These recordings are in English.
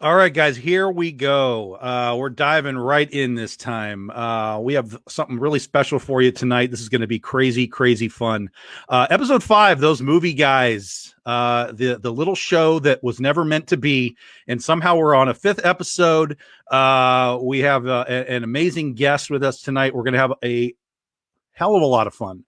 All right, guys, here we go. We're diving right in this time. We have something really special for you tonight. This is going to be crazy, crazy fun. Episode 5, those movie guys, the little show that was never meant to be, and somehow we're on a 5th episode. We have an amazing guest with us tonight. We're going to have a hell of a lot of fun.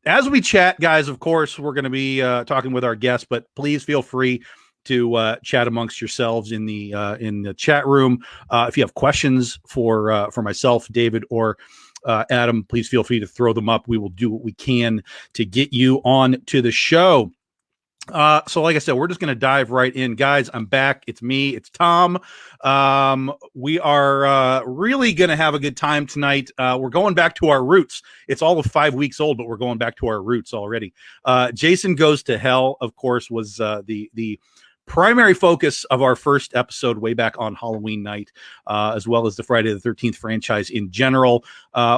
As we chat, guys, of course, we're going to be talking with our guests, but please feel free to chat amongst yourselves in the chat room. If you have questions for myself, David, or Adam, please feel free to throw them up. We will do what we can to get you on to the show. So like I said, we're just going to dive right in. Guys, I'm back. It's me. It's Tom. We are really going to have a good time tonight. We're going back to our roots. It's all of 5 weeks old, but we're going back to our roots already. Jason Goes to Hell, of course, was the primary focus of our first episode way back on Halloween night, as well as the Friday the 13th franchise in general.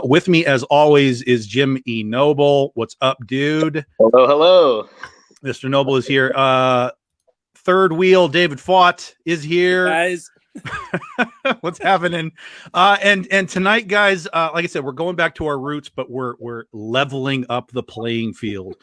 With me, as always, is Jim E. Noble. What's up, dude? Hello, hello. Mr. Noble is here. Third wheel, David Fought is here. Hey guys. What's happening? And tonight, guys, like I said, we're going back to our roots, but we're leveling up the playing field.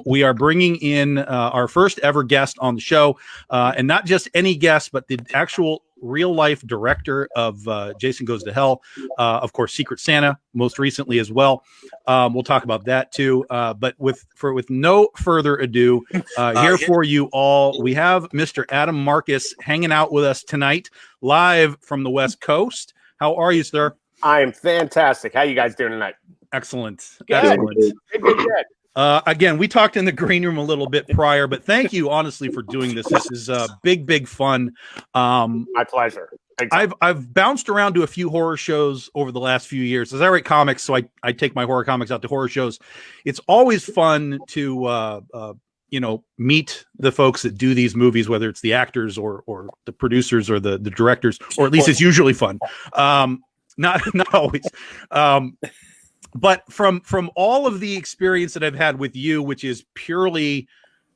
We are bringing in our first ever guest on the show, and not just any guest, but the actual real life director of Jason Goes to Hell, of course, Secret Santa, most recently as well. We'll talk about that too. But with no further ado, here for you all, we have Mr. Adam Marcus hanging out with us tonight, live from the West Coast. How are you, sir? I am fantastic. How you guys doing tonight? Excellent. Good. Excellent. Good. Again, we talked in the green room a little bit prior, but thank you honestly for doing this. This is big fun. My pleasure. I've bounced around to a few horror shows over the last few years. As I write comics, so I take my horror comics out to horror shows. It's always fun to meet the folks that do these movies, whether it's the actors or the producers or the directors, or at least it's usually fun. Not always. But from all of the experience that I've had with you, which is purely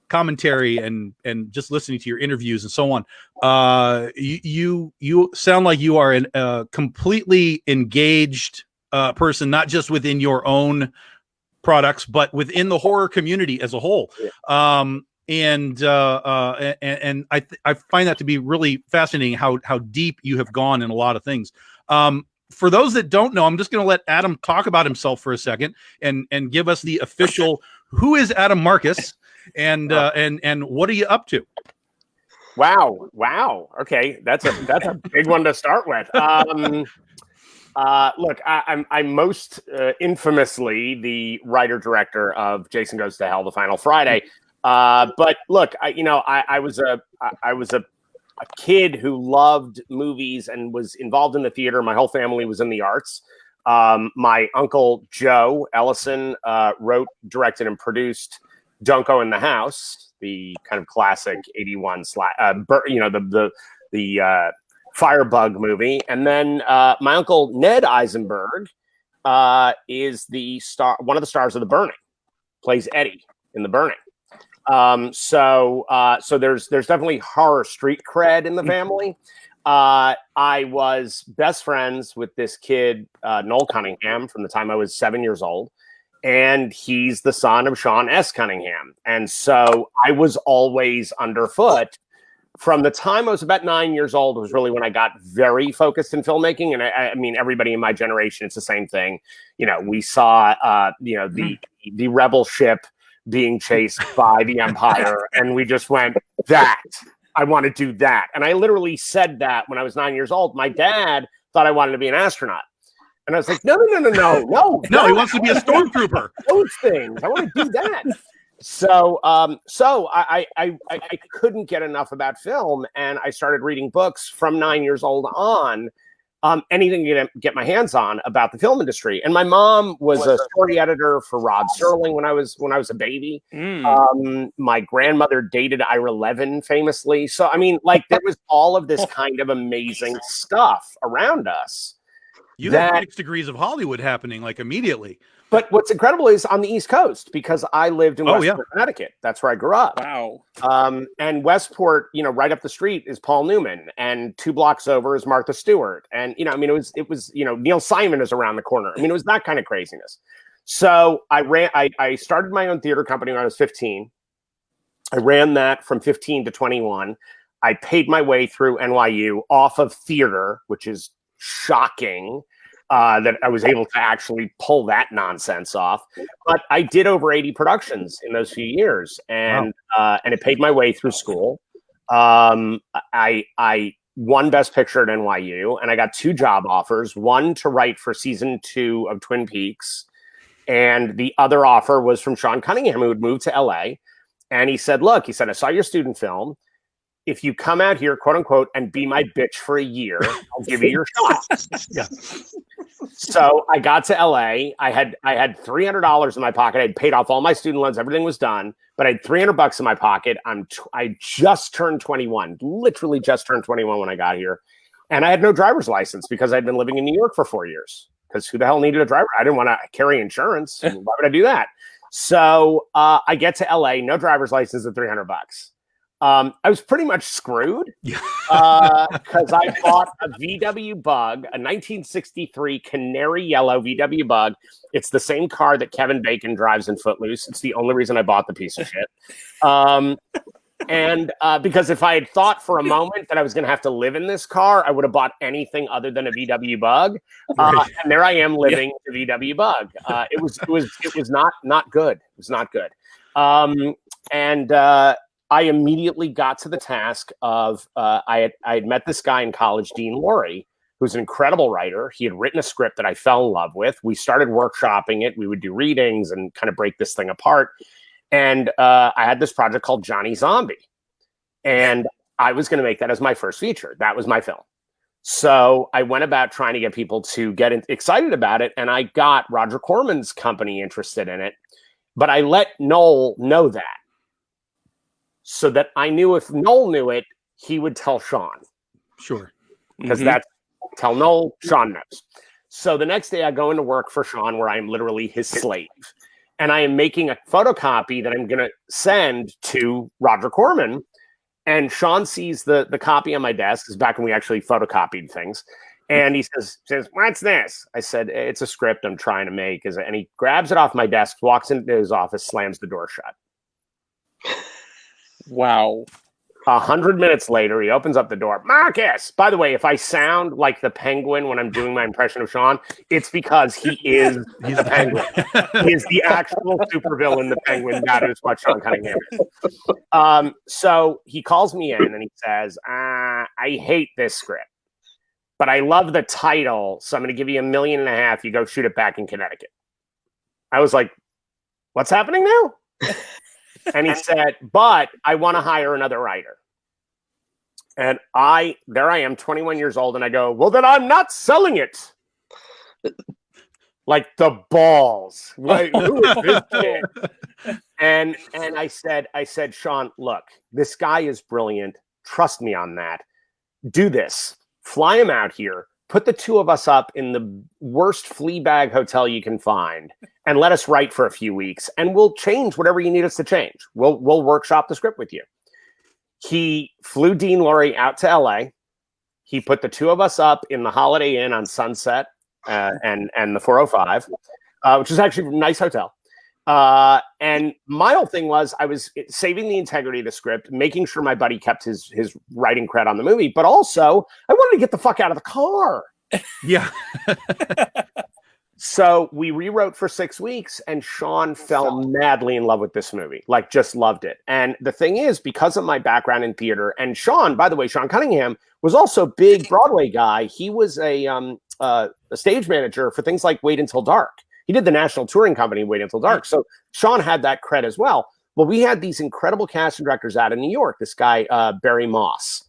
commentary and just listening to your interviews and so on, you sound like you are a completely engaged person, not just within your own products, but within the horror community as a whole. And I find that to be really fascinating how deep you have gone in a lot of things. For those that don't know, I'm just going to let Adam talk about himself for a second and give us the official, who is Adam Marcus and what are you up to? Wow. Okay. That's a big one to start with. Look, I'm most infamously the writer director of Jason Goes to Hell, The Final Friday. But look, I was a kid who loved movies and was involved in the theater. My whole family was in the arts. My uncle Joe Ellison wrote, directed, and produced Don't Go in the House, the kind of classic #81 the Firebug movie. And then my uncle Ned Eisenberg is one of the stars of The Burning, plays Eddie in The Burning. So there's definitely horror street cred in the family. I was best friends with this kid, Noel Cunningham, from the time I was 7 years old. And he's the son of Sean S. Cunningham. And so I was always underfoot. From the time I was about 9 years old was really when I got very focused in filmmaking. And I mean, everybody in my generation, it's the same thing. We saw, the rebel ship being chased by the Empire. And we just went, I want to do that. And I literally said that when I was 9 years old. My dad thought I wanted to be an astronaut. And I was like, no. No, he wants to be a stormtrooper. Those things. I want to do that. So I couldn't get enough about film. And I started reading books from 9 years old on. Anything to get my hands on about the film industry. And my mom was a story editor for Rod Serling when I was a baby. My grandmother dated Ira Levin famously. So, I mean, like, there was all of this kind of amazing stuff around us. You had 6 degrees of Hollywood happening like immediately. But what's incredible is on the East Coast, because I lived in Westport, Connecticut. That's where I grew up. Wow. And Westport, right up the street is Paul Newman, and 2 blocks over is Martha Stewart. And, it was, Neil Simon is around the corner. It was that kind of craziness. So I started my own theater company when I was 15. I ran that from 15 to 21. I paid my way through NYU off of theater, which is shocking. That I was able to actually pull that nonsense off. But I did over 80 productions in those few years, and it paid my way through school. I won Best Picture at NYU, and I got 2 job offers, one to write for season 2 of Twin Peaks, and the other offer was from Sean Cunningham, who had moved to LA. And he said, look, I saw your student film. If you come out here, quote unquote, and be my bitch for a year, I'll give you your shot. Yeah. So I got to LA. I had $300 in my pocket. I had paid off all my student loans. Everything was done, but I had $300 in my pocket. I just turned 21, literally just turned 21 when I got here. And I had no driver's license because I'd been living in New York for 4 years. Because who the hell needed a driver? I didn't want to carry insurance. Why would I do that? So I get to LA, no driver's license, at $300. I was pretty much screwed because I bought a VW Bug, a 1963 canary yellow VW Bug. It's the same car that Kevin Bacon drives in Footloose. It's the only reason I bought the piece of shit. And because if I had thought for a moment that I was going to have to live in this car, I would have bought anything other than a VW Bug. And there I am living the VW Bug. It was not good. It was not good. I immediately got to the task of I had met this guy in college, Dean Laurie, who's an incredible writer. He had written a script that I fell in love with. We started workshopping it. We would do readings and kind of break this thing apart. And I had this project called Johnny Zombie. And I was going to make that as my first feature. That was my film. So I went about trying to get people to get excited about it. And I got Roger Corman's company interested in it. But I let Noel know that, so that I knew if Noel knew it, he would tell Sean. Sure. Because that's tell Noel, Sean knows. So the next day I go into work for Sean, where I am literally his slave. And I am making a photocopy that I'm going to send to Roger Corman. And Sean sees the copy on my desk. This is back when we actually photocopied things. And he says, what's this? I said, it's a script I'm trying to make. And he grabs it off my desk, walks into his office, slams the door shut. Wow. 100 minutes later, he opens up the door. Marcus! By the way, if I sound like the Penguin when I'm doing my impression of Sean, it's because he's the Penguin. He is the actual supervillain, the Penguin. That is what Sean Cunningham is. So he calls me in and he says, I hate this script, but I love the title, so I'm going to give you $1.5 million. You go shoot it back in Connecticut. I was like, what's happening now? And he said, but I want to hire another writer. And there I am, 21 years old, and I go, well, then I'm not selling it. Like the balls. Like, who is this kid? And I said, Sean, look, this guy is brilliant. Trust me on that. Do this. Fly him out here. Put the 2 of us up in the worst flea bag hotel you can find and let us write for a few weeks, and we'll change whatever you need us to change. We'll workshop the script with you. He flew Dean Laurie out to LA. He put the 2 of us up in the Holiday Inn on Sunset and the 405, which is actually a nice hotel. And my whole thing was I was saving the integrity of the script, making sure my buddy kept his writing cred on the movie, but also I wanted to get the fuck out of the car. Yeah. So we rewrote for 6 weeks, and Sean fell madly in love with this movie, like just loved it. And the thing is, because of my background in theater, and Sean, by the way, Sean Cunningham was also a big Broadway guy. He was a stage manager for things like Wait Until Dark. He did the national touring company Wait Until Dark. So Sean had that cred as well. Well, we had these incredible casting directors out in New York. This guy, Barry Moss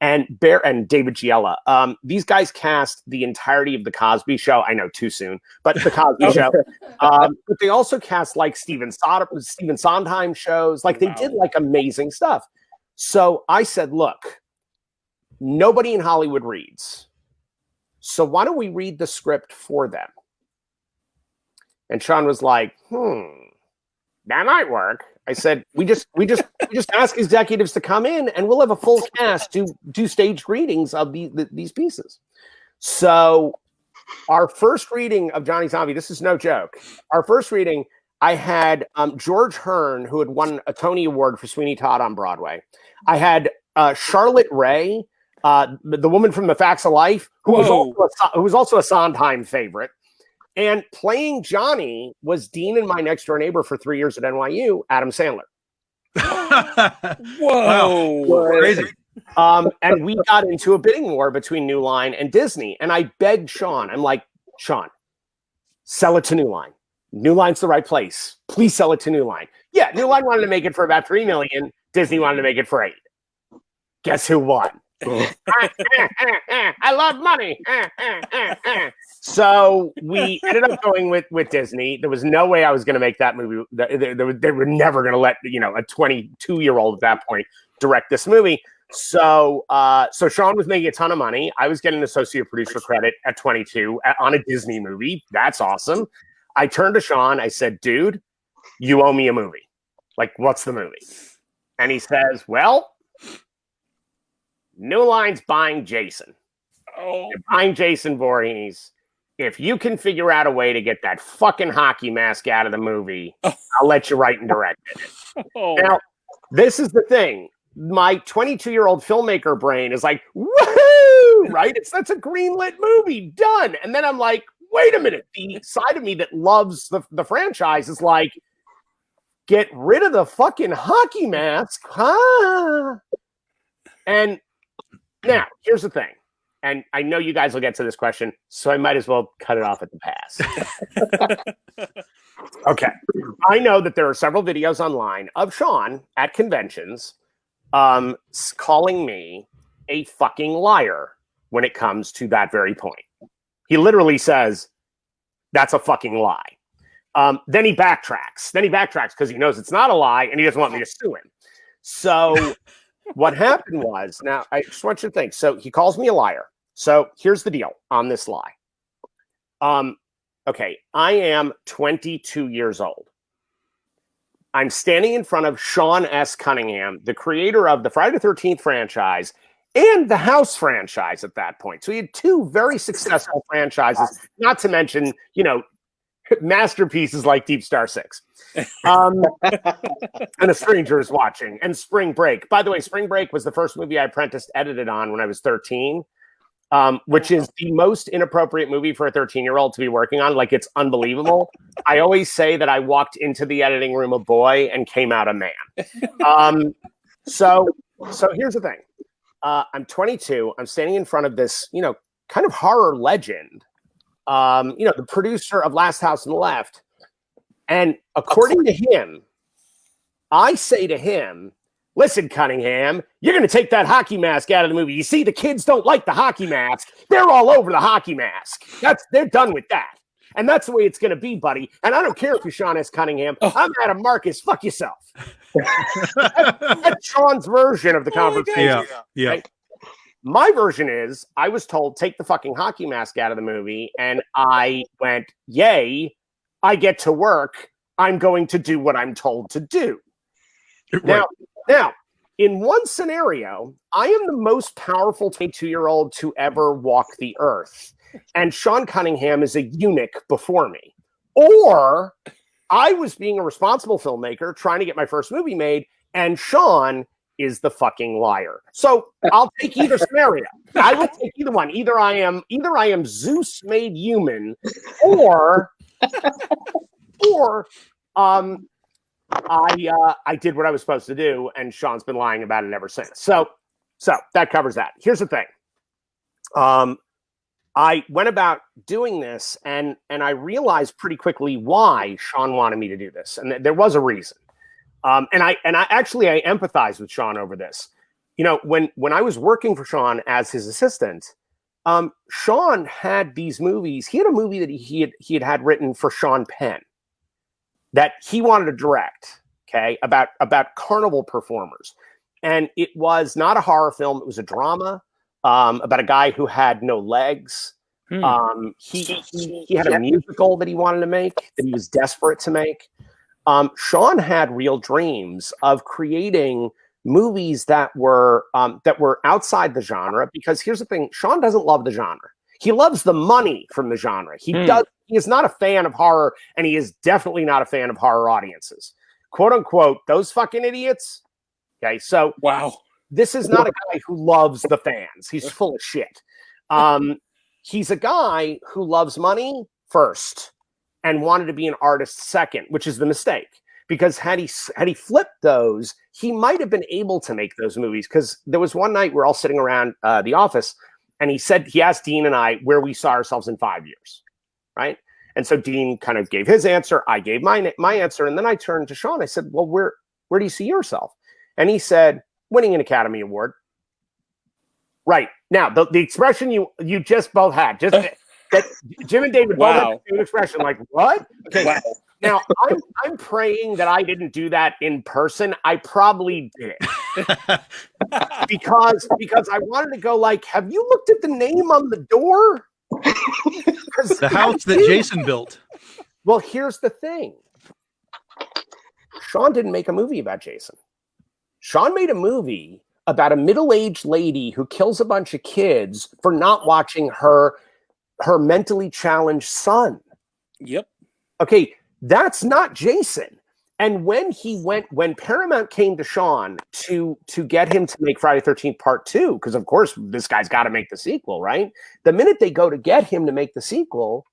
and David Giella. These guys cast the entirety of The Cosby Show. I know, too soon, but The Cosby Show. But they also cast like Stephen Sondheim shows. Like they did like amazing stuff. So I said, look, nobody in Hollywood reads. So why don't we read the script for them? And Sean was like, that might work. I said, we just ask executives to come in and we'll have a full cast to do staged readings of these pieces. So our first reading of Johnny Zombie, this is no joke. Our first reading, I had George Hearn, who had won a Tony Award for Sweeney Todd on Broadway. I had Charlotte Rae, the woman from The Facts of Life, who was also a Sondheim favorite. And playing Johnny was Dean and My Next Door Neighbor for 3 years at NYU, Adam Sandler. Whoa. Wow. Crazy. And we got into a bidding war between New Line and Disney. And I begged Sean, I'm like, Sean, sell it to New Line. New Line's the right place. Please sell it to New Line. Yeah, New Line wanted to make it for about $3 million. Disney wanted to make it for $8 million. Guess who won? I love money. So we ended up going with Disney. There was no way I was going to make that movie. They were never going to let a 22-year-old at that point direct this movie. So Sean was making a ton of money. I was getting an associate producer credit at 22 on a Disney movie. That's awesome. I turned to Sean. I said, dude, you owe me a movie. Like, what's the movie? And he says, well, New Line's buying Jason. Oh. They're buying Jason Voorhees. If you can figure out a way to get that fucking hockey mask out of the movie, I'll let you write and direct it. Oh. Now, this is the thing. My 22-year-old filmmaker brain is like, woohoo, right? That's a greenlit movie, done. And then I'm like, wait a minute. The side of me that loves the franchise is like, get rid of the fucking hockey mask, huh? And now, here's the thing. And I know you guys will get to this question, so I might as well cut it off at the pass. Okay. I know that there are several videos online of Sean at conventions calling me a fucking liar when it comes to that very point. He literally says, that's a fucking lie. Then he backtracks. Because he knows it's not a lie and he doesn't want me to sue him. So what happened was, now I just want you to think. So he calls me a liar. So here's the deal on this lie. Okay, I am 22 years old. I'm standing in front of Sean S. Cunningham, the creator of the Friday the 13th franchise and the House franchise at that point. So he had two very successful franchises, not to mention, masterpieces like Deep Star 6. And A Stranger is Watching and Spring Break. By the way, Spring Break was the first movie I apprenticed edited on when I was 13. Which is the most inappropriate movie for a 13-year-old to be working on. Like, it's unbelievable. I always say that I walked into the editing room a boy and came out a man. So here's the thing. I'm 22. I'm standing in front of this, kind of horror legend. The producer of Last House on the Left. And according to him, I say to him, listen, Cunningham, you're going to take that hockey mask out of the movie. You see, the kids don't like the hockey mask. They're all over the hockey mask. They're done with that. And that's the way it's going to be, buddy. And I don't care if you're Sean S. Cunningham. I'm Adam Marcus. Fuck yourself. That's Sean's version of the conversation. Yeah. Right? My version is I was told, take the fucking hockey mask out of the movie. And I went, yay, I get to work. I'm going to do what I'm told to do. Right. Now, in one scenario, I am the most powerful 22-year-old to ever walk the earth. And Sean Cunningham is a eunuch before me. Or I was being a responsible filmmaker trying to get my first movie made, and Sean is the fucking liar. So I'll take either scenario. I will take either one. Either I am Zeus made human, or I did what I was supposed to do, and Sean's been lying about it ever since. So that covers that. Here's the thing. I went about doing this, and I realized pretty quickly why Sean wanted me to do this, and there was a reason. And I empathize with Sean over this. When I was working for Sean as his assistant, Sean had these movies. He had a movie that he had written for Sean Penn that he wanted to direct, okay, about carnival performers. And it was not a horror film. It was a drama about a guy who had no legs. He had a musical that he wanted to make, that he was desperate to make. Sean had real dreams of creating movies that were outside the genre, because here's the thing: Sean doesn't love the genre. He loves the money from the genre. He is not a fan of horror, and he is definitely not a fan of horror audiences. Quote unquote, those fucking idiots. Okay, so wow, this is not a guy who loves the fans. He's full of shit. He's a guy who loves money first and wanted to be an artist second, which is the mistake. Because had he flipped those, he might have been able to make those movies. Because there was one night we're all sitting around the office, and he asked Dean and I where we saw ourselves in 5 years, right? And so Dean kind of gave his answer, I gave my answer, and then I turned to Sean. I said, "Well, where do you see yourself?" And he said, "Winning an Academy Award." Right now, the expression you just both had, just that Jim and David both had the same expression, like what? Okay. Wow. Now, I'm praying that I didn't do that in person. I probably did. because I wanted to go like, have you looked at the name on the door? The house that Jason built. Well, here's the thing. Sean didn't make a movie about Jason. Sean made a movie about a middle-aged lady who kills a bunch of kids for not watching her mentally challenged son. Yep. Okay. That's not Jason. And when Paramount came to Sean to get him to make Friday the 13th Part 2, because of course this guy's got to make the sequel, right? The minute they go to get him to make the sequel,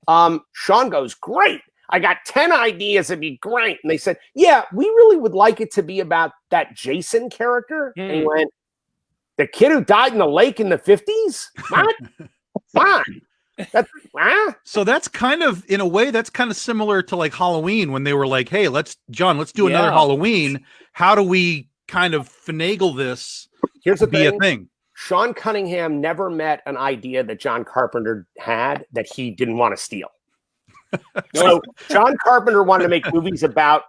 Sean goes, "Great, I got 10 ideas, it'd be great." And they said, "Yeah, we really would like it to be about that Jason character." And he went, "The kid who died in the lake in the 50s? What? Fine." So that's kind of, in a way, that's kind of similar to like Halloween, when they were like, "Hey, let's do another Halloween. How do we kind of finagle this?" Here's the be a thing. Sean Cunningham never met an idea that John Carpenter had that he didn't want to steal. So John Carpenter wanted to make movies about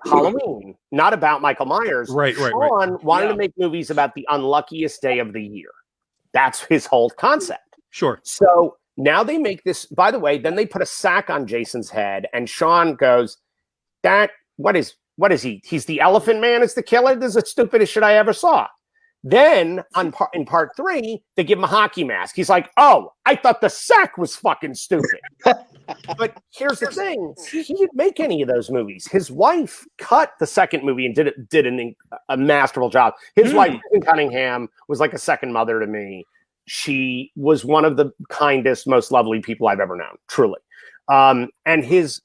Halloween, not about Michael Myers. Right. Sean wanted to make movies about the unluckiest day of the year. That's his whole concept. Sure. So now they make this, by the way, then they put a sack on Jason's head, and Sean goes, what is he? He's the Elephant Man is the killer? This is the stupidest shit I ever saw. Then in part 3, they give him a hockey mask. He's like, "Oh, I thought the sack was fucking stupid." But here's the thing. He didn't make any of those movies. His wife cut the second movie and did a masterful job. His wife, Susan Cunningham, was like a second mother to me. She was one of the kindest, most lovely people I've ever known, truly. And his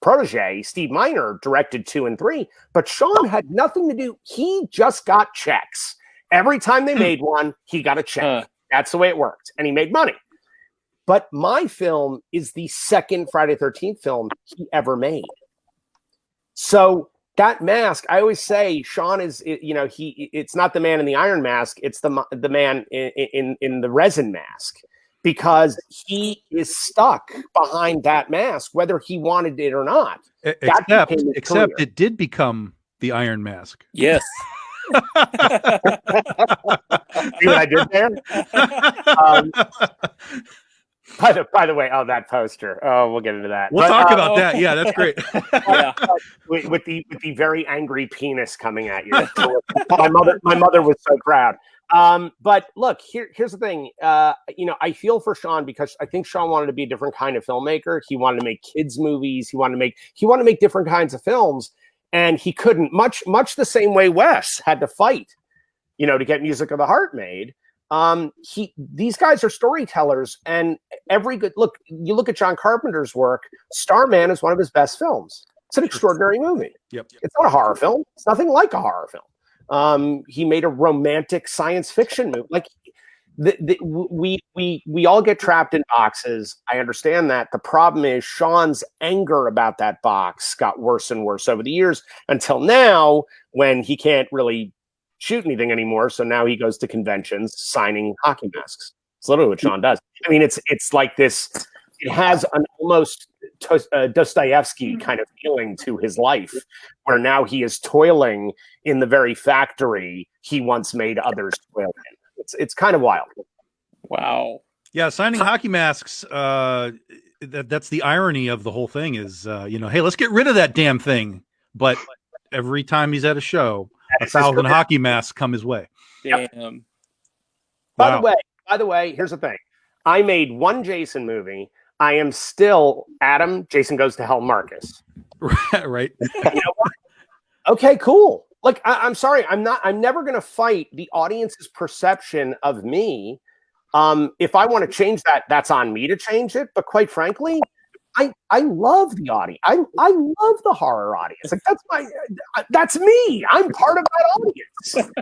protege, Steve Miner, directed 2 and 3, but Sean had nothing to do. He just got checks. Every time they made one, he got a check. That's the way it worked. And he made money. But my film is the second Friday the 13th film he ever made. So that mask, I always say, Sean is, it's not the man in the iron mask. It's the man in the resin mask, because he is stuck behind that mask, whether he wanted it or not. Except it did become the Iron Mask. Yes. See what I did there? By the way, that poster. Oh, we'll get into that. We'll talk about that. Yeah, that's great. With the very angry penis coming at you. my mother was so proud. But look, here's the thing. I feel for Sean, because I think Sean wanted to be a different kind of filmmaker. He wanted to make kids movies. He wanted to make different kinds of films, and he couldn't. Much the same way Wes had to fight, to get Music of the Heart made. These guys are storytellers, and you look at John Carpenter's work. Starman is one of his best films. It's an extraordinary movie. Yep. It's not a horror film. It's nothing like a horror film. He made a romantic science fiction movie. Like we all get trapped in boxes. I understand that. The problem is Sean's anger about that box got worse and worse over the years, until now, when he can't really shoot anything anymore. So now he goes to conventions signing hockey masks. It's literally what Sean does. I mean, it's like this. It has an almost Dostoevsky kind of feeling to his life, where now he is toiling in the very factory he once made others toil in. It's kind of wild. Wow. Yeah, signing hockey masks. That's the irony of the whole thing is, hey, let's get rid of that damn thing. But every time he's at a show, 1,000 hockey masks come his way. Damn. Wow. By the way, here's the thing. I made one Jason movie. I am still Adam, Jason Goes to Hell, Marcus. Right. You know what? Okay, cool. Like, I'm sorry. I'm never going to fight the audience's perception of me. If I want to change that, that's on me to change it. But quite frankly, I love the audience. I love the horror audience. Like that's me. I'm part of that audience.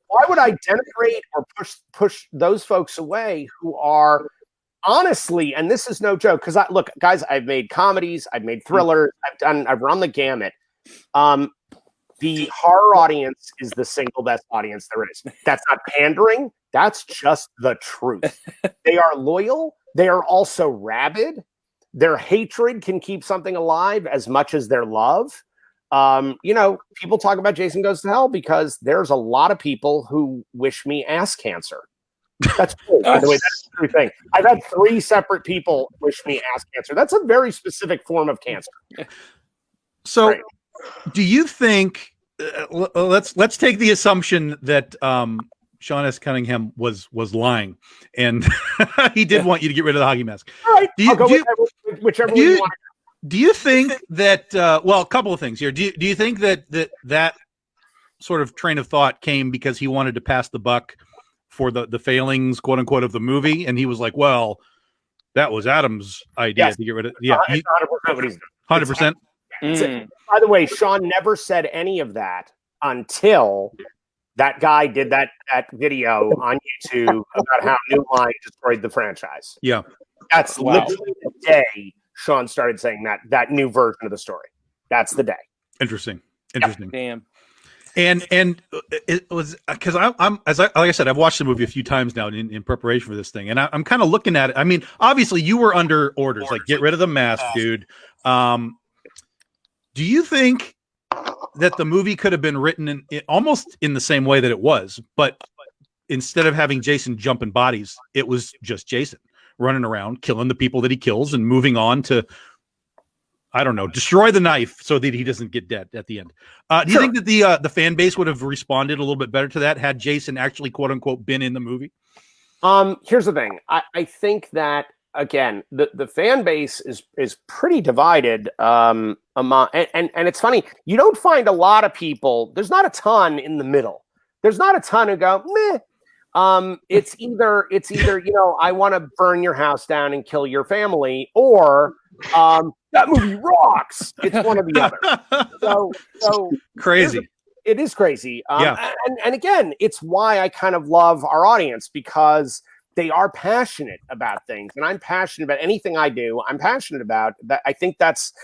Why would I denigrate or push those folks away who are honestly, and this is no joke, because look, guys, I've made comedies, I've made thrillers, I've run the gamut. The horror audience is the single best audience there is. That's not pandering. That's just the truth. They are loyal. They are also rabid. Their hatred can keep something alive as much as their love. People talk about Jason Goes to Hell because there's a lot of people who wish me ass cancer. That's true. By the way, that's the true thing. I've had 3 separate people wish me ass cancer. That's a very specific form of cancer. So, right. Do you think? Let's take the assumption that Sean S. Cunningham was lying, and he did want you to get rid of the hockey mask. All right, I'll go whichever one you want. Do you think that? Well, a couple of things here. Do you think that sort of train of thought came because he wanted to pass the buck for the failings, quote unquote, of the movie, and he was like, "Well, that was Adam's idea to get rid of." Yeah, 100%. By the way, Sean never said any of that until that guy did that video on YouTube about how New Line destroyed the franchise. Yeah, that's literally the day Sean started saying that new version of the story. That's the day. Interesting. Yep. Damn. And it was because like I said, I've watched the movie a few times now in preparation for this thing, and I'm kind of looking at it. I mean, obviously, you were under orders, like get rid of the mask, dude. Do you think that the movie could have been written almost in the same way that it was, but instead of having Jason jumping bodies, it was just Jason running around, killing the people that he kills and moving on to, I don't know, destroy the knife so that he doesn't get dead at the end. Do you think that the fan base would have responded a little bit better to that had Jason actually, quote unquote, been in the movie? Here's the thing. I think that, again, the fan base is pretty divided among, and it's funny, you don't find a lot of people, there's not a ton in the middle. There's not a ton who go, meh. It's either, I want to burn your house down and kill your family, or that movie rocks. It's one or the other. So crazy. It is crazy. Yeah. And again, it's why I kind of love our audience, because they are passionate about things, and I'm passionate about anything I do. I'm passionate about that. I think that's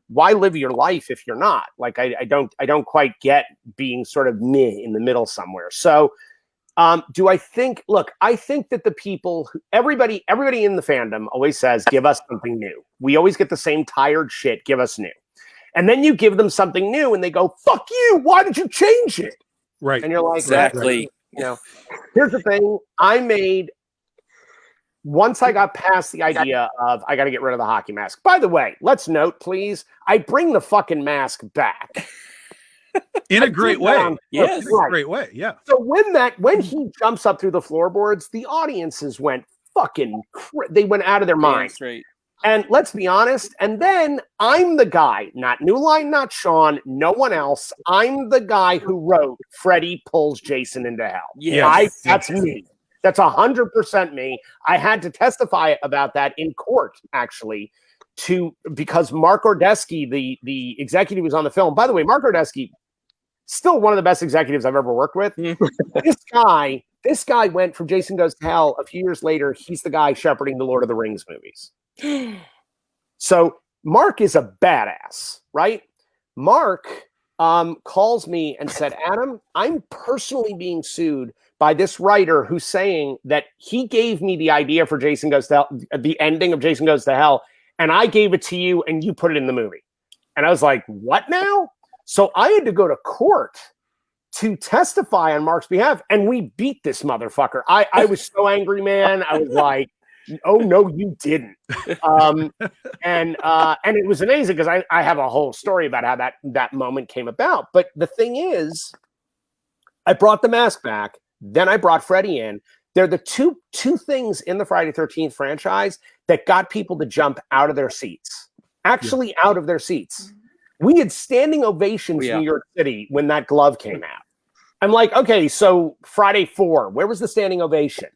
why live your life if you're not. Like I don't quite get being sort of meh in the middle somewhere. So do I think? Look, I think that the people, everybody in the fandom always says, "Give us something new." We always get the same tired shit. Give us new, and then you give them something new, and they go, "Fuck you! Why did you change it?" Right. And you're like, exactly. Right. Here's the thing. Once I got past the idea of I got to get rid of the hockey mask. By the way, let's note, please, I bring the fucking mask back. In a great way. Yes. In a great way. Yeah. So when he jumps up through the floorboards, the audiences went fucking they went out of their minds. Right. And let's be honest, and then I'm the guy, not New Line, not Sean, no one else. I'm the guy who wrote Freddy pulls Jason into hell. Yes. That's me. That's 100% me. I had to testify about that in court, actually, because Mark Ordesky, the executive who was on the film. By the way, Mark Ordesky, still one of the best executives I've ever worked with. This guy went from Jason Goes to Hell. A few years later, he's the guy shepherding the Lord of the Rings movies. So Mark is a badass, right? Mark calls me and said, "Adam, I'm personally being sued by this writer who's saying that he gave me the idea for Jason Goes to Hell, the ending of Jason Goes to Hell, and I gave it to you and you put it in the movie." And I was like, "What now?" So I had to go to court to testify on Mark's behalf, and we beat this motherfucker. I was so angry, man. I was like, oh no, you didn't. And it was amazing because I have a whole story about how that moment came about. But the thing is, I brought the mask back, then I brought Freddy in. They're the two things in the Friday the 13th franchise that got people to jump out of their seats. Actually, out of their seats. We had standing ovations in New York City when that glove came out. I'm like, okay, so Friday 4, where was the standing ovation?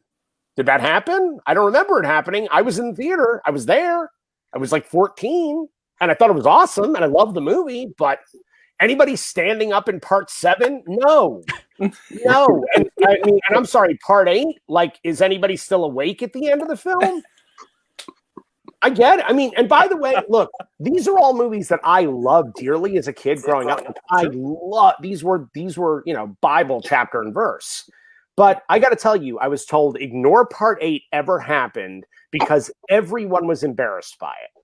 Did that happen? I don't remember it happening. I was in the theater. I was there. I was like 14, and I thought it was awesome, and I loved the movie. But anybody standing up in Part 7? No. No. And I mean, and I'm sorry, Part 8? Like, is anybody still awake at the end of the film? I get it. I mean, and by the way, look, these are all movies that I loved dearly as a kid growing up. I love these were, Bible chapter and verse. But I got to tell you, I was told ignore Part 8 ever happened because everyone was embarrassed by it.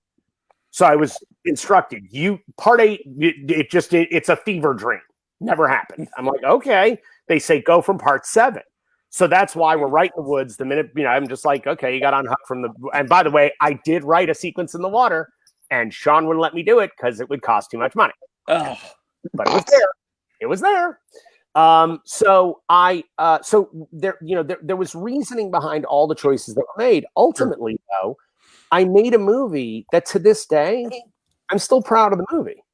So I was instructed, Part 8, it's a fever dream. Never happened. I'm like, okay. They say go from Part 7. So that's why we're right in the woods. The minute, I'm just like, okay, you got unhooked from the. And by the way, I did write a sequence in the water, and Sean wouldn't let me do it because it would cost too much money. Oh, but it was there. It was there. So there was reasoning behind all the choices that were made. Ultimately, though, I made a movie that to this day, I'm still proud of the movie.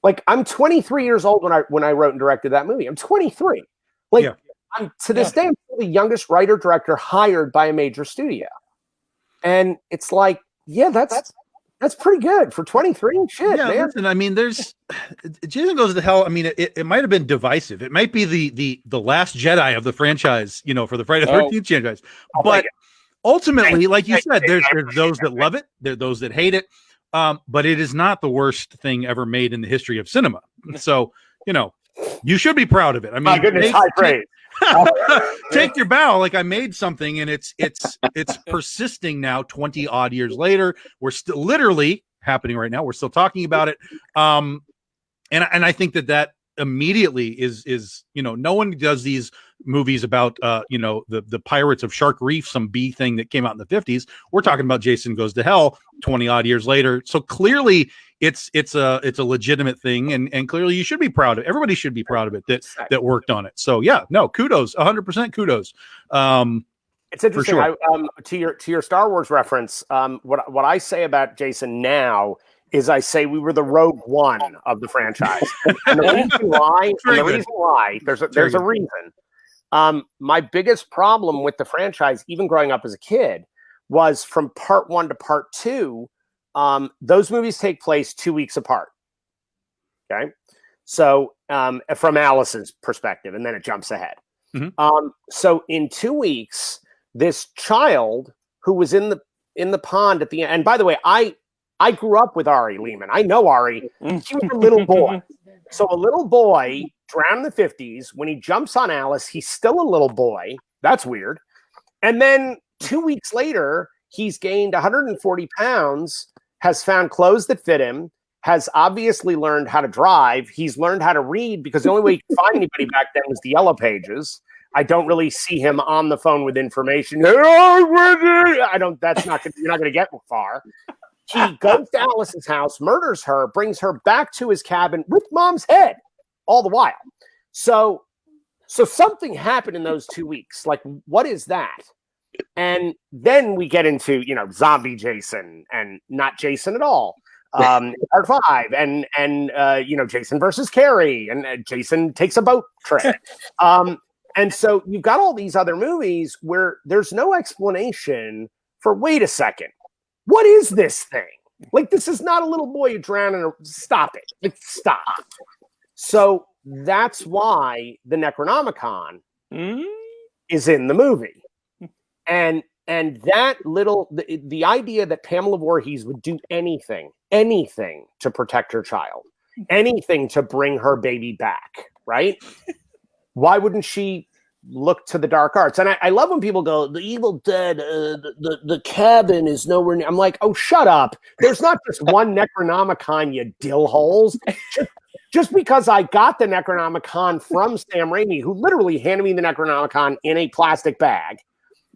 Like, I'm 23 years old when I wrote and directed that movie. I'm 23. Like. Yeah. To this day, I'm the youngest writer director hired by a major studio, and it's like, that's pretty good for 23. Shit, yeah, man. Listen, I mean, Jason Goes to Hell. I mean, it might have been divisive. It might be the last Jedi of the franchise, for the Friday the 13th franchise. But ultimately, like you said, there's those that love it, there are those that hate it. But it is not the worst thing ever made in the history of cinema. So you should be proud of it. I mean, my goodness, high praise. Take your bow. Like, I made something, and it's persisting now 20 odd years later. We're still literally happening right now. We're still talking about it. And I think that immediately is no one does these movies about the pirates of Shark Reef, some B thing that came out in the 50s. We're talking about Jason Goes to Hell 20 odd years later. So clearly it's a legitimate thing, and clearly you should be proud of it. Everybody should be proud of it that worked on it. So kudos, 100% kudos. It's interesting. Sure. To your Star Wars reference, what I say about Jason now is I say we were the Rogue One of the franchise. And the reason why, there's a reason. My biggest problem with the franchise, even growing up as a kid, was from Part 1 to Part 2. Those movies take place 2 weeks apart. Okay. So, from Alice's perspective, and then it jumps ahead. Mm-hmm. So in 2 weeks, this child who was in the pond at the end, and by the way, I grew up with Ari Lehman. I know Ari. She was a little boy. So a little boy drowned in the 50s. When he jumps on Alice, he's still a little boy. That's weird. And then 2 weeks later, he's gained 140 pounds, has found clothes that fit him, has obviously learned how to drive. He's learned how to read because the only way you could find anybody back then was the Yellow Pages. I don't really see him on the phone with information. You're not going to get far. He goes to Alice's house, murders her, brings her back to his cabin with Mom's head all the while. So something happened in those 2 weeks. Like, what is that? And then we get into, zombie Jason and not Jason at all. Part 5 and Jason versus Carrie, and Jason takes a boat trip. And so you've got all these other movies where there's no explanation for, wait a second, what is this thing? Like, this is not a little boy drowning. Stop it. Like, stop. So that's why the Necronomicon is in the movie. And that the idea that Pamela Voorhees would do anything to protect her child, anything to bring her baby back, right? Why wouldn't she look to the dark arts? And I love when people go, the Evil Dead, the cabin is nowhere near. I'm like, oh, shut up. There's not just one Necronomicon, you dill holes. just because I got the Necronomicon from Sam Raimi, who literally handed me the Necronomicon in a plastic bag,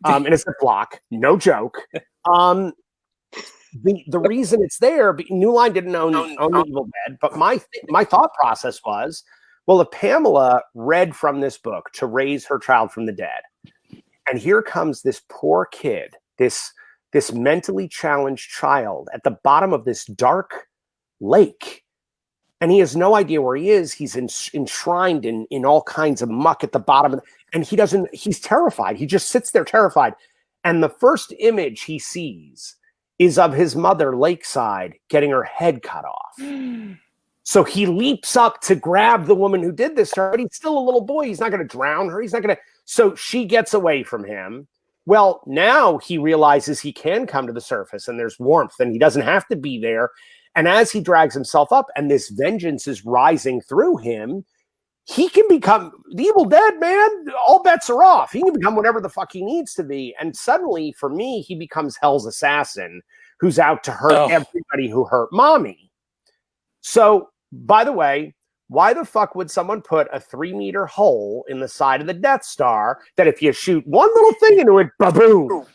in a Ziploc, no joke. The reason it's there, New Line didn't own the Evil Dead, but my thought process was, well, if Pamela read from this book to raise her child from the dead, and here comes this poor kid, this mentally challenged child at the bottom of this dark lake, and he has no idea where he is. He's enshrined in all kinds of muck at the bottom, and he's terrified. He just sits there terrified. And the first image he sees is of his mother lakeside getting her head cut off. So he leaps up to grab the woman who did this to her, but he's still a little boy. He's not going to drown her. So she gets away from him. Well, now he realizes he can come to the surface and there's warmth and he doesn't have to be there. And as he drags himself up and this vengeance is rising through him, he can become the Evil Dead, man. All bets are off. He can become whatever the fuck he needs to be. And suddenly, for me, he becomes Hell's assassin who's out to hurt everybody who hurt mommy. So, by the way, why the fuck would someone put a 3-meter hole in the side of the Death Star that if you shoot one little thing into it, ba-boom?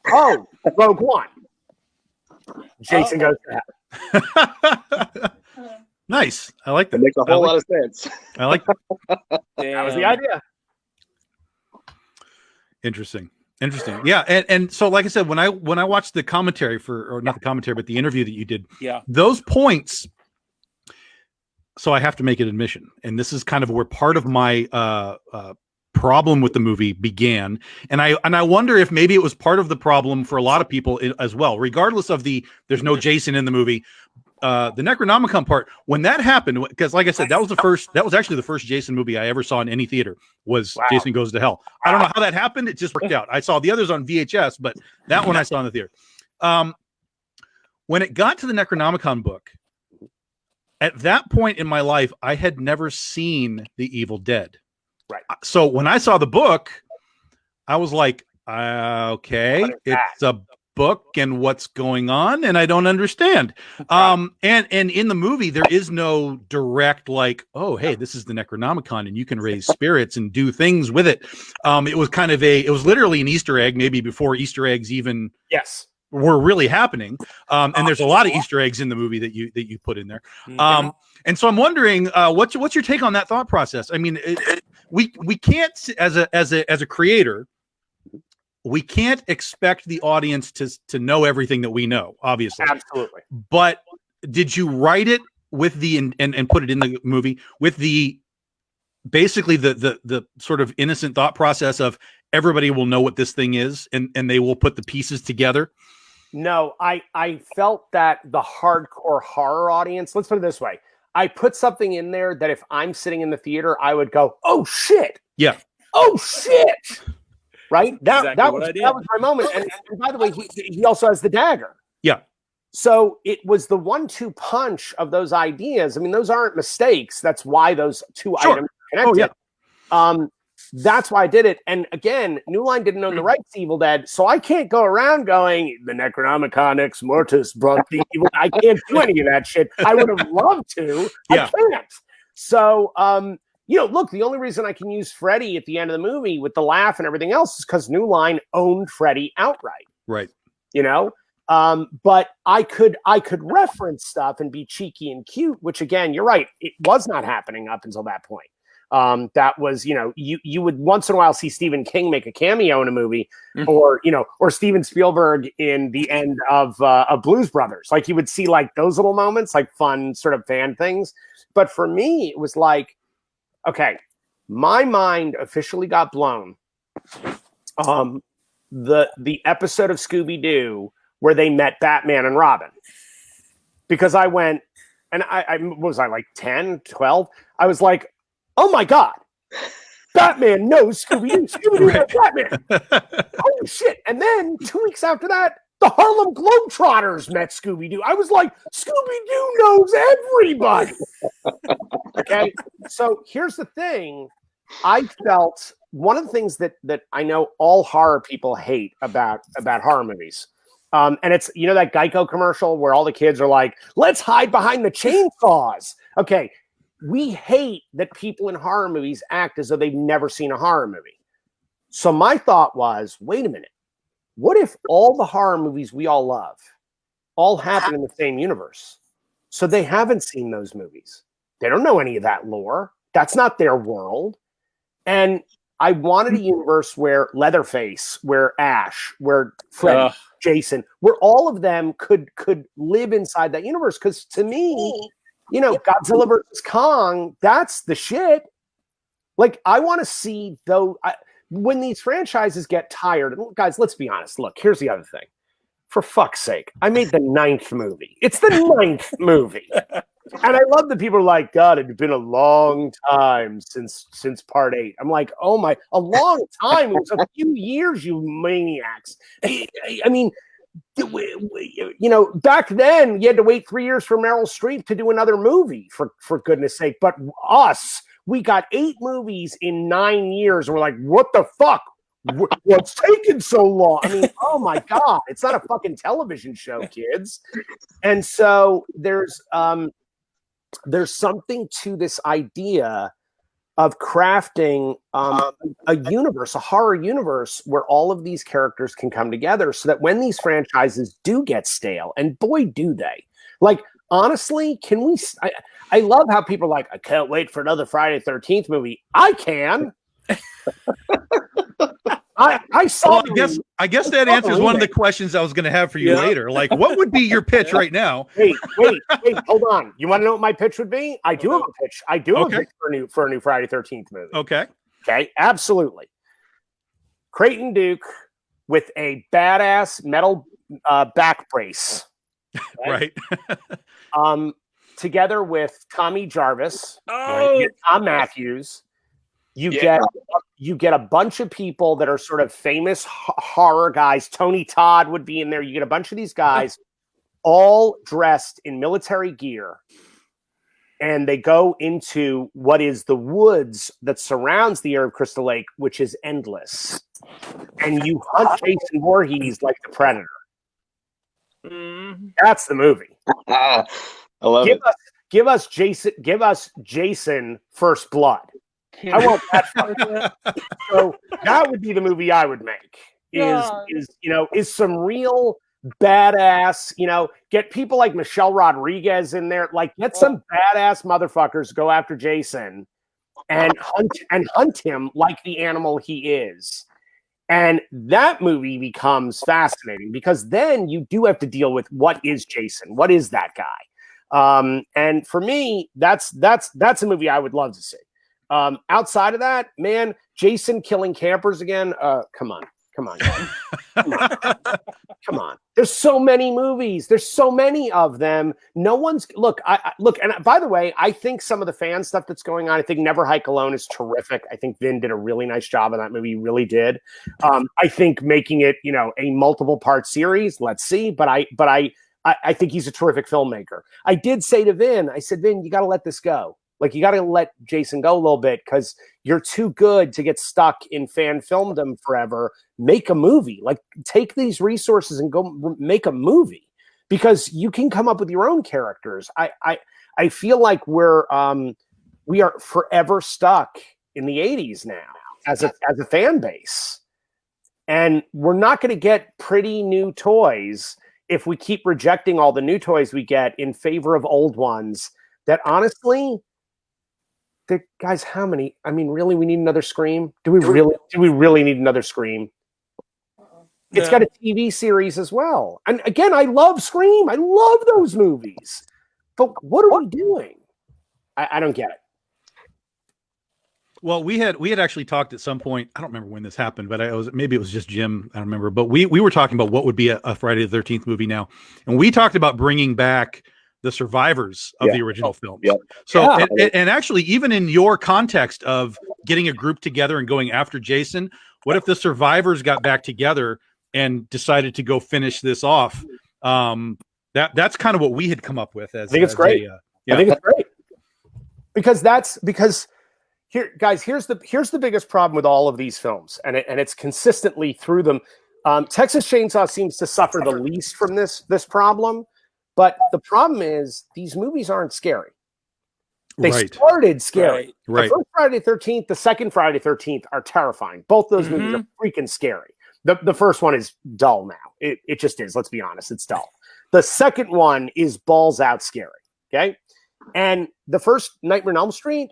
Oh, Rogue One. Jason goes to hell. Nice. I like that. It makes a whole lot of sense. I like that. That was the idea. Interesting. Yeah. And so, like I said, when I watched the commentary or not the commentary, but the interview that you did, those points. So I have to make an admission, and this is kind of where part of my problem with the movie began. And I wonder if maybe it was part of the problem for a lot of people as well, regardless of there's no Jason in the movie. The Necronomicon part, when that happened, because like I said, that was actually the first Jason movie I ever saw in any theater was Jason Goes to Hell. I don't know how that happened. It just worked out. I saw the others on VHS, but that one I saw in the theater. When it got to the Necronomicon book, at that point in my life, I had never seen The Evil Dead. Right. So when I saw the book, I was like, okay, it's a book and what's going on, and I don't understand. And in the movie, there is no direct like, oh, hey, this is the Necronomicon, and you can raise spirits and do things with it. It was kind of it was literally an Easter egg, maybe before Easter eggs even were really happening. And there's a lot of Easter eggs in the movie that you put in there. And so I'm wondering, what's your take on that thought process? I mean, we can't as a creator, we can't expect the audience to know everything that we know, obviously. Absolutely. But did you write it with and put it in the movie with basically the sort of innocent thought process of everybody will know what this thing is and they will put the pieces together? No, I felt that the hardcore horror audience, let's put it this way. I put something in there that if I'm sitting in the theater, I would go, oh shit. Yeah. Oh shit. Right? That was my moment. And by the way, he also has the dagger. Yeah. So it was the 1-2 punch of those ideas. I mean, those aren't mistakes. That's why those two items are connected. Oh, yeah. That's why I did it. And again, New Line didn't own the rights to Evil Dead, so I can't go around going, the Necronomicon Ex Mortis brought the evil. I can't do any of that shit. I would have loved to. I can't. So, look, the only reason I can use Freddy at the end of the movie with the laugh and everything else is because New Line owned Freddy outright. Right. But I could reference stuff and be cheeky and cute, which again, you're right. It was not happening up until that point. That was, you would once in a while see Stephen King make a cameo in a movie, or Steven Spielberg in the end of Blues Brothers. Like you would see like those little moments, like fun sort of fan things. But for me, it was like, okay, my mind officially got blown. The episode of Scooby-Doo where they met Batman and Robin, because I went, and I was like 10, 12. I was like, oh my God, Batman knows Scooby-Doo. Scooby-Doo knows Batman. Holy shit. And then 2 weeks after that, the Harlem Globetrotters met Scooby-Doo. I was like, Scooby-Doo knows everybody. Okay. So here's the thing. I felt one of the things that I know all horror people hate about horror movies. And it's, that Geico commercial where all the kids are like, let's hide behind the chainsaws. Okay. we hate that people in horror movies act as though they've never seen a horror movie. So my thought was, wait a minute. What if all the horror movies we all love all happen in the same universe? So they haven't seen those movies. They don't know any of that lore. That's not their world. And I wanted a universe where Leatherface, where Ash, where Freddy, Jason, where all of them could live inside that universe. Because to me, you know, Godzilla versus Kong, that's the shit. Like, I want to see, though, when these franchises get tired, and guys, let's be honest. Look, here's the other thing. For fuck's sake, I made the 9th movie. It's the 9th movie. And I love that people are like, God, it's been a long time since part 8. I'm like, oh my, a long time. It was a few years, you maniacs. I mean, you know, back then you had to wait 3 years for Meryl Streep to do another movie, for goodness sake. But us, we got 8 movies in 9 years, and we're like, what the fuck? What's taking so long? I mean, oh my God, it's not a fucking television show, kids. And so there's something to this idea of crafting a universe, a horror universe, where all of these characters can come together so that when these franchises do get stale, and boy, do they. Like, honestly, I love how people are like, I can't wait for another Friday the 13th movie. I can. I saw. Well, I guess that answers one of the questions I was going to have for you later. Like, what would be your pitch right now? Wait, hold on. You want to know what my pitch would be? I do have a pitch. I do have a pitch for a new Friday 13th movie. Okay, absolutely. Creighton Duke with a badass metal back brace, right? Together with Tommy Jarvis, Tom Matthews. You get a bunch of people that are sort of famous horror guys. Tony Todd would be in there. You get a bunch of these guys all dressed in military gear, and they go into what is the woods that surrounds the area of Crystal Lake, which is endless. And you hunt Jason Voorhees like the Predator. That's the movie. I love it. Give us Jason First Blood. I want that. So that would be the movie I would make. Is some real badass, get people like Michelle Rodriguez in there, like get some badass motherfuckers go after Jason and hunt him like the animal he is. And that movie becomes fascinating because then you do have to deal with what is Jason? What is that guy? And for me, that's a movie I would love to see. Outside of that, man, Jason killing campers again. Come on. Come on. There's so many movies. There's so many of them. No one's look. And by the way, I think some of the fan stuff that's going on. I think Never Hike Alone is terrific. I think Vin did a really nice job in that movie. He really did. I think making it, a multiple part series. Let's see. But I think he's a terrific filmmaker. I did say to Vin, I said, Vin, you got to let this go. Like, you got to let Jason go a little bit because you're too good to get stuck in fan filmdom forever. Make a movie. Like, take these resources and go make a movie because you can come up with your own characters. I feel like we are forever stuck in the 80s now as a fan base. And we're not going to get pretty new toys if we keep rejecting all the new toys we get in favor of old ones that honestly... guys, how many? I mean, really, we need another Scream? Do we really need another Scream? It's got a TV series as well. And again, I love Scream. I love those movies. But what are we doing? I don't get it. Well, we had actually talked at some point. I don't remember when this happened, but maybe it was just Jim. I don't remember. But we were talking about what would be a Friday the 13th movie now, and we talked about bringing back the survivors of the original films. Yep. So, and actually, even in your context of getting a group together and going after Jason, what if the survivors got back together and decided to go finish this off? That's kind of what we had come up with. I think it's great. I think it's great because here, guys, here's the biggest problem with all of these films, and it's consistently through them. Texas Chainsaw seems to suffer the least from this problem. But the problem is these movies aren't scary. They started scary. Right. The first Friday the 13th, the second Friday the 13th are terrifying. Both those movies are freaking scary. The first one is dull now. It just is. Let's be honest. It's dull. The second one is balls out scary. Okay. And the first Nightmare on Elm Street,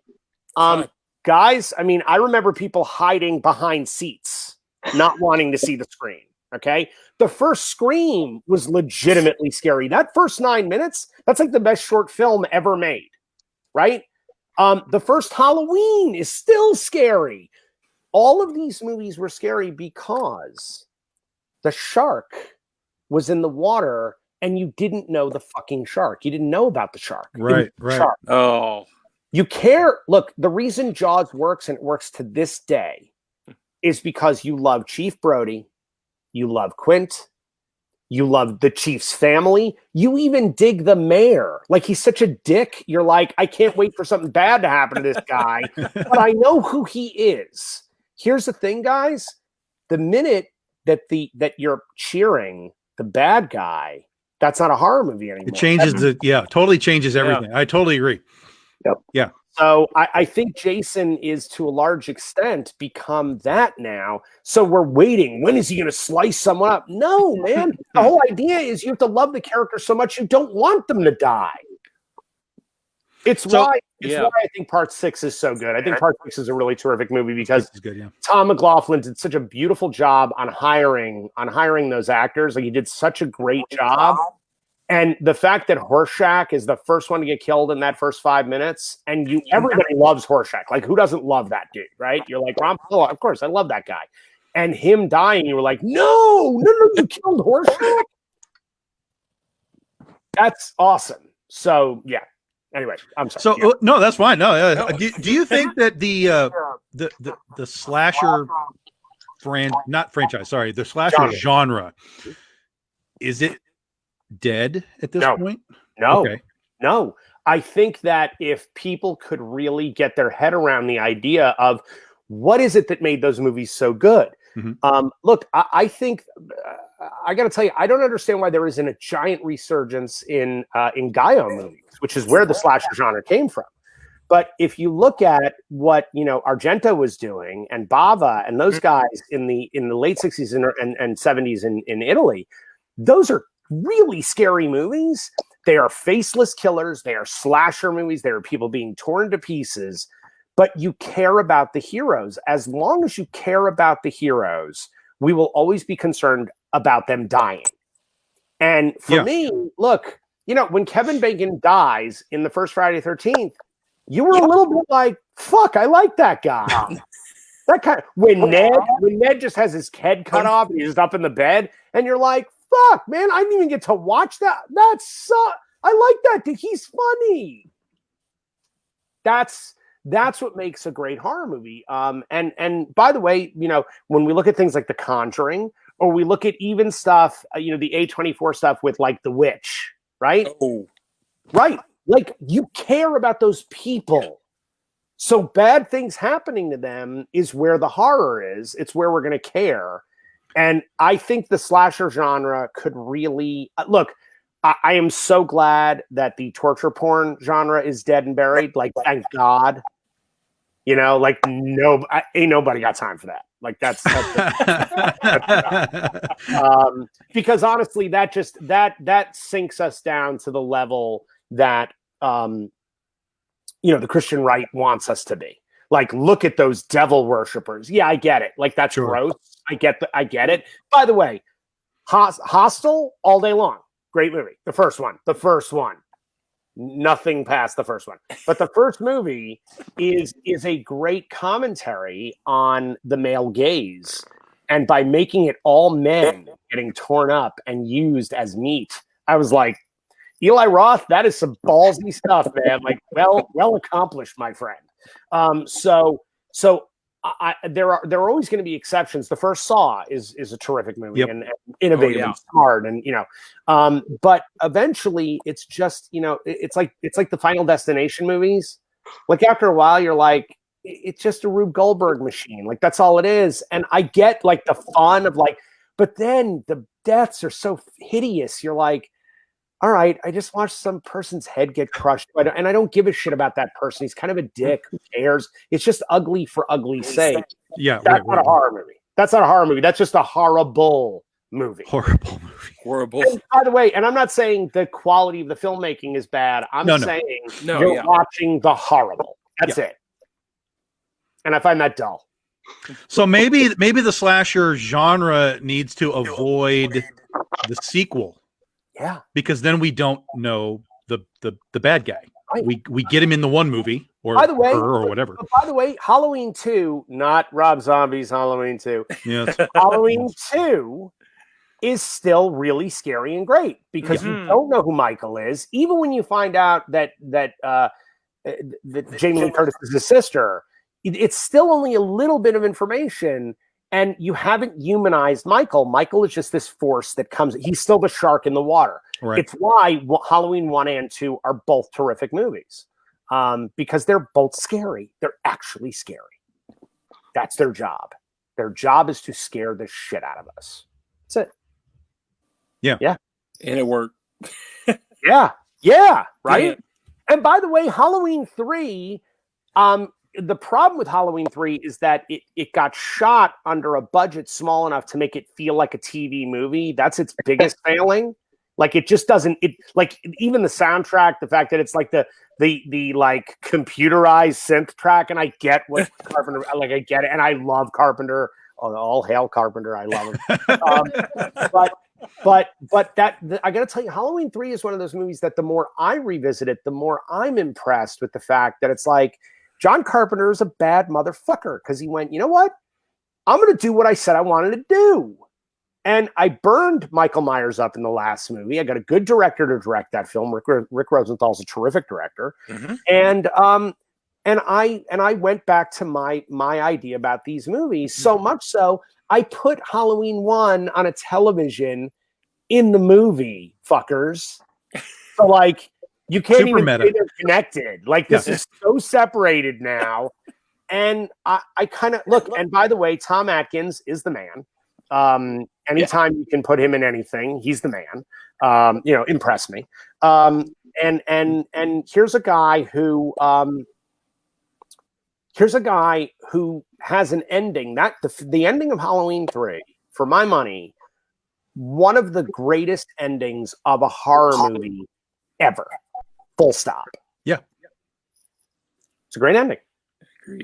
guys, I mean, I remember people hiding behind seats, not wanting to see the screen. Okay. The first Scream was legitimately scary. That first 9 minutes, that's like the best short film ever made. Right? The first Halloween is still scary. All of these movies were scary because the shark was in the water and you didn't know the fucking shark. You didn't know about the shark. Right. Shark. Oh. You care. Look, the reason Jaws works, and it works to this day, is because you love Chief Brody, you love Quint, you love the Chief's family. You even dig the mayor. Like, he's such a dick. You're like, I can't wait for something bad to happen to this guy, but I know who he is. Here's the thing, guys. The minute that you're cheering the bad guy, that's not a horror movie anymore. It changes totally changes everything. Yeah. I totally agree. Yep. Yeah. So I think Jason is, to a large extent, become that now. So we're waiting. When is he going to slice someone up? No, man. The whole idea is you have to love the character so much you don't want them to die. It's why I think Part 6 is so good. I think Part 6 is a really terrific movie because Tom McLaughlin did such a beautiful job on hiring those actors. Like, he did such a great job. And the fact that Horshack is the first one to get killed in that first 5 minutes, and everybody loves Horshack. Like, who doesn't love that dude, right? You're like, Ron Perlman, of course, I love that guy. And him dying, you were like, no, you killed Horshack? That's awesome. So, yeah. Anyway, I'm sorry. So, no, that's fine. No, do you think that the slasher the slasher genre, is it dead at this point? No. Okay. No. I think that if people could really get their head around the idea of what is it that made those movies so good? Look, I think I got to tell you, I don't understand why there isn't a giant resurgence in Gaio movies, which is where the slasher genre came from. But if you look at what Argento was doing and Bava and those guys in the late 60s and 70s in Italy, those are really scary movies. They are faceless killers. They are slasher movies. They are people being torn to pieces. But you care about the heroes. As long as you care about the heroes, we will always be concerned about them dying. And for me, look, when Kevin Bacon dies in the first Friday the 13th, you were a little bit like, fuck, I like that guy. That kind of, when Ned just has his head cut off and he's just up in the bed, and you're like, fuck, man, I didn't even get to watch that. I like that dude. He's funny. That's what makes a great horror movie. And by the way, when we look at things like The Conjuring, or we look at even stuff, the A24 stuff with like The Witch, right? Oh. Right. Like, you care about those people. So bad things happening to them is where the horror is. It's where we're going to care. And I think the slasher genre could really look. I am so glad that the torture porn genre is dead and buried. Like, thank God. Like, ain't nobody got time for that. Like, that's because honestly, that sinks us down to the level that the Christian right wants us to be. Like, look at those devil worshippers. Yeah, I get it. Like, that's gross. I get it. By the way, Hostel all day long. Great movie. The first one. Nothing past the first one. But the first movie is a great commentary on the male gaze. And by making it all men getting torn up and used as meat, I was like, Eli Roth, that is some ballsy stuff, man. Like, well accomplished, my friend. So there are always going to be exceptions. The first Saw is a terrific movie and innovative and smart, and but eventually it's just it's like the Final Destination movies. Like, after a while, you're like, it's just a Rube Goldberg machine. Like, that's all it is. And I get like the fun of like, but then the deaths are so hideous. You're like, all right, I just watched some person's head get crushed, and I don't give a shit about that person. He's kind of a dick. Who cares? It's just ugly for ugly's sake. Yeah, That's not a horror movie. That's not a horror movie. That's just a horrible movie. Horrible movie. Horrible. And by the way, and I'm not saying the quality of the filmmaking is bad. I'm saying you're watching the horrible. That's it. And I find that dull. So maybe the slasher genre needs to avoid the sequel. Yeah. Because then we don't know the bad guy. Right. We get him in the one movie or by the way, her or whatever. By the way, Halloween 2, not Rob Zombie's Halloween 2. Yes. Halloween 2 is still really scary and great because you don't know who Michael is. Even when you find out that Jamie Lee Curtis is his sister, it's still only a little bit of information. And you haven't humanized Michael. Michael is just this force that comes. He's still the shark in the water. Right. It's why Halloween 1 and 2 are both terrific movies because they're both scary. They're actually scary. That's their job. Their job is to scare the shit out of us. That's it. Yeah. Yeah. And it worked. Yeah. Right. Yeah. And by the way, Halloween 3, the problem with Halloween 3 is that it got shot under a budget small enough to make it feel like a TV movie. That's its biggest failing. Like it just doesn't. It like even the soundtrack, the fact that it's like the like computerized synth track, and I get what Carpenter. Like I get it, and I love Carpenter. Oh, all hail Carpenter! I love him. But I got to tell you, Halloween 3 is one of those movies that the more I revisit it, the more I'm impressed with the fact that it's like John Carpenter is a bad motherfucker because he went, you know what? I'm going to do what I said I wanted to do. And I burned Michael Myers up in the last movie. I got a good director to direct that film. Rick Rosenthal's a terrific director. Mm-hmm. And I went back to my idea about these movies. So much so, I put Halloween 1 on a television in the movie, fuckers. So like, you can't even say they're connected. Like this is so separated now. And I kind of look, and by the way, Tom Atkins is the man. Anytime you can put him in anything, he's the man. Impress me. And here's a guy who has an ending. That the ending of Halloween 3, for my money, one of the greatest endings of a horror movie ever. Full stop. Yeah. It's a great ending.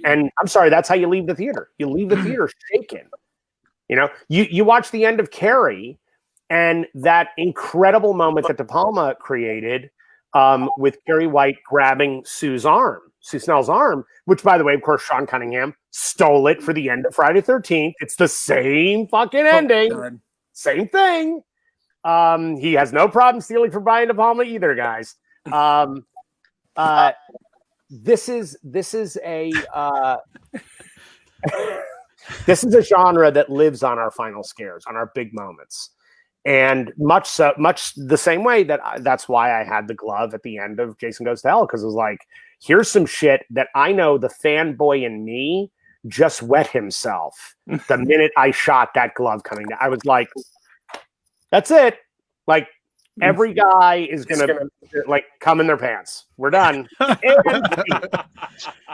And I'm sorry, that's how you leave the theater. You leave the theater shaken. You know, you watch the end of Carrie and that incredible moment that De Palma created with Carrie White grabbing Sue Snell's arm, which, by the way, of course, Sean Cunningham stole it for the end of Friday the 13th. It's the same fucking ending. Same thing. He has no problem stealing from Brian De Palma either, guys. This is a this is a genre that lives on our final scares, on our big moments, and much the same way that's why I had the glove at the end of Jason Goes to Hell, because it was like, here's some shit that I know the fanboy in me just wet himself the minute I shot that glove coming down. I was like, that's it. Like, every guy is gonna like come in their pants. We're done.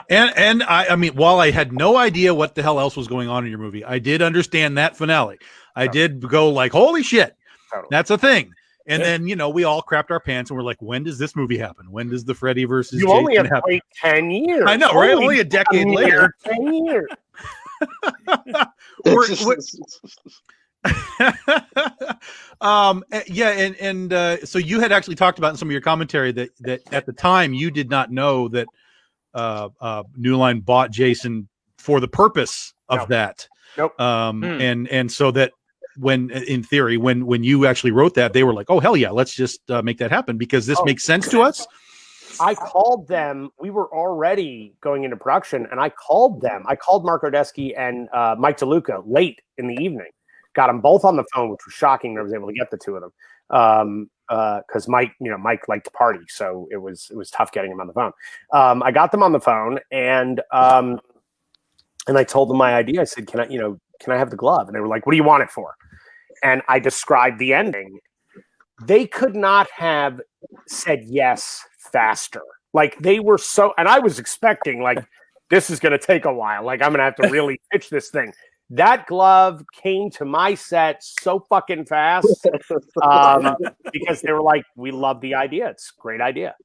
and I mean, while I had no idea what the hell else was going on in your movie, I did understand that finale. I did go like, holy shit, that's a thing. And then, we all crapped our pants and we're like, when does this movie happen? When does the Freddy versus You Jason only have to happen? wait 10 years. I know, right? Only a decade later. 10 years. So you had actually talked about in some of your commentary that at the time you did not know that New Line bought Jason for the purpose of that. Nope. And so that when in theory when you actually wrote that, they were like, oh hell yeah, let's just make that happen because this makes sense to us. I called them. We were already going into production, and I called them. I called Mark Odesky and Mike DeLuca late in the evening. Got them both on the phone, which was shocking. I was able to get the two of them because Mike liked to party, so it was tough getting him on the phone. I got them on the phone, and I told them my idea. I said, "Can I have the glove?" And they were like, "What do you want it for?" And I described the ending, they could not have said yes faster. Like they were so, and I was expecting like this is going to take a while. Like I'm going to have to really pitch this thing. That glove came to my set so fucking fast because they were like, "We love the idea. It's a great idea."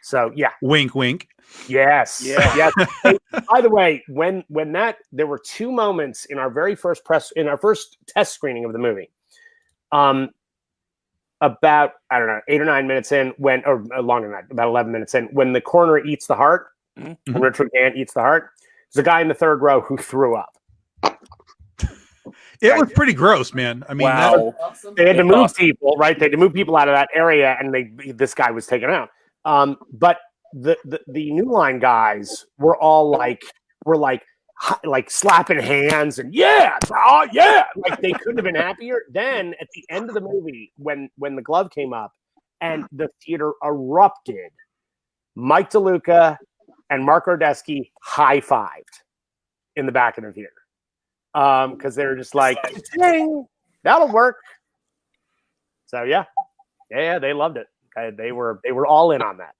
So yeah, wink, wink. Yes, yes. Hey, by the way, when that there were two moments in our very first test screening of the movie. About, I don't know, 8 or 9 minutes in, or longer than that, about 11 minutes in, when the coroner eats the heart, when Richard Gant eats the heart, there's a guy in the third row who threw up. It was pretty gross, man. I mean, wow. They had to move people, right? They had to move people out of that area, and this guy was taken out. But the New Line guys were all like slapping hands and oh yeah, like they couldn't have been happier. Then at the end of the movie, when the glove came up and the theater erupted, Mike DeLuca and Mark Ordesky high-fived in the back of the theater because they were just like, dang, that'll work. So yeah, they loved it. They were all in on that.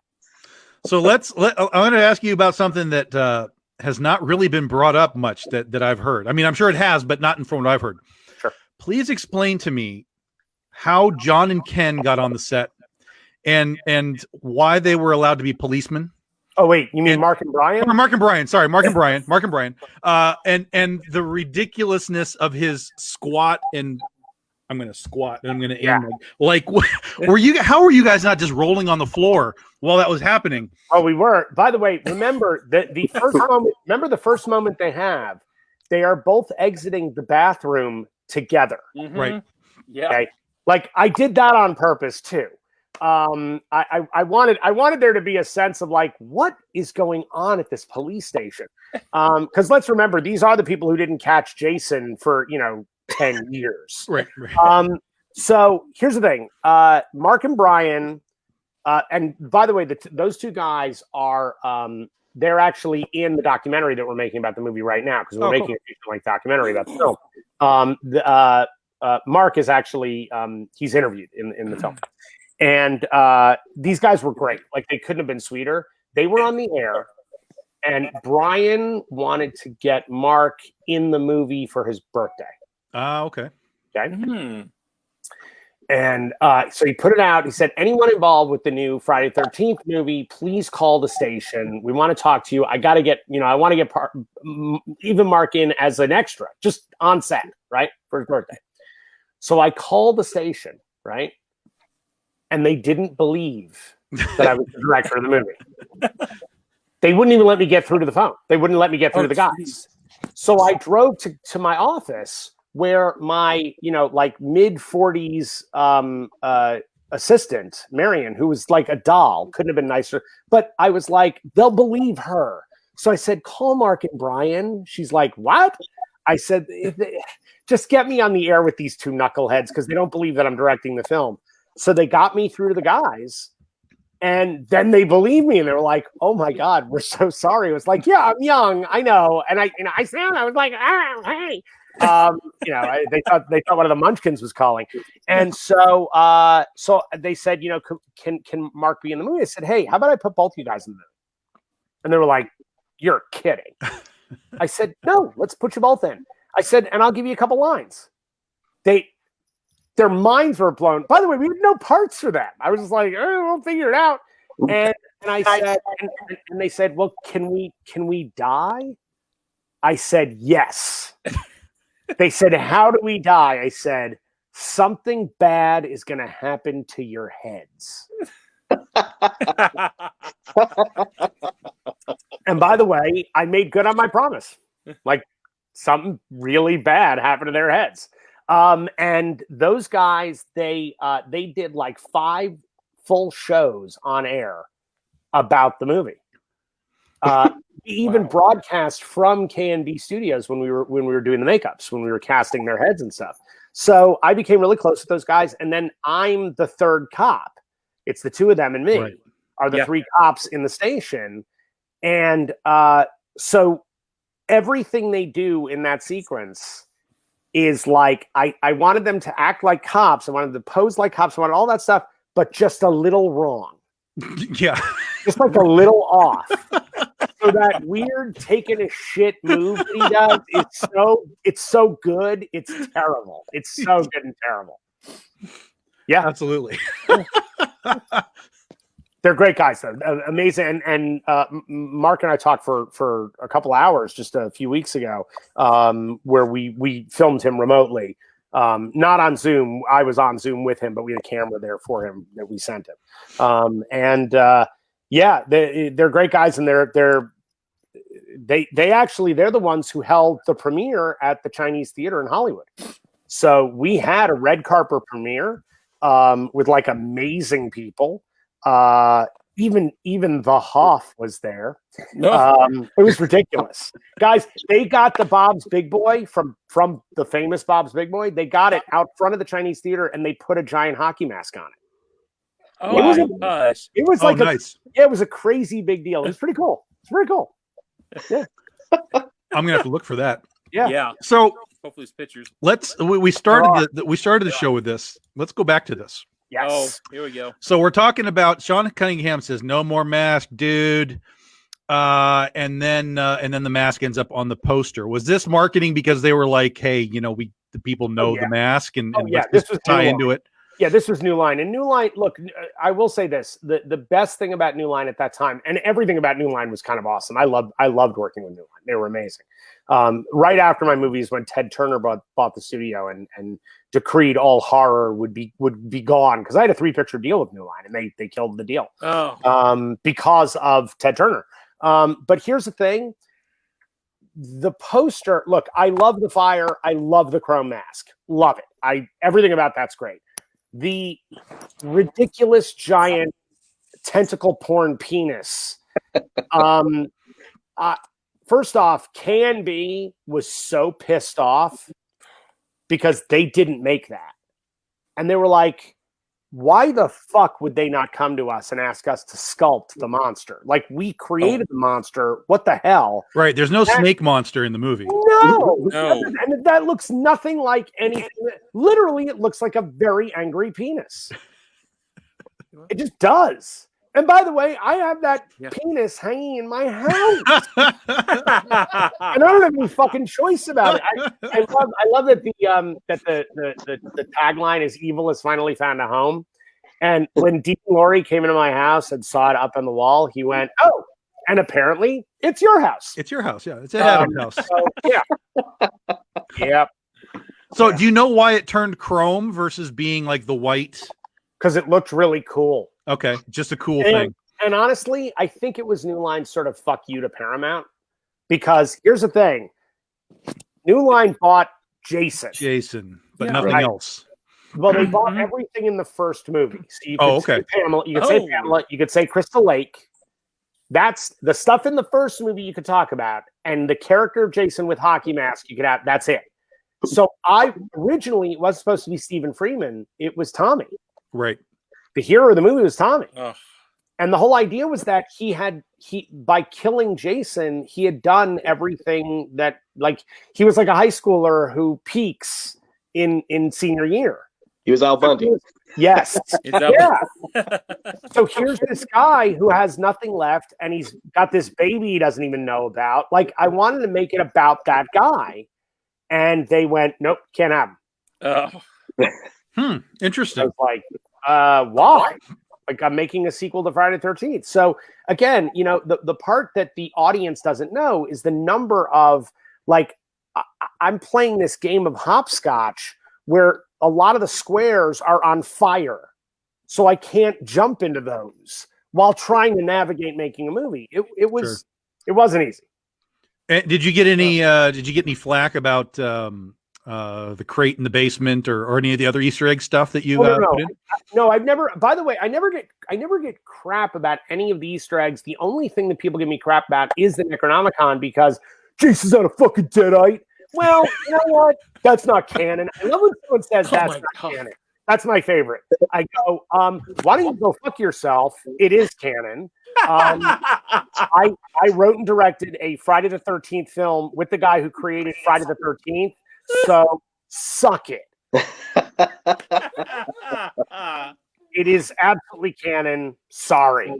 So I want to ask you about something that has not really been brought up much that I've heard. I mean, I'm sure it has, but not from what I've heard. Sure. Please explain to me how John and Ken got on the set and why they were allowed to be policemen. Oh wait, you mean Mark and Brian? Mark and Brian. Sorry, Mark and Brian. Mark and Brian. And the ridiculousness of his squat and I'm going to squat and I'm going to aim. Like, how were you guys not just rolling on the floor while that was happening? Oh, we were. By the way, remember the first moment. Remember the first moment they have. They are both exiting the bathroom together. Mm-hmm. Right. Yeah. Okay? Like I did that on purpose too. I wanted there to be a sense of like what is going on at this police station. Because let's remember, these are the people who didn't catch Jason for 10 years. Right. So here's the thing. Mark and Brian, and by the way, those two guys are they're actually in the documentary that we're making about the movie right now because we're making a feature-length documentary about the film. Mark is actually he's interviewed in the film, and these guys were great. Like they couldn't have been sweeter. They were on the air, and Brian wanted to get Mark in the movie for his birthday. Okay. Okay. Mm-hmm. And so he put it out. He said, anyone involved with the new Friday 13th movie, please call the station. We want to talk to you. I got to get, I want to get even Mark in as an extra, just on set, right, for his birthday. So I called the station, right? And they didn't believe that I was the director of the movie. They wouldn't even let me get through to the phone. They wouldn't let me get through to the guys. So I drove to my office where my, like mid-40s assistant, Marion, who was like a doll, couldn't have been nicer. But I was like, they'll believe her. So I said, call Mark and Brian. She's like, what? I said, just get me on the air with these two knuckleheads because they don't believe that I'm directing the film. So they got me through to the guys. And then they believed me and they were like, oh my God, we're so sorry. It was like, yeah, I'm young. I know. And I was like, hey. They thought one of the Munchkins was calling, and so they said, can Mark be in the movie? I said, hey, how about I put both you guys in the movie? And they were like, you're kidding. I said, no, let's put you both in. I said, and I'll give you a couple lines. Their minds were blown. By the way, we had no parts for them. I was just like, we'll figure it out. And I said, and they said, well, can we die? I said, yes. They said, how do we die? I said, something bad is going to happen to your heads. And by the way, I made good on my promise. Like something really bad happened to their heads. And those guys, they did like 5 full shows on air about the movie. We even broadcast from KNB Studios when we were doing the makeups, when we were casting their heads and stuff. So I became really close with those guys, and then I'm the third cop. It's the two of them and me are the 3 cops in the station, and so everything they do in that sequence is like I wanted them to act like cops. I wanted them to pose like cops. I wanted all that stuff, but just a little wrong. Yeah. Just like a little off. So that weird taking a shit move that he does it's so good. It's terrible. It's so good and terrible. Yeah, Absolutely. they're great guys though. Amazing. And Mark and I talked for a couple hours just a few weeks ago, where we filmed him remotely. Not on Zoom. I was on Zoom with him, but we had a camera there for him that we sent him. Yeah, they're great guys, and they're the ones who held the premiere at the Chinese Theater in Hollywood. So we had a red carpet premiere with like amazing people. Even the Hoff was there. It was ridiculous, guys. They got the Bob's Big Boy from the famous Bob's Big Boy. They got it out front of the Chinese Theater, and they put a giant hockey mask on it. Oh It was my a- gosh. It was Oh, like nice. it was a crazy big deal. It was pretty cool. It's very cool. I'm gonna have to look for that. Yeah. Yeah. So Hopefully it's pictures. we started the show with this. Let's go back to this. Yes. Oh, here we go. So we're talking about Sean Cunningham says no more mask, dude. And then the mask ends up on the poster. Was this marketing because they were like, hey, the people know yeah. the mask and Yeah. let's This was tie New into it. Yeah, this was New Line. And New Line, look, I will say this. The best thing about New Line at that time, and everything about New Line was kind of awesome. I loved working with New Line. They were amazing. Right after my movies, when Ted Turner bought the studio and decreed all horror would be gone, because I had a 3-picture deal with New Line, and they killed the deal. Because of Ted Turner. But here's the thing. The poster, look, I love the fire. I love the chrome mask. Love it. Everything about that's great. The ridiculous giant tentacle porn penis. First off, K&B was so pissed off because they didn't make that. And they were like, why the fuck would they not come to us and ask us to sculpt the monster? Like, we created the monster. What the hell? Right. There's no snake monster in the movie. No. No. And that looks nothing like anything. Literally, it looks like a very angry penis. It just does. And by the way, I have that penis hanging in my house. I don't have any fucking choice about it. I love that the tagline is "Evil has finally found a home." And when Dean Lorry came into my house and saw it up on the wall, he went, "Oh, and apparently it's your house." It's your house. Yeah. It's at Adam's house. So, yeah. Yep. So do you know why it turned chrome versus being like the white? Because it looked really cool. Okay. Just a cool thing. And honestly, I think it was New Line sort of fuck you to Paramount. Because here's the thing. New Line bought Jason. But nothing Right. else. Well, they bought everything in the first movie. So you could okay. say Pamela, you could say Pamela, you could say Crystal Lake. That's the stuff in the first movie you could talk about. And the character of Jason with hockey mask, you could have, that's it. So originally it was supposed to be Stephen Freeman. It was Tommy. Right. The hero of the movie was Tommy. Ugh. And the whole idea was that he by killing Jason, he had done everything that, like, he was like a high schooler who peaks in senior year. He was Al Bundy. Yes. It's Yeah. So here's this guy who has nothing left, and he's got this baby he doesn't even know about. Like, I wanted to make it about that guy, and they went, nope, can't have him. I Interesting. was like, why? Like, I'm making a sequel to Friday the 13th. So again, the part that the audience doesn't know is the number of, like, I'm playing this game of hopscotch where a lot of the squares are on fire. So I can't jump into those while trying to navigate making a movie. It wasn't easy. And did you get any flack about the crate in the basement or any of the other Easter egg stuff that you put in? No, I've never. By the way, I never get crap about any of the Easter eggs. The only thing that people give me crap about is the Necronomicon, because Jason's not a fucking Deadite. Well, you know what? That's not canon. I love when someone says that's not canon. That's my favorite. I go, why don't you go fuck yourself? It is canon. I wrote and directed a Friday the 13th film with the guy who created Friday the 13th. So Suck it. It is absolutely canon. Sorry.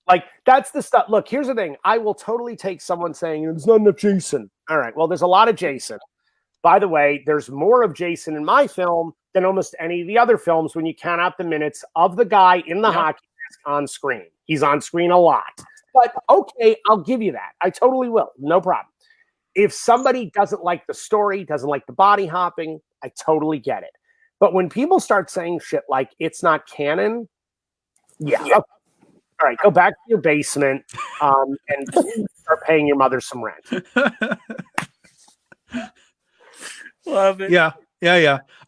Like, that's the stuff. Look, here's the thing. I will totally take someone saying, there's not enough Jason. All right. Well, there's a lot of Jason. By the way, there's more of Jason in my film than almost any of the other films when you count out the minutes of the guy in the hockey mask on screen. He's on screen a lot. But okay, I'll give you that. I totally will. No problem. If somebody doesn't like the story, doesn't like the body hopping, I totally get it. But when people start saying shit like it's not canon, yeah. Okay. All right, go back to your basement and start paying your mother some rent. Love it. Yeah.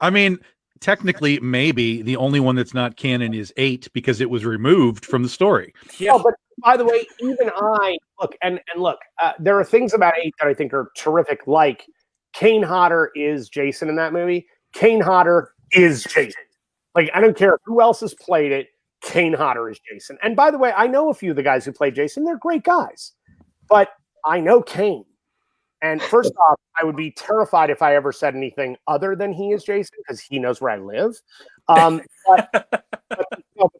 I mean, technically, maybe the only one that's not canon is 8 because it was removed from the story. Yeah. Oh, but by the way, even I look and look. There are things about 8 that I think are terrific. Like Kane Hodder is Jason in that movie. Kane Hodder is Jason. Like, I don't care who else has played it. Kane Hodder is Jason. And by the way, I know a few of the guys who played Jason. They're great guys. But I know Kane. And first off, I would be terrified if I ever said anything other than he is Jason because he knows where I live. But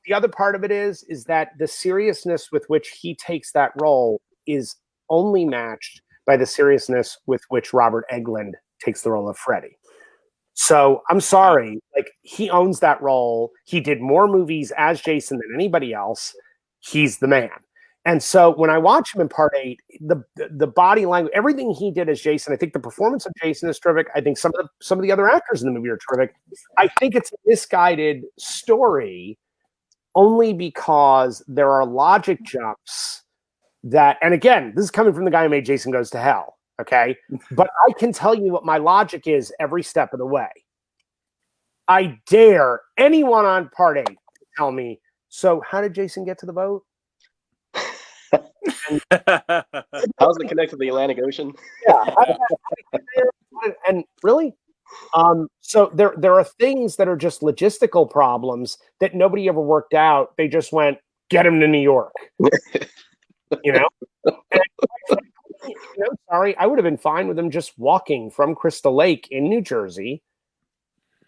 the other part of it is that the seriousness with which he takes that role is only matched by the seriousness with which Robert Englund takes the role of Freddy. So I'm sorry, like, he owns that role. He did more movies as Jason than anybody else. He's the man. And so when I watch him in part 8, the body language, everything he did as Jason, I think the performance of Jason is terrific. I think some of the other actors in the movie are terrific. I think it's a misguided story only because there are logic jumps that, and again, this is coming from the guy who made Jason Goes to Hell. Okay. But I can tell you what my logic is every step of the way. I dare anyone on part 8 to tell me, so how did Jason get to the boat? How's it connected to the Atlantic Ocean? Yeah. And really? So there are things that are just logistical problems that nobody ever worked out. They just went, get him to New York. You know? Sorry, I would have been fine with him just walking from Crystal Lake in New Jersey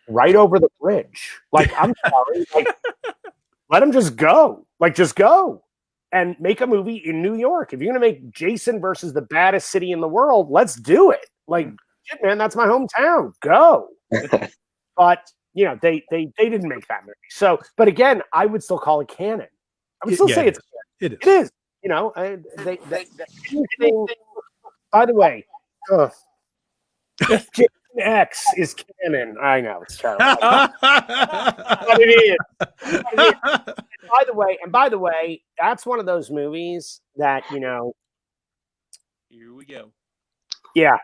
right over the bridge. Like, I'm sorry. Like, let him just go. Like, just go and make a movie in New York. If you're going to make Jason versus the baddest city in the world, let's do it. Like, shit, man, that's my hometown. Go. But, they didn't make that movie. So, but again, I would still call it canon. I would still say it's canon. It is. By the way, Jason X is canon. I know it's terrible, but it is. By the way, that's one of those movies that Here we go. Yeah.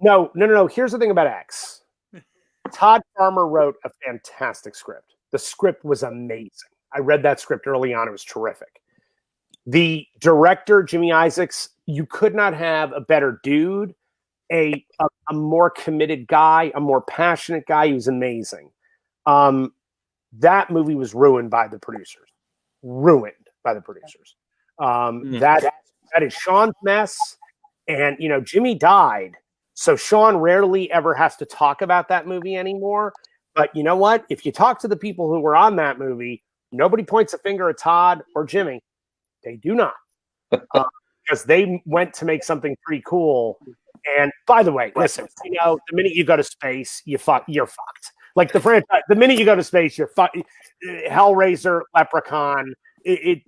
No. Here's the thing about X. Todd Farmer wrote a fantastic script. The script was amazing. I read that script early on. It was terrific. The director, Jimmy Isaacs, you could not have a better dude, a more committed guy, a more passionate guy. He was amazing. That movie was ruined by the producers. That is Sean's mess. And, Jimmy died. So Sean rarely ever has to talk about that movie anymore. But you know what? If you talk to the people who were on that movie, nobody points a finger at Todd or Jimmy. They do not, because they went to make something pretty cool. And by the way, listen, the minute you go to space, you're fucked. Like the franchise, the minute you go to space, you're fucked. Hellraiser, Leprechaun. The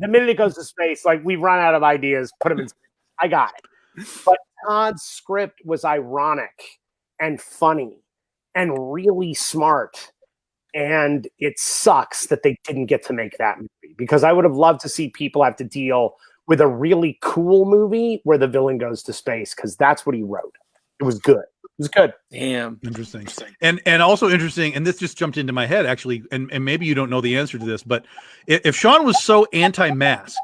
minute it goes to space, like, we've run out of ideas. Put them in space. I got it. But Todd's script was ironic and funny and really smart. And it sucks that they didn't get to make that movie, because I would have loved to see people have to deal with a really cool movie where the villain goes to space, because that's what he wrote. It was good. It was good. Damn. Interesting. And also interesting, and this just jumped into my head, actually, and maybe you don't know the answer to this, but if Sean was so anti-mask,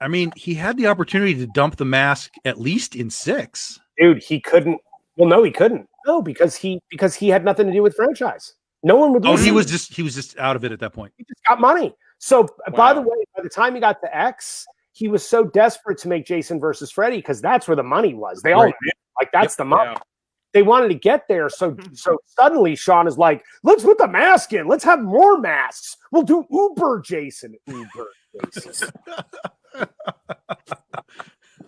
I mean, he had the opportunity to dump the mask at least in 6. Dude, he couldn't. Well, no, he couldn't. No, because he had nothing to do with franchise. No one would. Oh, he was just out of it at that point. He just got money. So, by the way, by the time he got to X, he was so desperate to make Jason versus Freddy, because that's where the money was. They all knew, like, that's the money. Yeah. they wanted to get there. So suddenly Sean is like, let's put the mask in. Let's have more masks. We'll do Uber Jason. Uber Jason.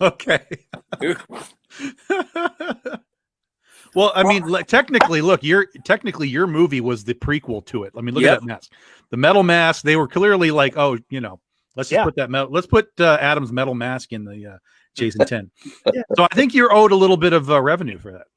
Okay. Well, I mean, technically, look, your movie was the prequel to it. I mean, look at that mask, the metal mask. They were clearly like, oh, let's just put that metal. Let's put Adam's metal mask in the Jason 10. So I think you're owed a little bit of revenue for that.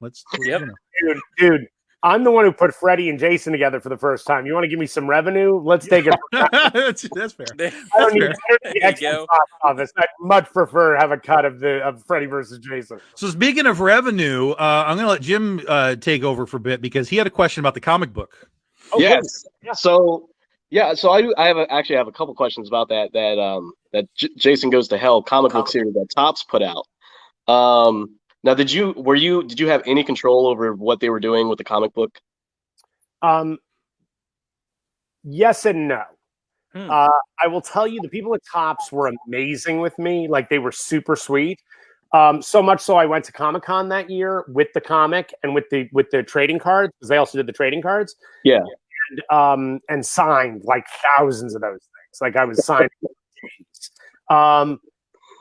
Dude. I'm the one who put Freddy and Jason together for the first time. You want to give me some revenue? Let's take it. That's fair. I don't need the extra box office. I'd much prefer have a cut of Freddy versus Jason. So speaking of revenue, I'm going to let Jim take over for a bit because he had a question about the comic book. Okay. Yes. Yeah. So I actually have a couple questions about that Jason Goes to Hell comic book series that Topps put out. Now, did you have any control over what they were doing with the comic book? Yes and no. I will tell you, the people at Topps were amazing with me. Like, they were super sweet. So much so I went to Comic-Con that year with the comic and with the trading cards, because they also did the trading cards. Yeah. And signed like thousands of those things. Like, I was signing.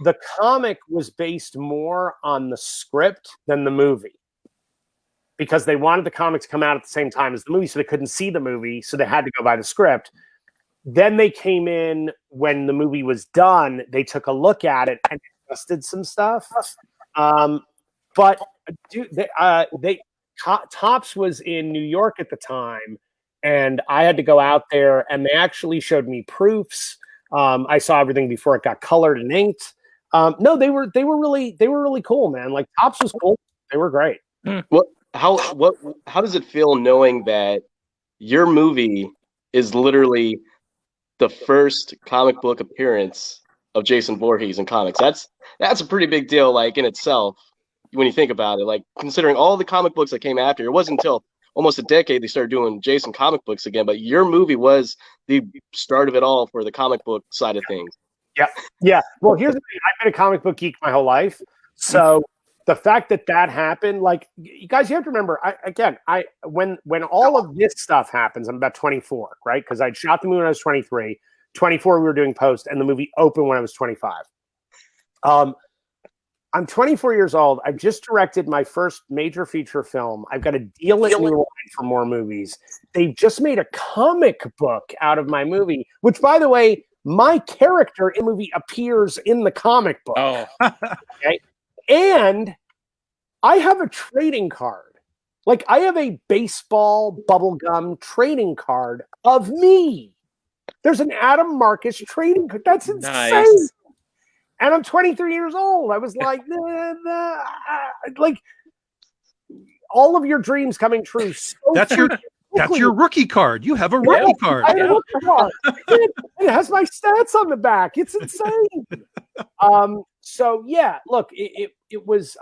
The comic was based more on the script than the movie, because they wanted the comic to come out at the same time as the movie, so they couldn't see the movie, so they had to go by the script. Then they came in when the movie was done. They took a look at it and adjusted some stuff. But Topps was in New York at the time, and I had to go out there, and they actually showed me proofs. I saw everything before it got colored and inked. No, they were really cool, man. Like, Topps was cool. They were great. How does it feel knowing that your movie is literally the first comic book appearance of Jason Voorhees in comics? That's a pretty big deal, like, in itself, when you think about it. Like, considering all the comic books that came after, it wasn't until almost a decade they started doing Jason comic books again, but your movie was the start of it all for the comic book side of things. Yeah. Well, here's the thing. I've been a comic book geek my whole life. So the fact that happened, like, you guys, you have to remember, when all of this stuff happens, I'm about 24, right? Because I'd shot the movie when I was 23. 24, we were doing post, and the movie opened when I was 25. I'm 24 years old. I've just directed my first major feature film. I've got a deal at New Line for more movies. They've just made a comic book out of my movie, which, by the way, my character in the movie appears in the comic book. Oh. Okay? And I have a trading card. Like, I have a baseball bubblegum trading card of me. There's an Adam Marcus trading card. That's insane. Nice. And I'm 23 years old. I was like, like, all of your dreams coming true. So That's your rookie card. You have a rookie card. I have a rookie card. It has my stats on the back. It's insane. So yeah, look, it was.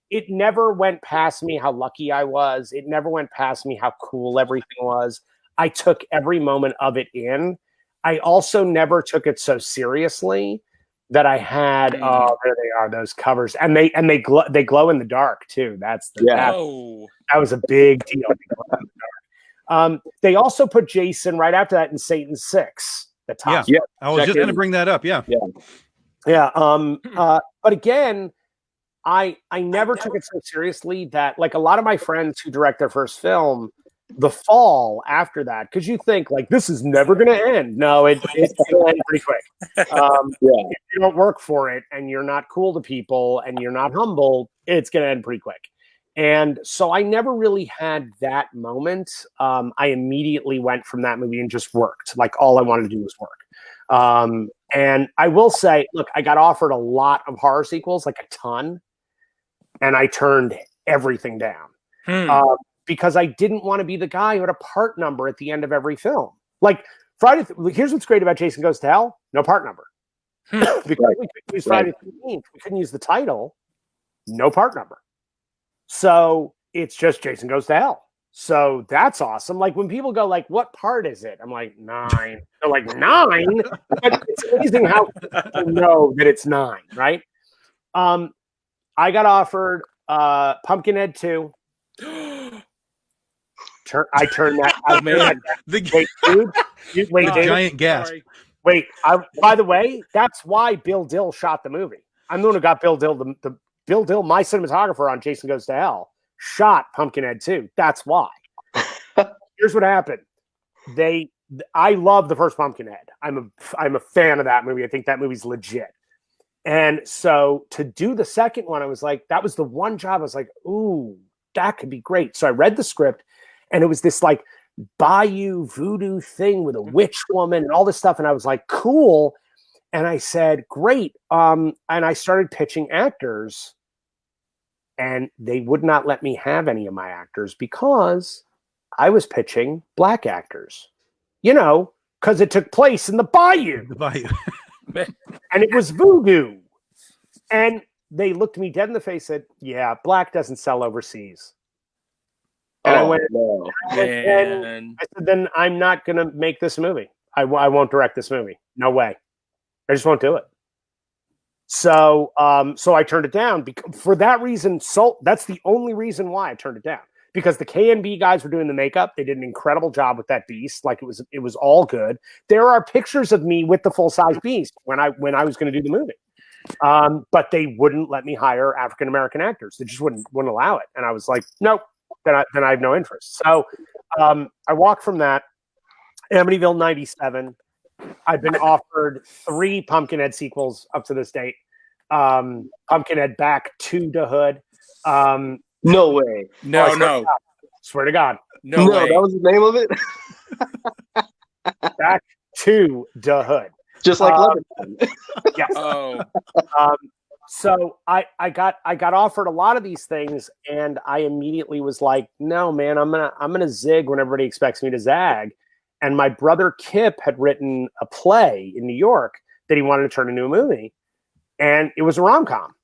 It never went past me how lucky I was. It never went past me how cool everything was. I took every moment of it in. I also never took it so seriously that I had. Oh, there they are, those covers, and they glow in the dark too. That was a big deal. They also put Jason right after that in Satan 6. The top. Yeah. I was just going to bring that up. Yeah. But again, I never took it so seriously that, like, a lot of my friends who direct their first film, the fall after that, because you think, like, this is never going to end. No, it'll end pretty quick. If you don't work for it and you're not cool to people and you're not humble, it's going to end pretty quick. And so I never really had that moment. I immediately went from that movie and just worked. Like, all I wanted to do was work. And I will say, look, I got offered a lot of horror sequels, like a ton, and I turned everything down because I didn't want to be the guy who had a part number at the end of every film. Like, here's what's great about Jason Goes to Hell: no part number. Because we couldn't use Friday the 13th, we couldn't use the title, no part number. So it's just Jason Goes to Hell. So that's awesome. Like, when people go, like, what part is it? I'm like, 9. They're like, 9? But it's amazing how people know that it's 9, right? I got offered Pumpkinhead 2, turned that. Oh, man. The, Wait, dude. Wait, the David, giant gasp. Sorry. wait. By the way, that's why Bill Dill shot the movie. I'm the one who got Bill Dill. The Bill Dill, my cinematographer on Jason Goes to Hell, shot Pumpkinhead 2. That's why. Here's what happened. I love the first Pumpkinhead. I'm a fan of that movie. I think that movie's legit. And so to do the second one, I was like, that was the one job I was like, ooh, that could be great. So I read the script, and it was this like bayou voodoo thing with a witch woman and all this stuff. And I was like, cool. And I said, great. And I started pitching actors, and they would not let me have any of my actors because I was pitching black actors, because it took place in the bayou. The bayou. And it was voodoo. And they looked me dead in the face and said, yeah, black doesn't sell overseas. And I went, no. Man. I said, then I'm not going to make this movie. I won't direct this movie. No way. I just won't do it. So I turned it down for that reason. So that's the only reason why I turned it down, because the KNB guys were doing the makeup. They did an incredible job with that beast. Like it was all good. There are pictures of me with the full size beast when I was going to do the movie. But they wouldn't let me hire African-American actors. They just wouldn't allow it. And I was like, nope, then I have no interest. So I walked from that. Amityville 97. I've been offered 3 Pumpkinhead sequels up to this date. Pumpkinhead Back 2 to Hood. No way. No. Swear to God. No way. That was the name of it? Back to the Hood. Just like Leprechaun. Yes. Oh. So I got offered a lot of these things, and I immediately was like, no, man, I'm gonna zig when everybody expects me to zag. And my brother Kip had written a play in New York that he wanted to turn into a movie, and it was a rom-com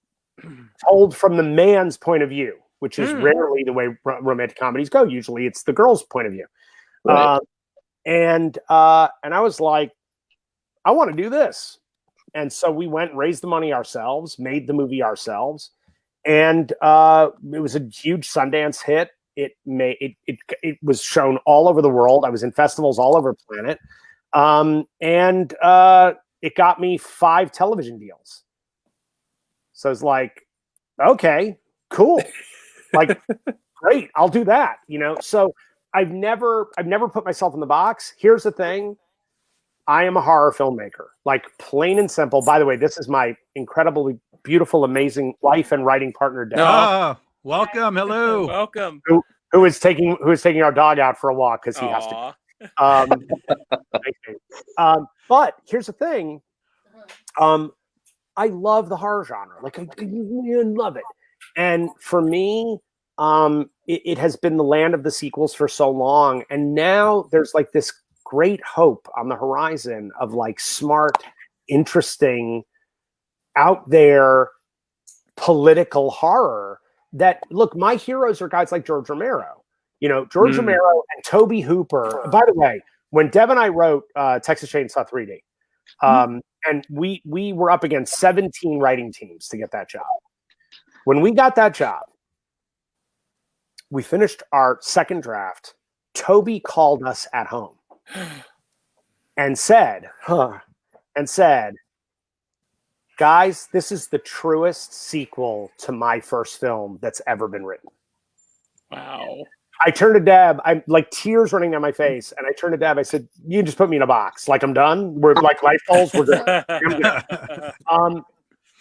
told from the man's point of view, which is rarely the way romantic comedies go. Usually, it's the girl's point of view. Right. And I was like, I want to do this. And so we went and raised the money ourselves, made the movie ourselves. And it was a huge Sundance hit. It was shown all over the world. I was in festivals all over the planet. And it got me 5 television deals. So it's like, okay, cool. Like, great, I'll do that. So I've never put myself in the box. Here's the thing. I am a horror filmmaker, like plain and simple. By the way, this is my incredibly beautiful, amazing wife and writing partner, Deb, Ah, welcome. Hello. Welcome. who is taking our dog out for a walk because he has to. Aw. Thank you. But here's the thing. I love the horror genre. Like I love it. And for me, it has been the land of the sequels for so long. And now there's like this great hope on the horizon of like smart, interesting, out there political horror that, look, my heroes are guys like George Romero. George Romero and Tobe Hooper. By the way, when Deb and I wrote Texas Chainsaw 3D, and we were up against 17 writing teams to get that job. When we got that job, we finished our second draft. Toby called us at home and said, guys, this is the truest sequel to my first film that's ever been written. Wow. I turned to Deb, I'm like tears running down my face, and I turned to Deb, I said, you can just put me in a box. Like, I'm done. We're like life goals. We're good. I'm good.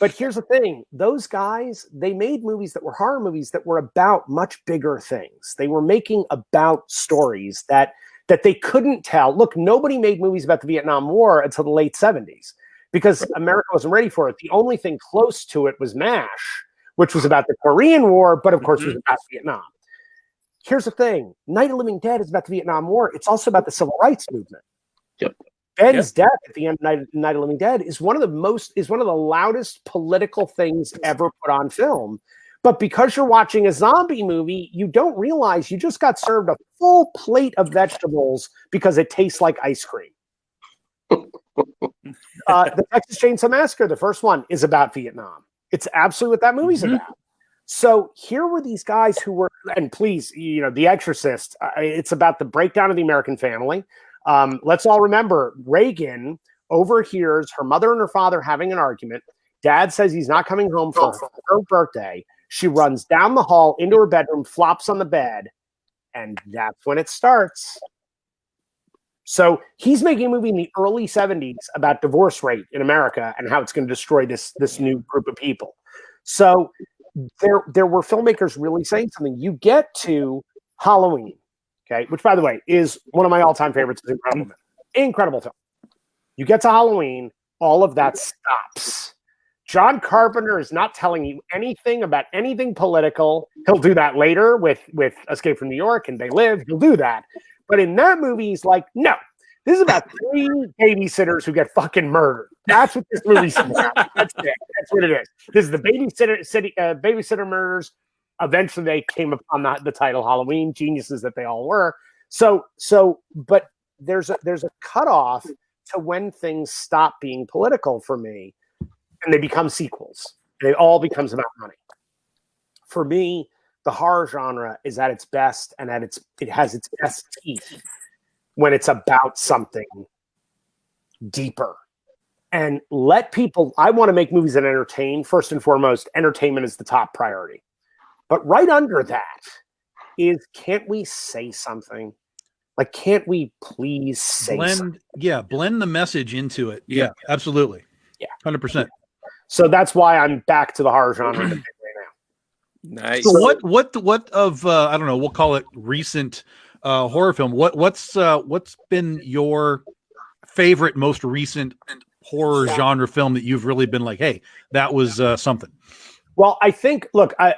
But here's the thing. Those guys, they made movies that were horror movies that were about much bigger things. They were making about stories that they couldn't tell. Look, nobody made movies about the Vietnam War until the late 70s because America wasn't ready for it. The only thing close to it was MASH, which was about the Korean War, but of course it was about Vietnam. Here's the thing. Night of the Living Dead is about the Vietnam War. It's also about the civil rights movement. Yep. Ben's death at the end of Night of the Living Dead is one of the loudest political things ever put on film. But because you're watching a zombie movie, you don't realize you just got served a full plate of vegetables because it tastes like ice cream. The Texas Chainsaw Massacre, the first one, is about Vietnam. It's absolutely what that movie's about. So here were these guys who were and please, The Exorcist, it's about the breakdown of the American family. Let's all remember, Reagan overhears her mother and her father having an argument. Dad says he's not coming home for her birthday. She runs down the hall into her bedroom, flops on the bed, and that's when it starts. So he's making a movie in the early 70s about divorce rate in America and how it's going to destroy this new group of people. So there were filmmakers really saying something. You get to Halloween, okay, which, by the way, is one of my all-time favorites. It's incredible. Incredible film. You get to Halloween, all of that stops. John Carpenter is not telling you anything about anything political. He'll do that later with Escape from New York and They Live. He'll do that. But in that movie, he's like, no, this is about 3 babysitters who get fucking murdered. That's what this movie's about. That's it. That's what it is. This is the babysitter murders. Eventually, they came upon the title Halloween, geniuses that they all were. But there's a cutoff to when things stop being political for me, and they become sequels. It all becomes about money. For me, the horror genre is at its best, and it has its best teeth when it's about something deeper. And I want to make movies that entertain. First and foremost, entertainment is the top priority. But right under that is, can't we say something? Like, can't we please say something? Blend the message into it. Yeah, absolutely. Yeah. 100%. So that's why I'm back to the horror genre right now. Nice. So what of I don't know, we'll call it recent horror film. What's been your favorite, most recent horror genre film that you've really been like, hey, that was something? Well, I think, look, I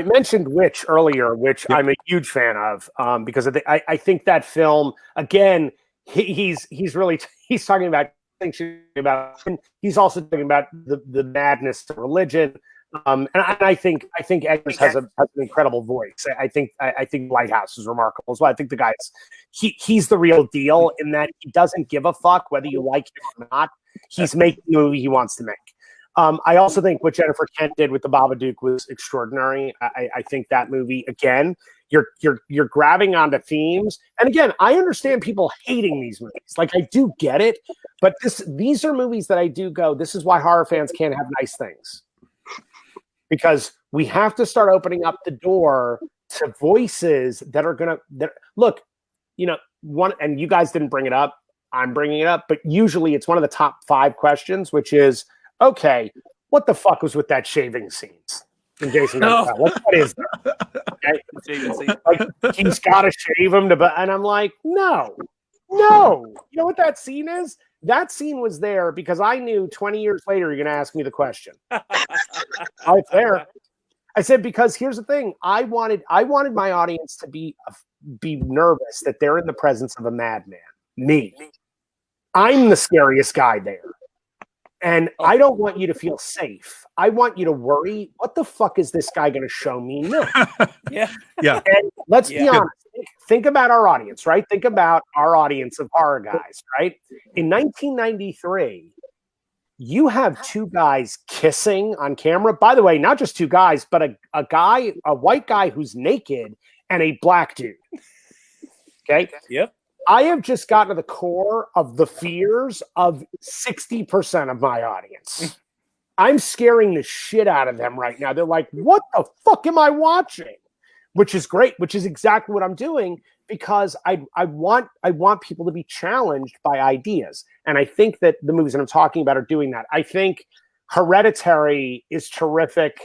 mentioned Witch earlier, which I'm a huge fan of, because I think that film, again, he's talking about things and he's also talking about the madness of religion. And I think Eggers has an incredible voice. I think Lighthouse is remarkable as well. I think the guy's he's the real deal in that he doesn't give a fuck whether you like him or not. He's making the movie he wants to make. I also think what Jennifer Kent did with The Babadook was extraordinary. I think that movie, again, you're grabbing onto themes. And again, I understand people hating these movies. Like, I do get it, but these are movies that I do go, this is why horror fans can't have nice things. Because we have to start opening up the door to voices that are going to look, one, and you guys didn't bring it up. I'm bringing it up, but usually it's one of the top 5 questions, which is, okay, what the fuck was with that shaving scenes in Jason? What is that? Okay? Like, he's got to shave him and I'm like, no. You know what that scene is? That scene was there because I knew 20 years later you're going to ask me the question. It's there. I said, because here's the thing. I wanted my audience to be nervous that they're in the presence of a madman. Me. I'm the scariest guy there. And I don't want you to feel safe. I want you to worry. What the fuck is this guy going to show me? No. Yeah. And let's be honest. Think about our audience, right? Think about our audience of horror guys, right? In 1993, you have 2 guys kissing on camera. By the way, not just 2 guys, but a white guy who's naked and a black dude. Okay? Yep. I have just gotten to the core of the fears of 60% of my audience. I'm scaring the shit out of them right now. They're like, what the fuck am I watching? Which is great, which is exactly what I'm doing, because I want people to be challenged by ideas. And I think that the movies that I'm talking about are doing that. I think Hereditary is terrific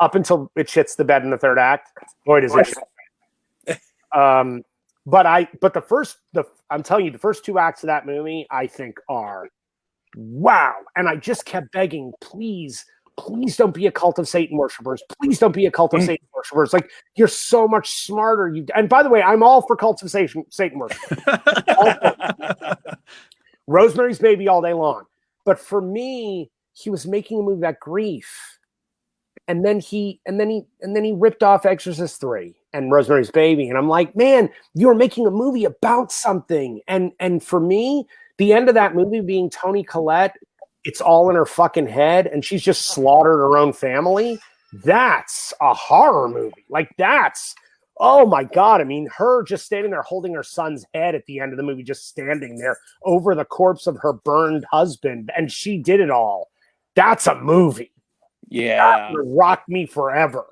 up until it shits the bed in the 3rd act. Boy, does it. But I'm telling you, the first 2 acts of that movie, I think, are wow. And I just kept begging, please don't be a cult of Satan worshipers. Please don't be a cult of Satan worshipers. Like, you're so much smarter. And by the way, I'm all for cults of Satan worshipers. Rosemary's Baby all day long. But for me, he was making a movie about grief. And then he ripped off Exorcist 3 and Rosemary's Baby. And I'm like, man, you're making a movie about something. And for me, the end of that movie being Toni Collette, it's all in her fucking head and she's just slaughtered her own family. That's a horror movie. Like, that's Oh my God. I mean, her just standing there holding her son's head at the end of the movie, just standing there over the corpse of her burned husband. And she did it all. That's a movie. Yeah. That would rock me forever.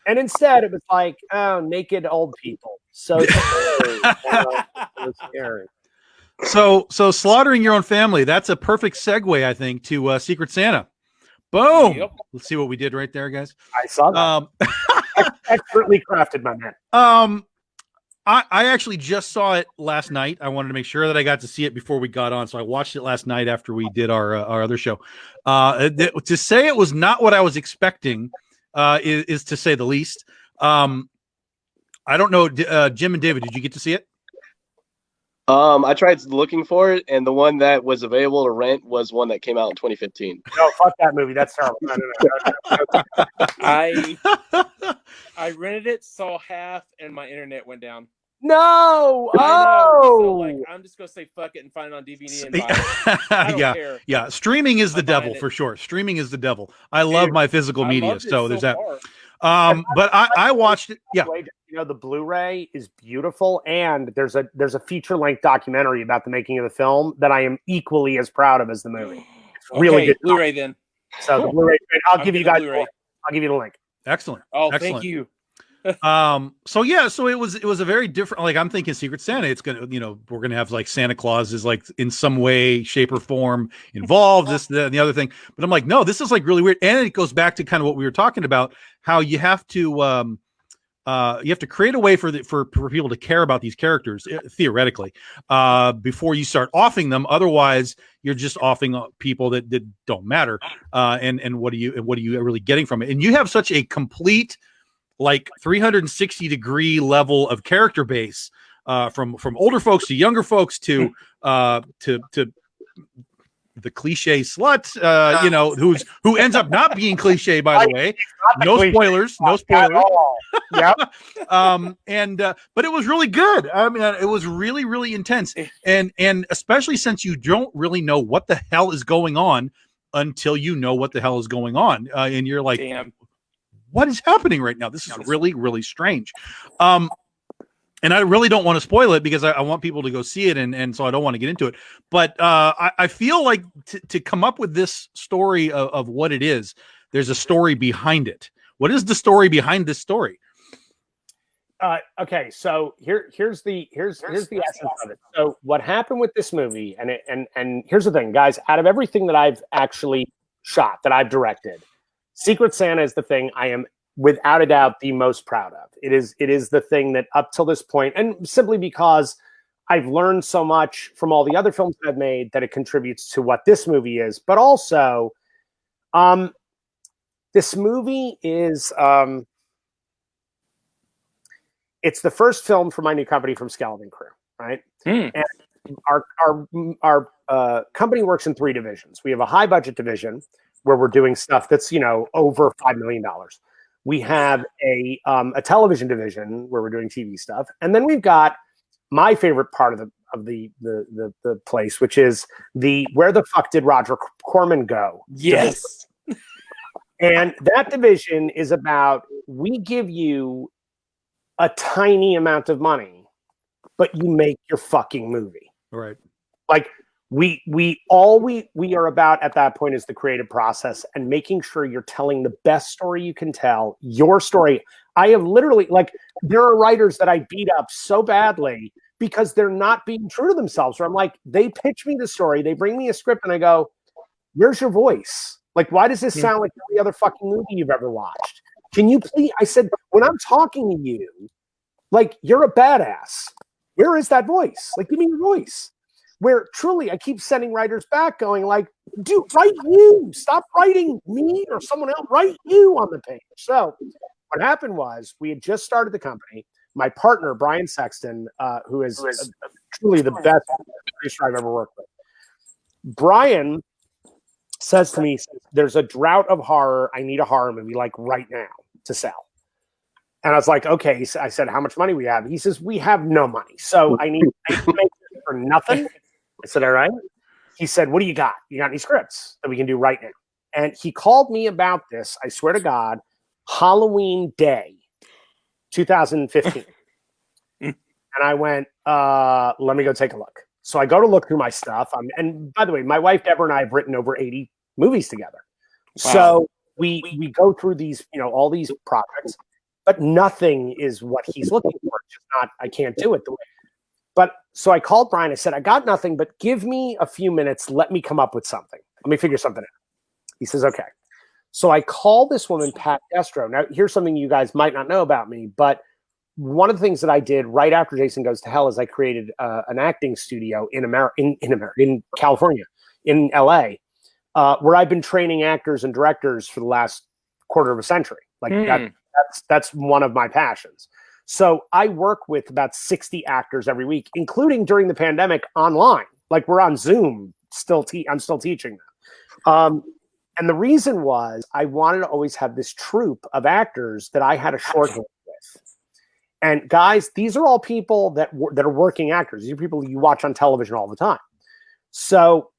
And instead, it was like, oh, naked old people. So scary. So scary. So slaughtering your own family. That's a perfect segue, I think, to Secret Santa. Boom. Yep. Let's see what we did right there, guys. I saw that. Expertly crafted, my man. I actually just saw it last night. I wanted to make sure that I got to see it before we got on, so I watched it last night after we did our other show. To say it was not what I was expecting is to say the least. I don't know, Jim and David, did you get to see it? I tried looking for it, and the one that was available to rent was one that came out in 2015. No, fuck that movie. That's terrible. No. I rented it, saw half, and my internet went down. No. I know. So, Oh. like, I'm just gonna say fuck it and find it on DVD and buy it. I don't care. Yeah. Streaming is the I'm devil buying it. for sure. Streaming is the devil. I love my physical I media, loved it so there's that. far. But I watched it. Yeah. You know, the Blu-ray is beautiful, and there's a feature-length documentary about the making of the film that I am equally as proud of as the movie. It's really good. Blu-ray then. So the Blu-ray, I'll give you guys. Blu-ray. I'll give you the link. Excellent. Oh, Excellent. thank you. So it was a very different, like, I'm thinking Secret Santa, it's gonna, we're gonna have like Santa Claus is like in some way, shape, or form involved, this, that, and the other thing. But I'm like, no, this is like really weird. And it goes back to kind of what we were talking about, how you have to create a way for people to care about these characters, theoretically, before you start offing them. Otherwise, you're just offing people that don't matter. And what are you really getting from it? And you have such a complete, like, 360-degree level of character base, from older folks to younger folks to the cliche slut, who ends up not being cliche, by the way. No spoilers. Yeah. But it was really good. I mean, it was really, really intense. And especially since you don't really know what the hell is going on until you know what the hell is going on. And you're like, Damn. what is happening right now? This is really, really strange. And I really don't want to spoil it because I want people to go see it, and so I don't want to get into it. But I feel like to come up with this story of what it is, there's a story behind it. What is the story behind this story? Okay, so here's the essence of it. So what happened with this movie, and here's the thing, guys. Out of everything that I've actually shot, that I've directed, Secret Santa is the thing I am without a doubt the most proud of. It is the thing that up till this point, and simply because I've learned so much from all the other films that I've made, that it contributes to what this movie is. But also, this movie is it's the first film for my new company, From Skeleton Crew, right? And our company works in 3 divisions. We have a high budget division where we're doing stuff that's over $5 million. We have a television division where we're doing TV stuff, and then we've got my favorite part of the place, which is where the fuck did Roger Corman go? Yes. And that division is about, we give you a tiny amount of money, but you make your fucking movie. Right. Like, we are about at that point is the creative process and making sure you're telling the best story you can tell, your story. I have literally, like, there are writers that I beat up so badly because they're not being true to themselves. Where I'm like, they pitch me the story, they bring me a script, and I go, where's your voice? Like, why does this sound like every other fucking movie you've ever watched? Can you please? I said, when I'm talking to you, like, you're a badass. Where is that voice? Like, give me your voice. Where truly, I keep sending writers back going like, dude, write you. Stop writing me or someone else. Write you on the page. So what happened was, we had just started the company. My partner, Brian Sexton, who is truly the best producer I've ever worked with. Brian says to me, there's a drought of horror. I need a horror movie like right now to sell. And I was like, okay. I said, how much money we have? He says, we have no money. So I need to make it for nothing. I said, all right. He said, what do you got? You got any scripts that we can do right now? And he called me about this, I swear to God, Halloween Day 2015. And I went, let me go take a look. So I go to look through my stuff. And by the way, my wife, Deborah, and I have written over 80 movies together. Wow. So we go through these, all these projects, but nothing is what he's looking for. It's just not, I can't do it the way. But so I called Brian. I said, I got nothing, but give me a few minutes. Let me come up with something. Let me figure something out. He says, okay. So I call this woman, Pat Destro. Now, here's something you guys might not know about me, but one of the things that I did right after Jason Goes to Hell is I created an acting studio in California, in LA, where I've been training actors and directors for the last quarter of a century. Like that's one of my passions. So I work with about 60 actors every week, including during the pandemic online. Like we're on Zoom, I'm still teaching them. And the reason was I wanted to always have this troupe of actors that I had a shorthand with. And guys, these are all people that are working actors. These are people you watch on television all the time. So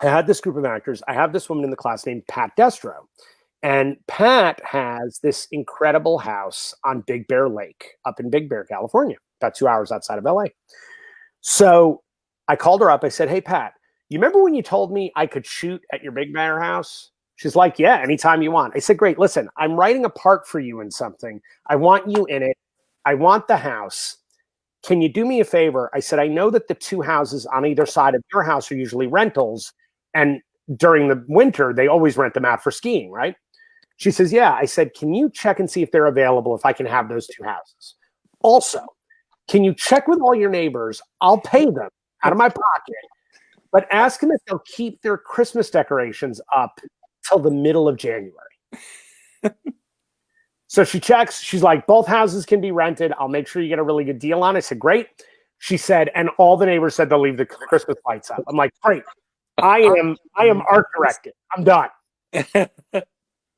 I had this group of actors. I have this woman in the class named Pat Destro. And Pat has this incredible house on Big Bear Lake up in Big Bear, California, about 2 hours outside of LA. So I called her up. I said, hey, Pat, you remember when you told me I could shoot at your Big Bear house? She's like, yeah, anytime you want. I said, great. Listen, I'm writing a part for you in something. I want you in it. I want the house. Can you do me a favor? I said, I know that the two houses on either side of your house are usually rentals. And during the winter, they always rent them out for skiing, right? She says, yeah. I said, can you check and see if they're available if I can have those two houses? Also, can you check with all your neighbors? I'll pay them out of my pocket, but ask them if they'll keep their Christmas decorations up till the middle of January. So she checks. She's like, both houses can be rented. I'll make sure you get a really good deal on it. I said, great. She said, and all the neighbors said they'll leave the Christmas lights up. I'm like, great. I am art directed. I'm done.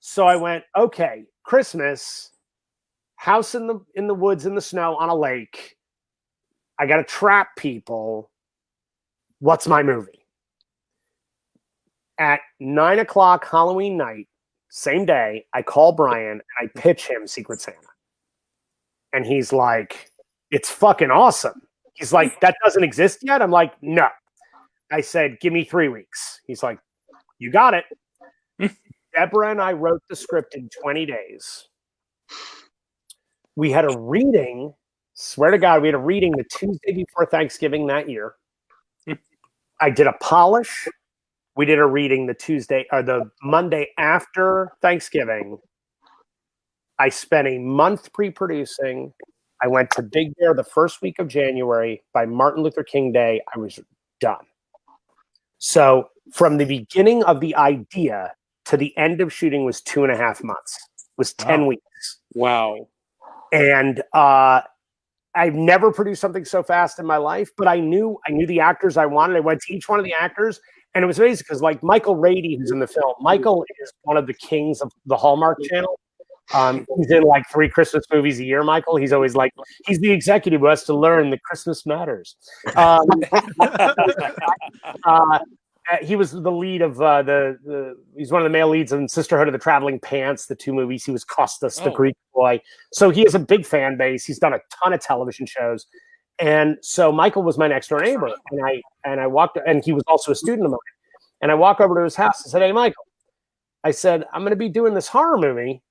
So I went, okay, Christmas, house in the woods in the snow on a lake. I got to trap people. What's my movie? At 9:00 Halloween night, same day, I call Brian and I pitch him Secret Santa. And he's like, it's fucking awesome. He's like, that doesn't exist yet? I'm like, no. I said, give me 3 weeks. He's like, you got it. Deborah and I wrote the script in 20 days. We had a reading, swear to God, we had a reading the Tuesday before Thanksgiving that year. I did a polish. We did a reading the Monday after Thanksgiving. I spent a month pre-producing. I went to Big Bear the first week of January. By Martin Luther King Day, I was done. So from the beginning of the idea to the end of shooting was 2.5 months. It was 10 weeks. Wow. And I've never produced something so fast in my life, but I knew the actors I wanted. I went to each one of the actors, and it was amazing because like Michael Rady, who's in the film, Michael is one of the kings of the Hallmark Channel. He's in like 3 Christmas movies a year, Michael. He's always like, he's the executive who has to learn that Christmas matters. He was the lead of he's one of the male leads in Sisterhood of the Traveling Pants, the 2 movies. He was Costas, the Greek boy. So he has a big fan base. He's done a ton of television shows. And so Michael was my next door neighbor. And I walked, and he was also a student of mine. And I walk over to his house and said, hey, Michael, I said, I'm going to be doing this horror movie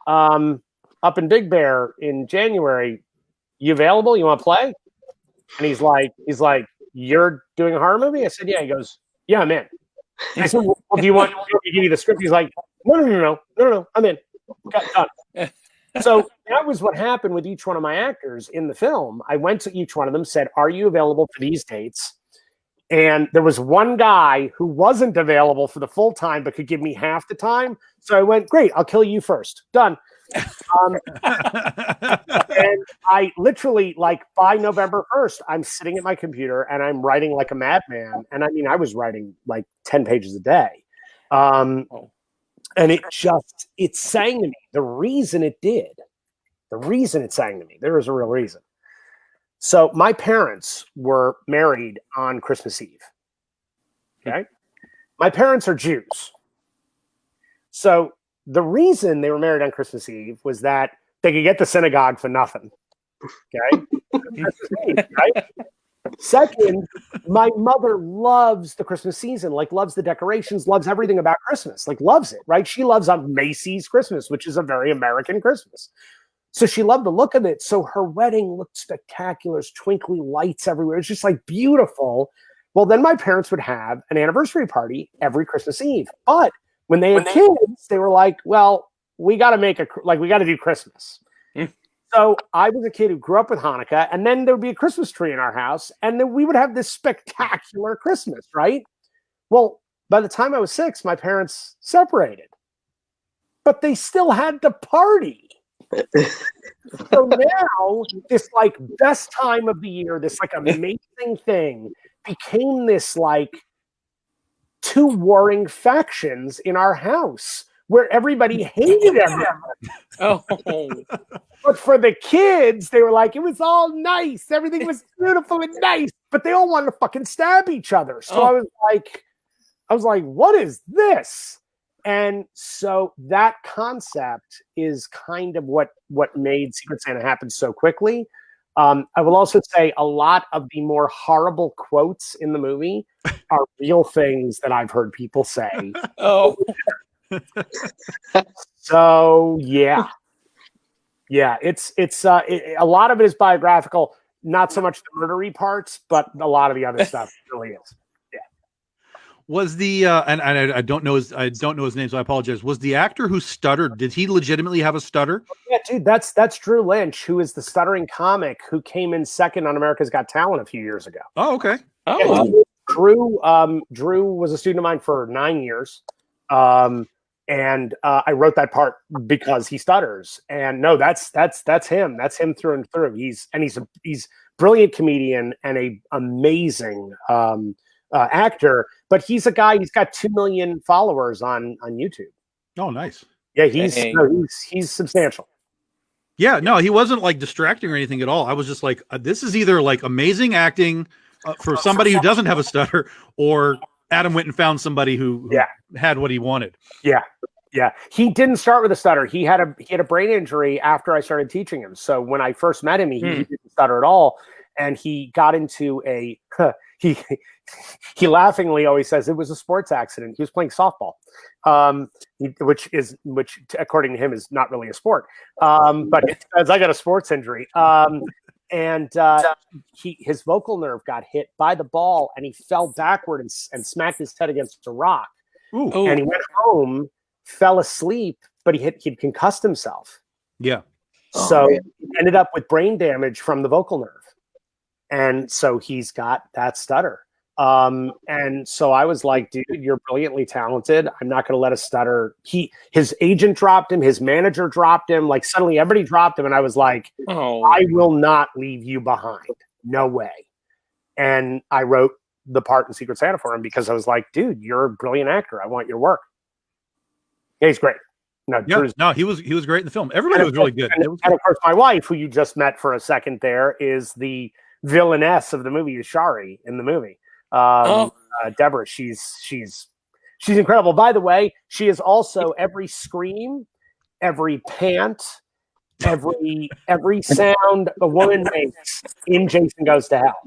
up in Big Bear in January. You available? You want to play? And he's like, you're doing a horror movie? I said, yeah. He goes, yeah, I'm in. And I said, well, do you want me to give you the script? He's like, no, I'm in. Got done. So that was what happened with each one of my actors in the film. I went to each one of them, said, are you available for these dates? And there was one guy who wasn't available for the full time, but could give me half the time. So I went, great, I'll kill you first. Done. And I literally, like, by November 1st, I'm sitting at my computer and I'm writing like a madman. And I mean, I was writing like 10 pages a day. And it sang to me. The reason it sang to me, there was a real reason. So my parents were married on Christmas Eve. Okay. My parents are Jews. So the reason they were married on Christmas Eve was that they could get the synagogue for nothing. Okay, right? Second, my mother loves the Christmas season, like loves the decorations, loves everything about Christmas, like loves it, right? She loves Macy's Christmas, which is a very American Christmas. So she loved the look of it. So her wedding looked spectacular, twinkly lights everywhere. It's just like beautiful. Well, then my parents would have an anniversary party every Christmas Eve. But when they had kids, they were like, well, we got to do Christmas. So I was a kid who grew up with Hanukkah, and then there would be a Christmas tree in our house, and then we would have this spectacular Christmas, right? Well, by the time I was 6, my parents separated, but they still had the party. So now this like best time of the year, this like amazing thing became this like 2 warring factions in our house where everybody hated everyone. Oh, But for the kids, they were like, it was all nice. Everything was beautiful and nice, but they all wanted to fucking stab each other. So I was like, what is this? And so that concept is kind of what made Secret Santa happen so quickly. I will also say a lot of the more horrible quotes in the movie are real things that I've heard people say. oh, So yeah, it's a lot of it is biographical. Not so much the murdery parts, but a lot of the other stuff really is. Was the and I don't know his name, so I apologize. Was the actor who stuttered? Did he legitimately have a stutter? Yeah, dude, that's Drew Lynch, who is the stuttering comic who came in second on America's Got Talent a few years ago. Oh, okay. oh, Drew was a student of mine for 9 years, and I wrote that part because he stutters. And no, that's him. That's him through and through. He's brilliant comedian and a amazing actor. But he's a guy. He's got 2 million followers on YouTube. Oh, nice. Yeah, Dang. he's substantial. Yeah, no, he wasn't like distracting or anything at all. I was just like, this is either like amazing acting for somebody who doesn't have a stutter, or Adam went and found somebody who had what he wanted. Yeah. He didn't start with a stutter. He had a brain injury after I started teaching him. So when I first met him, he didn't stutter at all, and he got into he laughingly always says it was a sports accident. He was playing softball, which according to him is not really a sport. But it says I got a sports injury. And his vocal nerve got hit by the ball, and he fell backward and smacked his head against a rock. Ooh. oh. And he went home, fell asleep, but he'd concussed himself. Yeah. So he ended up with brain damage from the vocal nerve. And so he's got that stutter. And so I was like, dude, you're brilliantly talented. I'm not going to let a stutter. His agent dropped him. His manager dropped him. Like suddenly everybody dropped him. And I was like, I will not leave you behind. No way. And I wrote the part in Secret Santa for him because I was like, dude, you're a brilliant actor. I want your work. Yeah, he's great. No, he was great in the film. Everybody was really good. And of course, my wife, who you just met for a second there, is the villainess of the movie, is Shari in the movie. Deborah, she's incredible. By the way, she is also every scream, every pant, every sound a woman makes in Jason Goes to Hell.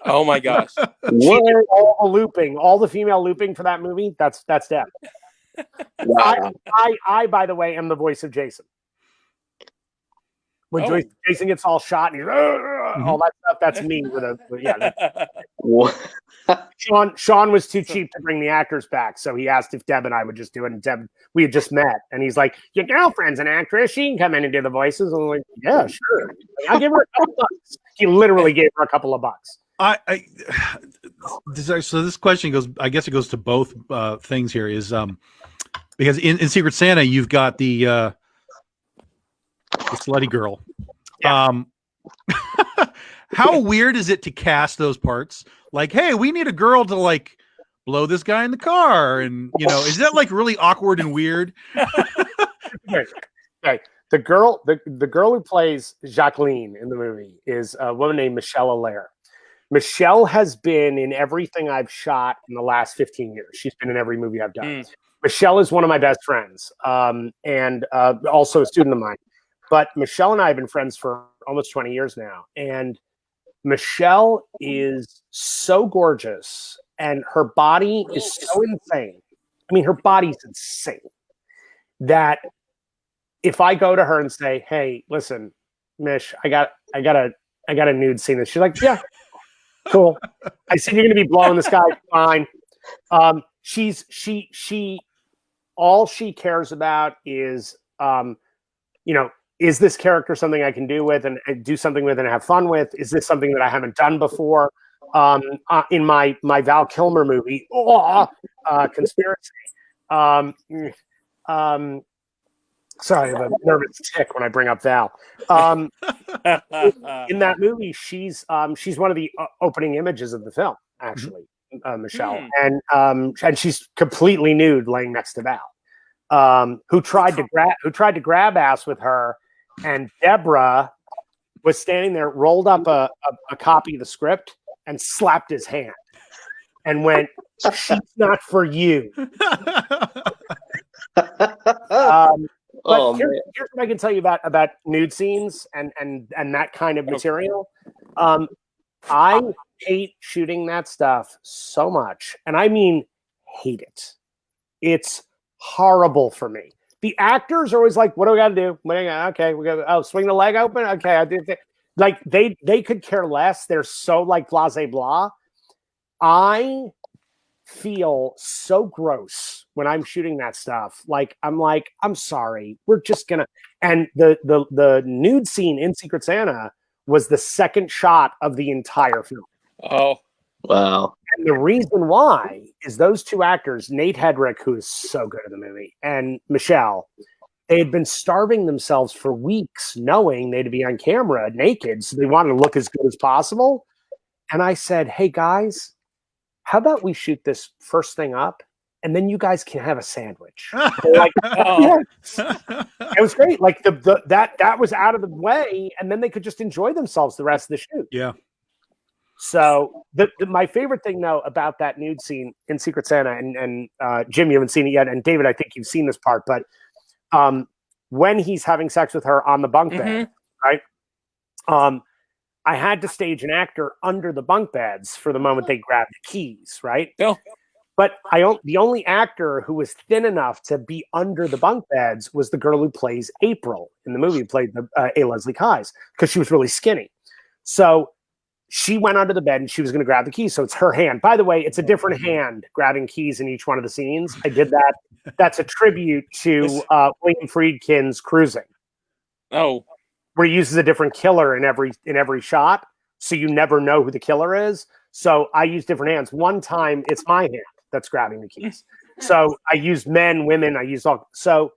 Oh my gosh. What? All the female looping for that movie, that's Deb. Wow. I, by the way, am the voice of Jason. When Jason gets all shot and he's all that stuff, that's me. Sean was too cheap to bring the actors back, so he asked if Deb and I would just do it. And Deb, we had just met, and he's like, "Your girlfriend's an actress; she can come in and do the voices." And I'm like, "Yeah, sure. I'll give her a couple bucks." He literally gave her a couple of bucks. So this question goes, I guess it goes to both things here, is because in Secret Santa you've got the slutty girl. Yeah. How weird is it to cast those parts? Like, hey, we need a girl to like blow this guy in the car, and is that like really awkward and weird? Okay. The girl who plays Jacqueline in the movie is a woman named Michelle Allaire. Michelle has been in everything I've shot in the last 15 years. She's been in every movie I've done. Michelle is one of my best friends, and also a student of mine. but Michelle and I have been friends for almost 20 years now. And Michelle is so gorgeous and her body is so insane. I mean, her body's insane that if I go to her and say, "Hey, listen, Mish, I got a nude scene," and she's like, "Yeah, cool. I said you're going to be blowing this guy. Fine." She all she cares about is, is this character something I can do with and do something with and have fun with? Is this something that I haven't done before? In my Val Kilmer movie, Conspiracy. Sorry, I have a nervous tick when I bring up Val. In that movie, she's one of the opening images of the film, actually, Michelle, and she's completely nude, laying next to Val, who tried to grab ass with her, and Deborah was standing there, rolled up a copy of the script, and slapped his hand, and went, "She's not for you." But here's what I can tell you about nude scenes and that kind of material. I hate shooting that stuff so much, and I mean hate it. It's horrible for me. The actors are always like, "What do we got to do? Okay, we got swing the leg open. Okay, I did." Like they could care less. They're so like blase blah. I feel so gross when I'm shooting that stuff. I'm sorry. We're just gonna. And the nude scene in Secret Santa was the second shot of the entire film. Oh, wow. And the reason why is those two actors, Nate Hedrick, who is so good in the movie, and Michelle, they had been starving themselves for weeks knowing they'd be on camera naked, so they wanted to look as good as possible. And I said, "Hey guys, how about we shoot this first thing up and then you guys can have a sandwich?" Like, yes. It was great. Like that was out of the way, and then they could just enjoy themselves the rest of the shoot. Yeah. So my favorite thing though about that nude scene in Secret Santa, and Jim, you haven't seen it yet, and David, I think you've seen this part, but when he's having sex with her on the bunk bed, right? I had to stage an actor under the bunk beds for the moment they grabbed the keys, right? Bill. But the only actor who was thin enough to be under the bunk beds was the girl who plays April in the movie, played A. Leslie Keyes, because she was really skinny. So she went under the bed and she was going to grab the keys. So it's her hand. By the way, it's a different hand grabbing keys in each one of the scenes. I did that. That's a tribute to William Friedkin's Cruising. Oh. Where he uses a different killer in every shot, so you never know who the killer is. So I use different hands. One time, it's my hand that's grabbing the keys. So I used men, women. I used all. So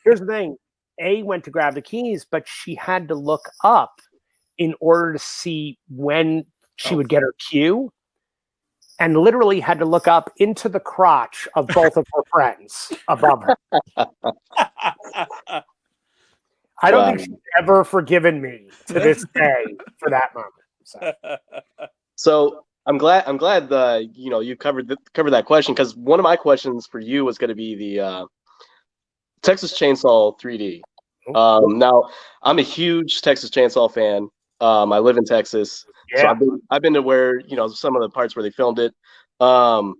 here's the thing: A went to grab the keys, but she had to look up in order to see when she would get her cue, and literally had to look up into the crotch of both of her friends above her. I don't think she's ever forgiven me to this day for that moment. So I'm glad you covered that question, because one of my questions for you was going to be the Texas Chainsaw 3D. Now I'm a huge Texas Chainsaw fan. I live in Texas, so I've been to where some of the parts where they filmed it. Now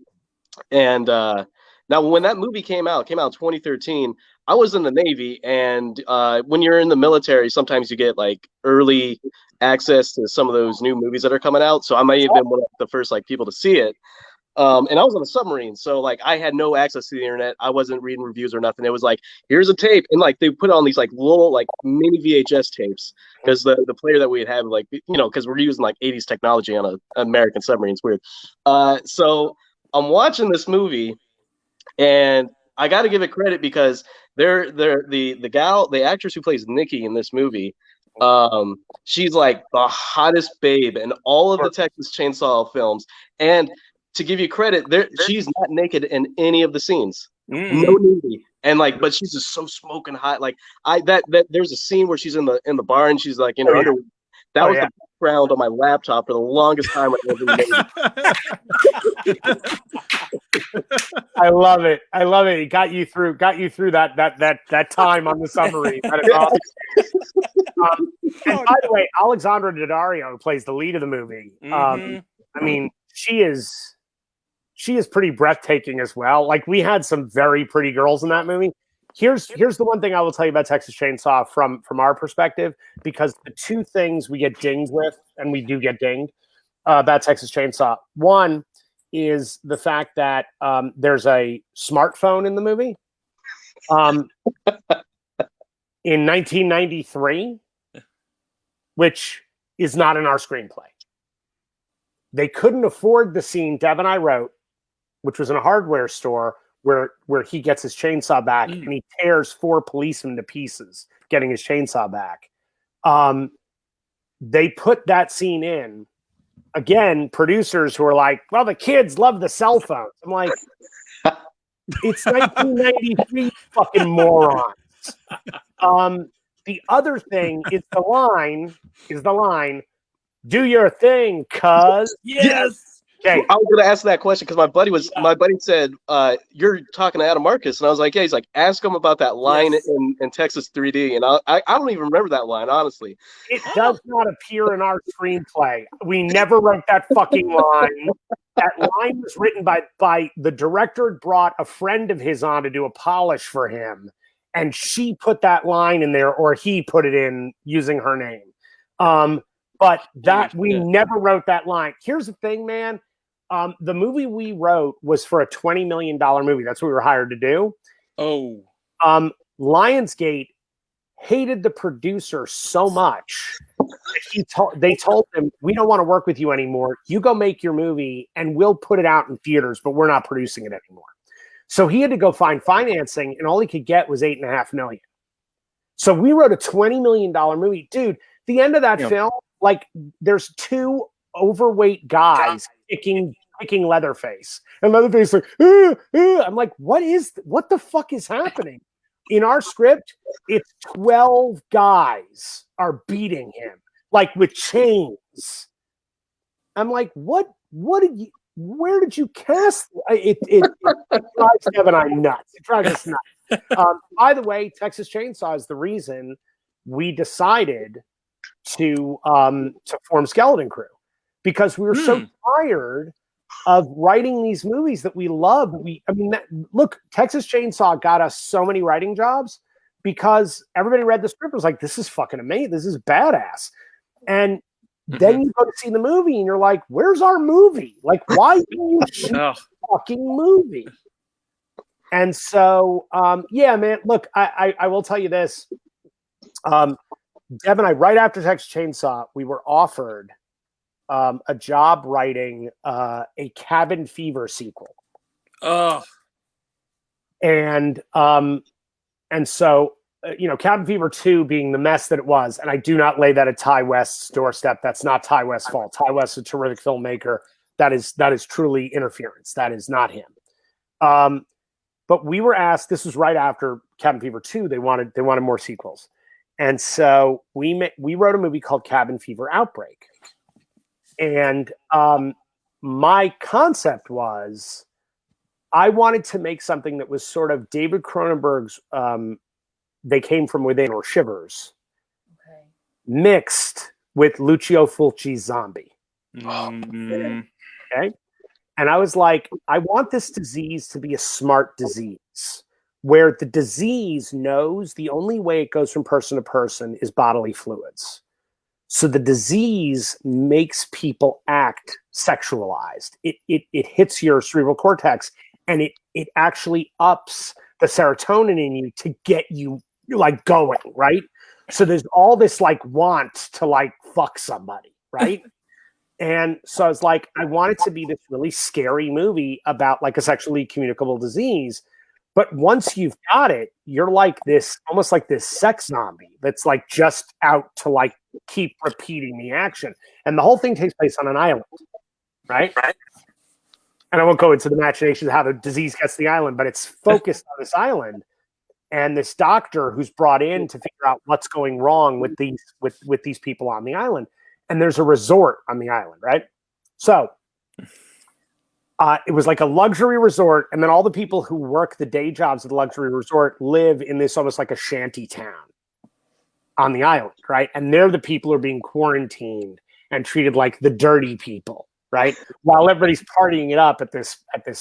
when that movie came out in 2013. I was in the Navy, and when you're in the military, sometimes you get like early access to some of those new movies that are coming out. So I might have been one of the first people to see it. And I was on a submarine, so I had no access to the internet. I wasn't reading reviews or nothing. It was like, here's a tape, and they put on these little mini VHS tapes, because the player that we had because we're using 80s technology on an American submarine. It's weird. So I'm watching this movie, and I got to give it credit, because the actress who plays Nikki in this movie, she's the hottest babe in all of the Texas Chainsaw films. And to give you credit, she's not naked in any of the scenes. No nudity. And but she's just so smoking hot. There's a scene where she's in the bar and she's in her underwear. That was the background on my laptop for the longest time. I love it. I love it. It got you through that time on the submarine. That is awesome. And by the way, Alexandra Daddario plays the lead of the movie. I mean, she is pretty breathtaking as well. Like, we had some very pretty girls in that movie. Here's the one thing I will tell you about Texas Chainsaw from our perspective, because the two things we get dinged with, and we do get dinged about Texas Chainsaw. One is the fact that there's a smartphone in the movie. In 1993, which is not in our screenplay. They couldn't afford the scene Dev and I wrote, which was in a hardware store where he gets his chainsaw back and he tears 4 policemen to pieces, getting his chainsaw back. They put that scene in. Again, producers who are like, well, the kids love the cell phones. I'm like, it's 1993, fucking morons. The other thing is the line, do your thing, cuz. Yes. Okay. I was going to ask that question because my buddy said, you're talking to Adam Marcus. And I was like, yeah, he's like, ask him about that line in Texas 3D. And I don't even remember that line, honestly. It does not appear in our screenplay. We never wrote that fucking line. That line was written by the director, brought a friend of his on to do a polish for him. And she put that line in there, or he put it in using her name. But that we never wrote that line. Here's the thing, man. The movie we wrote was for a $20 million movie. That's what we were hired to do. Oh. Lionsgate hated the producer so much that they told him, we don't want to work with you anymore. You go make your movie and we'll put it out in theaters, but we're not producing it anymore. So he had to go find financing, and all he could get was $8.5 million. So we wrote a $20 million movie. Dude, the end of that film, like, there's 2 overweight guys kicking Leatherface. And Leatherface like, I'm like, what the fuck is happening? In our script, it's 12 guys are beating him, like, with chains. I'm like, where did you cast? It drives Kevin and I nuts. It drives us nuts. By the way, Texas Chainsaw is the reason we decided to form Skeleton Crew, because we were so tired of writing these movies that we love. Look, Texas Chainsaw got us so many writing jobs because everybody read the script and was like, this is fucking amazing. This is badass. And then you go to see the movie and you're like, where's our movie? Like, why didn't you shoot a fucking movie? And so, yeah, man, look, I will tell you this. Dev and I, right after Texas Chainsaw, we were offered a job writing a Cabin Fever sequel. And so, Cabin Fever 2 being the mess that it was, and I do not lay that at Ty West's doorstep. That's not Ty West's fault. Ty West's a terrific filmmaker. That is truly interference. That is not him. But we were asked, this was right after Cabin Fever 2, they wanted more sequels. And so we wrote a movie called Cabin Fever Outbreak. And my concept was, I wanted to make something that was sort of David Cronenberg's They Came From Within, or Shivers, mixed with Lucio Fulci's Zombie. Okay? And I was like, I want this disease to be a smart disease, where the disease knows the only way it goes from person to person is bodily fluids. So the disease makes people act sexualized. It hits your cerebral cortex, and it actually ups the serotonin in you to get you like going, right? So there's all this like want to like fuck somebody, right? And so I was like, I want it to be this really scary movie about like a sexually communicable disease. But once you've got it, you're like this, almost like this sex zombie that's like just out to like keep repeating the action. And the whole thing takes place on an island, right? And I won't go into the machinations of how the disease gets to the island, but it's focused on this island. And this doctor who's brought in to figure out what's going wrong with these people on the island. And there's a resort on the island, right? So It was like a luxury resort, and then all the people who work the day jobs at the luxury resort live in this almost like a shanty town on the island, right? And they're the people who are being quarantined and treated like the dirty people, right? While everybody's partying it up at this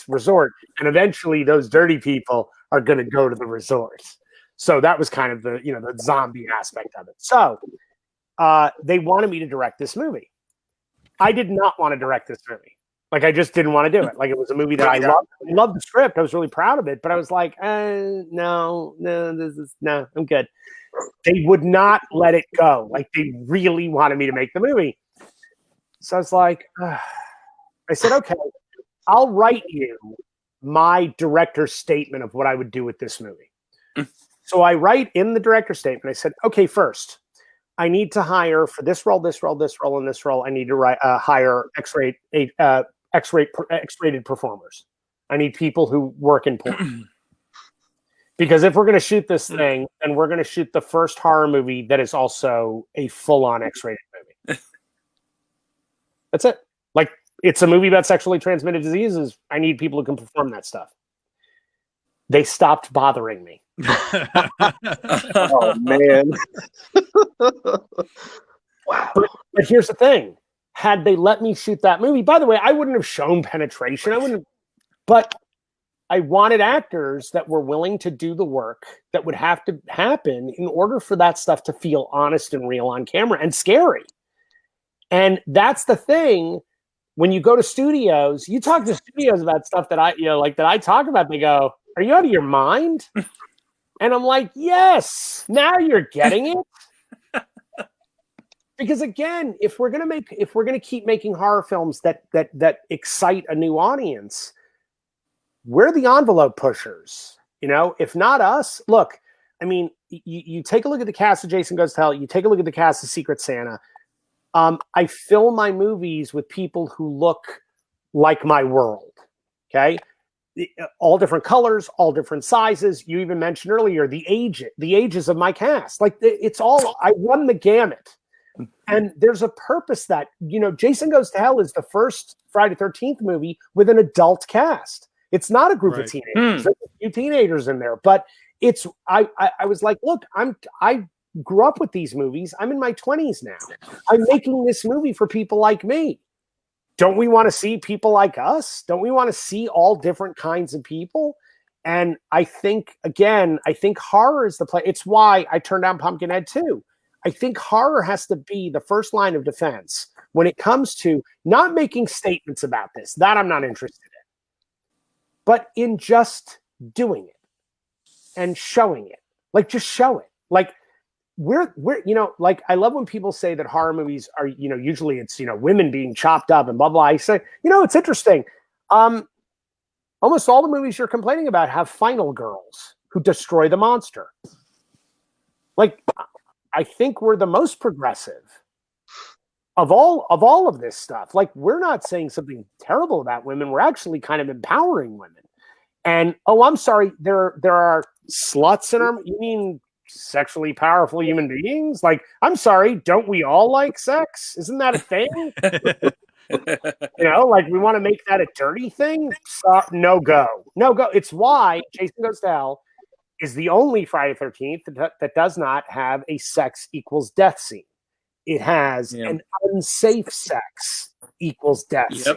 resort, and eventually those dirty people are going to go to the resort. So that was kind of the zombie aspect of it. So they wanted me to direct this movie. I did not want to direct this movie. Like, I just didn't want to do it. Like, it was a movie that I loved. I loved the script. I was really proud of it. But I was like, no, I'm good. They would not let it go. Like, they really wanted me to make the movie. So I was like, I said, okay, I'll write you my director's statement of what I would do with this movie. So I write in the director's statement, I said, okay, first, I need to hire for this role, this role, this role, and this role. I need to hire X-rated performers. I need people who work in porn. Because if we're going to shoot this thing, then we're going to shoot the first horror movie that is also a full-on X-rated movie. That's it. Like, it's a movie about sexually transmitted diseases. I need people who can perform that stuff. They stopped bothering me. Oh, man. Wow. But here's the thing. Had they let me shoot that movie, by the way, I wouldn't have shown penetration. But I wanted actors that were willing to do the work that would have to happen in order for that stuff to feel honest and real on camera and scary. And that's the thing. When you go to studios, you talk to studios about stuff that I talk about, they go, "Are you out of your mind?" And I'm like, "Yes, now you're getting it." Because again, if we're gonna keep making horror films that excite a new audience, we're the envelope pushers. If not us, look. I mean, you take a look at the cast of Jason Goes to Hell. You take a look at the cast of Secret Santa. I fill my movies with people who look like my world. Okay, all different colors, all different sizes. You even mentioned earlier the ages of my cast. Like, it's all, I run the gamut. And there's a purpose that, Jason Goes to Hell is the first Friday the 13th movie with an adult cast. It's not a group of teenagers. There's a few teenagers in there, but it's, I was like, look, I grew up with these movies. I'm in my 20s now. I'm making this movie for people like me. Don't we want to see people like us? Don't we want to see all different kinds of people? And I think horror is the play. It's why I turned down Pumpkinhead 2. I think horror has to be the first line of defense when it comes to not making statements about this. That I'm not interested in. But in just doing it and showing it. Like, just show it. Like, we're like, I love when people say that horror movies are, usually it's, women being chopped up and blah, blah. I say, it's interesting. Almost all the movies you're complaining about have final girls who destroy the monster. Like, I think we're the most progressive of all of this stuff. Like, we're not saying something terrible about women. We're actually kind of empowering women. And, I'm sorry, there are sluts in our, you mean sexually powerful human beings? Like, I'm sorry, don't we all like sex? Isn't that a thing? Like, we want to make that a dirty thing? So, no go. It's why Jason Goes to Hell is the only Friday the 13th that does not have a sex equals death scene. It has an unsafe sex equals death scene.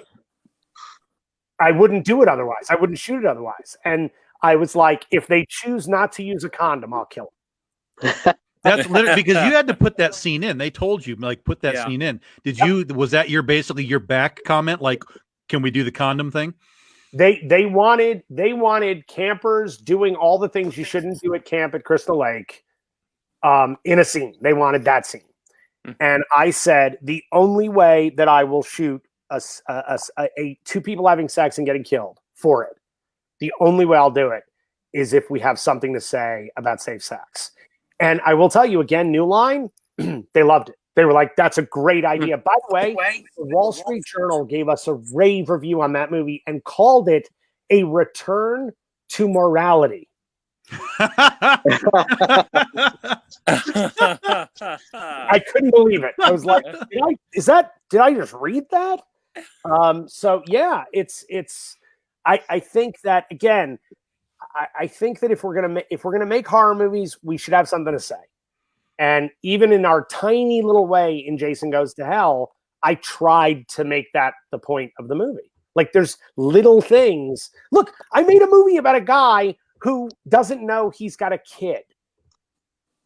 I wouldn't do it otherwise. I wouldn't shoot it otherwise. And I was like, if they choose not to use a condom, I'll kill them. That's literally because you had to put that scene in. They told you, like, put that scene in. Was that basically your back comment? Like, can we do the condom thing? They wanted campers doing all the things you shouldn't do at camp at Crystal Lake in a scene. They wanted that scene. And I said, the only way that I will shoot a two people having sex and getting killed for it, the only way I'll do it is if we have something to say about safe sex. And I will tell you again, New Line, they loved it. They were like, that's a great idea. By the way, the Wall Street Journal gave us a rave review on that movie and called it a return to morality. I couldn't believe it. I was like, did I just read that? So yeah, I think that again, I think that if we're gonna make horror movies, we should have something to say. And even in our tiny little way in Jason Goes to Hell, I tried to make that the point of the movie. Like there's little things. Look, I made a movie about a guy who doesn't know he's got a kid.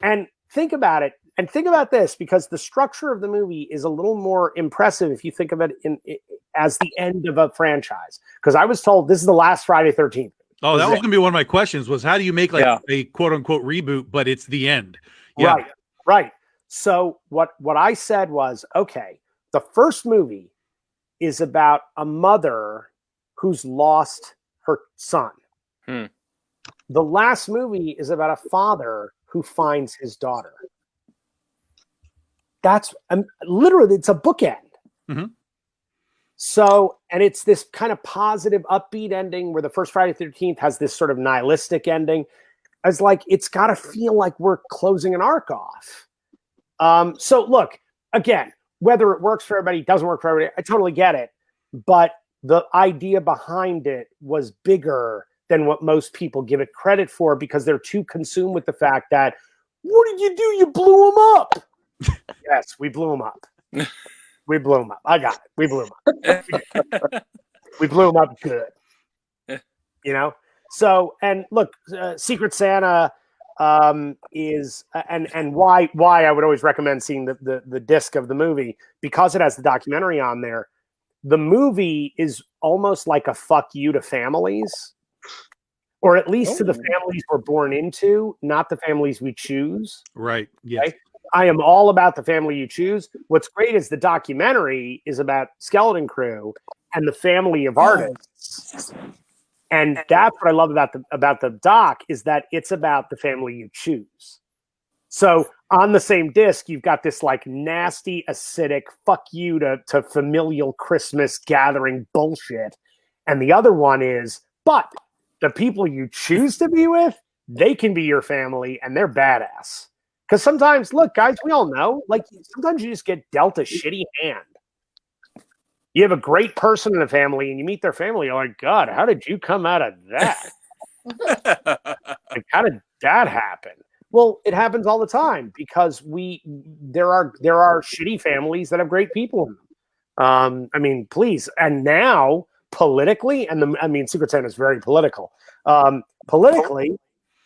And think about it. And think about this, because the structure of the movie is a little more impressive if you think of it as the end of a franchise. Because I was told this is the last Friday 13th. Oh, that was going to be one of my questions was how do you make like a quote unquote reboot, but it's the end? Yeah. Right. So what I said was, okay, the first movie is about a mother who's lost her son. The last movie is about a father who finds his daughter. That's literally, it's a bookend. Mm-hmm. So, and it's this kind of positive, upbeat ending where the first Friday the 13th has this sort of nihilistic ending. As like, it's got to feel like we're closing an arc off. So look, again, whether it works for everybody, doesn't work for everybody, I totally get it. But the idea behind it was bigger than what most people give it credit for because they're too consumed with the fact that, what did you do? You blew them up. Yes, we blew them up. We blew them up. I got it. We blew them up. We blew them up good. You know? So, and look, Secret Santa is, and why I would always recommend seeing the disc of the movie, because it has the documentary on there. The movie is almost like a fuck you to families, or at least to the families we're born into, not the families we choose. Right. Yes. Right? I am all about the family you choose. What's great is the documentary is about Skeleton Crew and the family of artists. And that's what I love about the doc is that it's about the family you choose. So on the same disc, you've got this like nasty, acidic, fuck you to familial Christmas gathering bullshit. And the other one is, but the people you choose to be with, they can be your family and they're badass. Because sometimes, look, guys, we all know, like sometimes you just get dealt a shitty hand. You have a great person in the family and you meet their family. You're like, God, how did you come out of that? Like, how did that happen? Well, it happens all the time because there are shitty families that have great people in them. I mean, please. And now politically, Secret Santa is very political. Politically,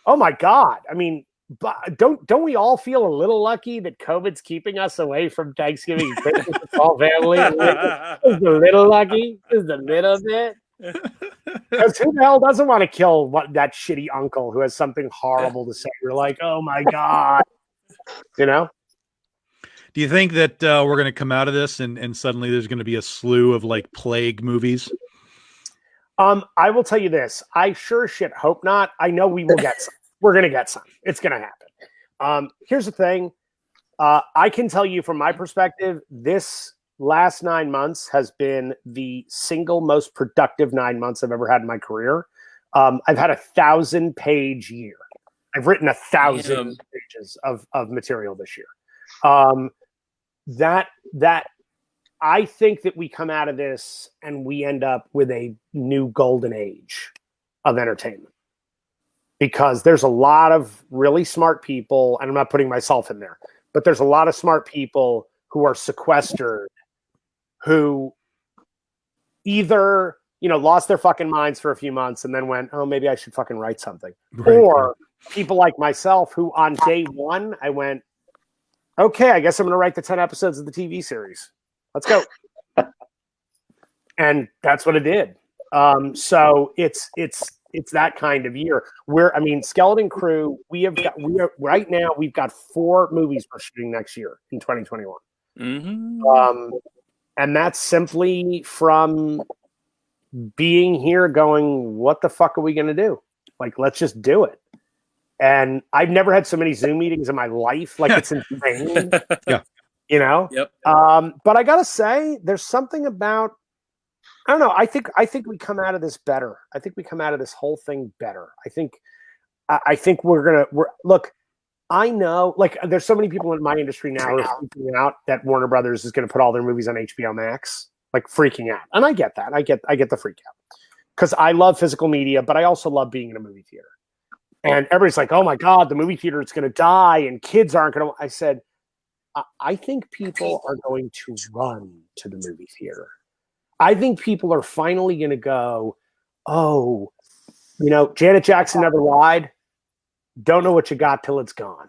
oh my God. I mean, but don't we all feel a little lucky that COVID's keeping us away from Thanksgiving and Christmas with all family? Just a little lucky, just a little bit. Because who the hell doesn't want to kill that shitty uncle who has something horrible to say? You're like, oh my God, you know? Do you think that we're going to come out of this and suddenly there's going to be a slew of like plague movies? I will tell you this. I sure shit hope not. I know we will get some. We're going to get some. It's going to happen. Here's the thing. I can tell you from my perspective, this last 9 months has been the single most productive 9 months I've ever had in my career. I've had 1,000-page year. I've written 1,000 pages of material this year. That I think that we come out of this and we end up with a new golden age of entertainment. Because there's a lot of really smart people, and I'm not putting myself in there, but there's a lot of smart people who are sequestered, who either, lost their fucking minds for a few months and then went, oh, maybe I should fucking write something. Right. Or people like myself who on day one, I went, okay, I guess I'm going to write the 10 episodes of the TV series. Let's go. And that's what it did. So it's that kind of year where, Skeleton Crew, right now we've got 4 movies we're shooting next year in 2021. Mm-hmm. And that's simply from being here going, what the fuck are we going to do? Like, let's just do it. And I've never had so many Zoom meetings in my life. Like, it's insane. Yeah. Yep. But I got to say, there's something about, I don't know. I think we come out of this better. I think we come out of this whole thing better. I think we're look. I know, like, there's so many people in my industry now who are freaking out that Warner Brothers is going to put all their movies on HBO Max. like freaking out. And I get that. I get the freak out because I love physical media, but I also love being in a movie theater. And everybody's like, oh my God, the movie theater is going to die and kids aren't going to. I said, I think people are going to run to the movie theater. I think people are finally going to go, oh, Janet Jackson never lied. Don't know what you got till it's gone.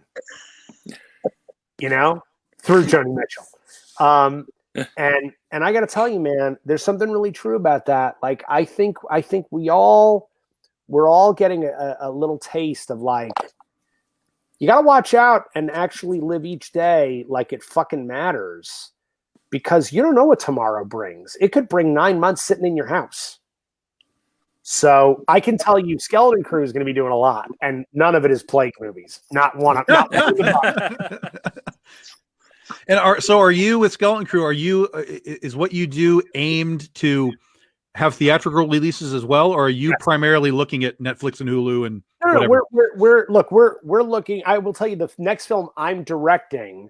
Through Joni Mitchell. And I got to tell you, man, there's something really true about that. Like, I think we're all getting a little taste of like, you got to watch out and actually live each day like it fucking matters, because you don't know what tomorrow brings. It could bring 9 months sitting in your house. So I can tell you, Skeleton Crew is going to be doing a lot, and none of it is plague movies. Not one of them. And are you with Skeleton Crew? Is what you do aimed to have theatrical releases as well, or are you primarily looking at Netflix and Hulu and whatever? We're looking. I will tell you, the next film I'm directing,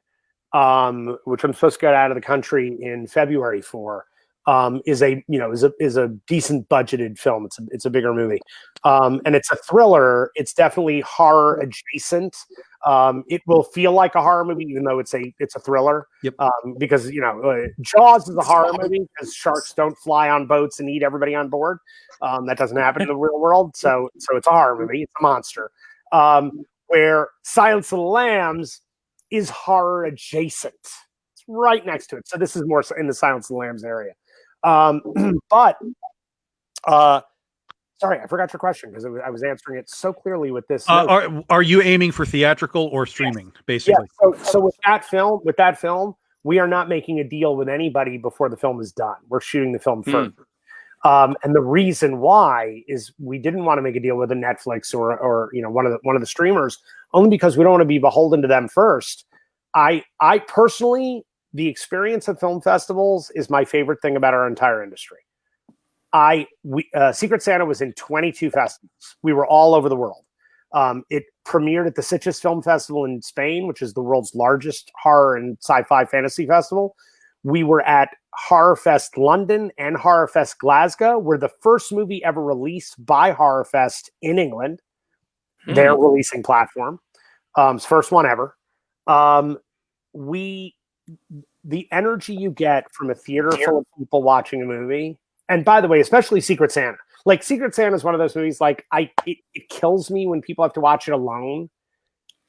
which I'm supposed to get out of the country in February for, is a decent budgeted film. It's a bigger movie, and it's a thriller. It's definitely horror adjacent. It will feel like a horror movie, even though it's a thriller. Yep. Because Jaws is a horror movie because sharks don't fly on boats and eat everybody on board. That doesn't happen in the real world. So it's a horror movie. It's a monster. Where Silence of the Lambs is horror adjacent. It's right next to it. So this is more in the Silence of the Lambs area. Sorry, I forgot your question because I was answering it so clearly with this. Are you aiming for theatrical or streaming, basically? Yeah, so with that film, we are not making a deal with anybody before the film is done. We're shooting the film first. And the reason why is we didn't want to make a deal with a Netflix or one of the streamers, only because we don't want to be beholden to them first. I personally, the experience of film festivals is my favorite thing about our entire industry. Secret Santa was in 22 festivals. We were all over the world. It premiered at the Sitges Film Festival in Spain, which is the world's largest horror and sci-fi fantasy festival. We were at Horrorfest London and Horrorfest Glasgow. We're the first movie ever released by Horrorfest in England. Their releasing platform. It's first one ever. The energy you get from a theater full of people watching a movie. And by the way, especially Secret Santa. Like, Secret Santa is one of those movies, like, it kills me when people have to watch it alone.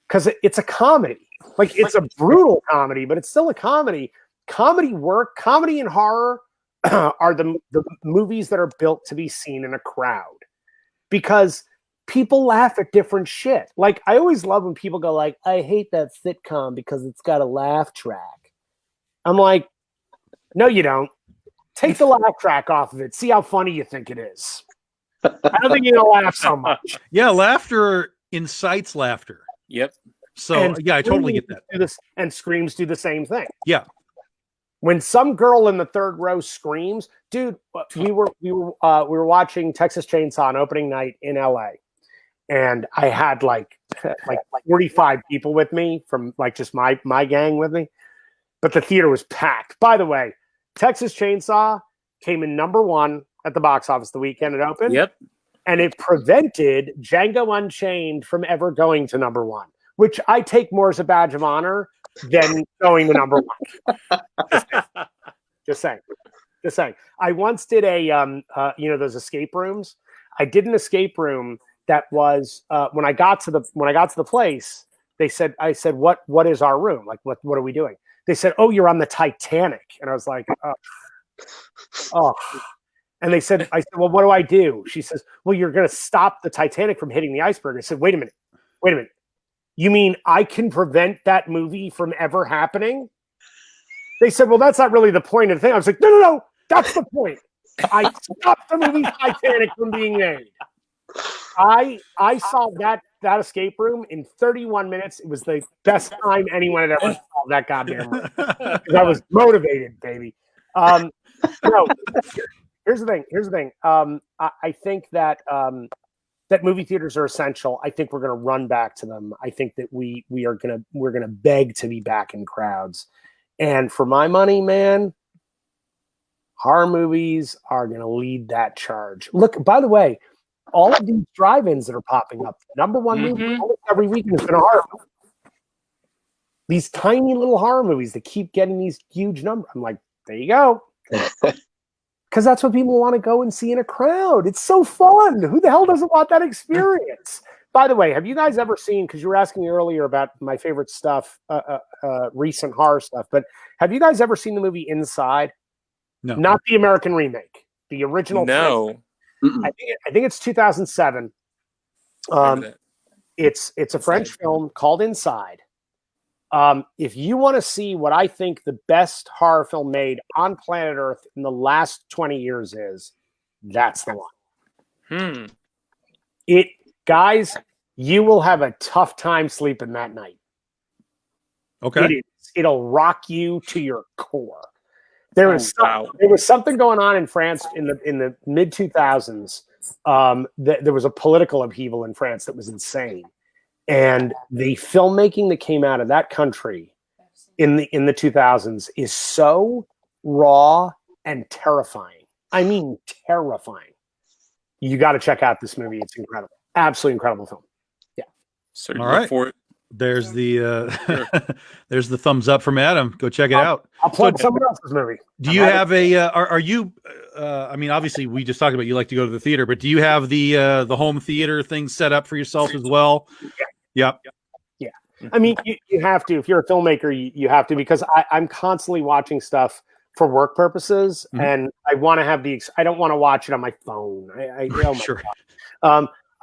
Because it's a comedy. Like, it's a brutal comedy, but it's still a comedy. Comedy and horror are the movies that are built to be seen in a crowd. Because people laugh at different shit. Like, I always love when people go like, I hate that sitcom because it's got a laugh track. I'm like, no, you don't. Take the laugh track off of it. See how funny you think it is. I don't think you're going to laugh so much. Yeah, laughter incites laughter. Yep. So, I totally get that. And screams do the same thing. Yeah. When some girl in the third row screams, dude, we were watching Texas Chainsaw on opening night in LA. And I had like 45 people with me from like just my gang with me. But the theater was packed. By the way, Texas Chainsaw came in #1 at the box office the weekend it opened. Yep. And it prevented Django Unchained from ever going to #1, which I take more as a badge of honor than going to #1. Just saying. I once did those escape rooms. I did an escape room that was when I got to the place, I said, what is our room? Like, what are we doing? They said, oh, you're on the Titanic. And I was like, oh. And I said, well, what do I do? She says, well, you're going to stop the Titanic from hitting the iceberg. I said, wait a minute. You mean I can prevent that movie from ever happening? They said, well, that's not really the point of the thing. I was like, no, that's the point. I stopped the movie Titanic from being made. I saw that escape room in 31 minutes. It was the best time anyone had ever saw that goddamn room. Because I was motivated, baby. Here's the thing. I think that that movie theaters are essential. I think we're going to run back to them. I think that we're going to beg to be back in crowds. And for my money, man, Horror movies are going to lead that charge. Look, by the way, all of these drive-ins that are popping up, number one movie almost every weekend has been a horror film. These tiny little horror movies that keep getting these huge numbers. I'm like, there you go. Because that's what people want to go and see in a crowd. It's so fun. Who the hell doesn't want that experience? By the way, have you guys ever seen, because you were asking me earlier about my favorite stuff, recent horror stuff, but have you guys ever seen the movie Inside? No. Not the American remake, the original. No. I think it's 2007. It's a French film called Inside. If you want to see what I think the best horror film made on planet Earth in the last 20 years is, that's the one. Guys, you will have a tough time sleeping that night. Okay. It'll rock you to your core. There was something going on in France in the mid 2000s. There was a political upheaval in France that was insane. And the filmmaking that came out of that country in the 2000s is so raw and terrifying. I mean, terrifying. You got to check out this movie. It's incredible. Absolutely incredible film. Yeah. So all right. There's the there's the thumbs up from Adam. Go check it out. I'll plug someone else's movie. Do you have a? Are you? I mean, obviously, we just talked about you like to go to the theater, but do you have the home theater thing set up for yourself as well? Yeah. I mean, you have to. If you're a filmmaker, you have to, because I'm constantly watching stuff for work purposes, and I want to have I don't want to watch it on my phone. Sure.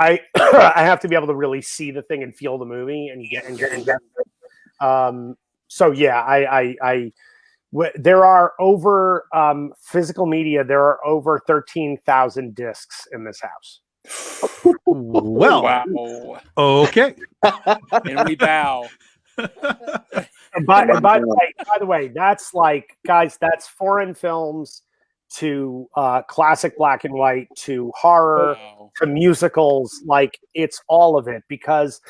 I have to be able to really see the thing and feel the movie and get it. So yeah, there are over physical media. There are over 13,000 discs in this house. Well, wow. Okay. And we bow. And by the way, that's like, guys, that's foreign films to classic black and white to horror to musicals. Like, it's all of it, because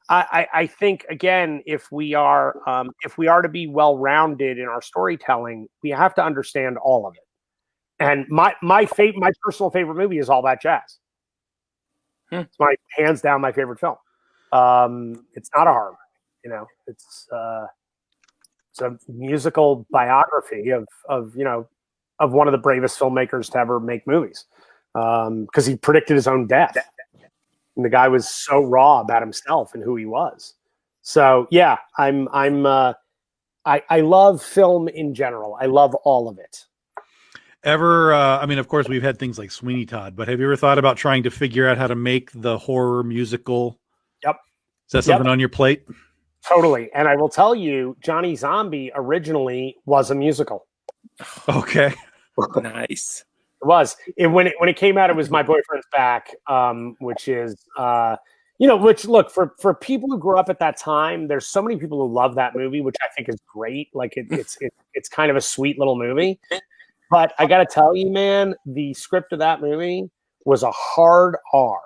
I think, again, if we are to be well-rounded in our storytelling, we have to understand all of it. And my personal favorite movie is All That Jazz. It's hands down my favorite film. It's not a horror movie, it's a musical biography of one of the bravest filmmakers to ever make movies, because he predicted his own death. And the guy was so raw about himself and who he was. So yeah, I love film in general. I love all of it. I mean, of course, we've had things like Sweeney Todd, but have you ever thought about trying to figure out how to make the horror musical? Yep. Is that something on your plate? Totally. And I will tell you, Johnny Zombie originally was a musical. Okay. Nice. It was. When it came out, it was My Boyfriend's Back, which is, which, look, for people who grew up at that time, there's so many people who love that movie, which I think is great. Like, it's kind of a sweet little movie. But I got to tell you, man, the script of that movie was a hard R.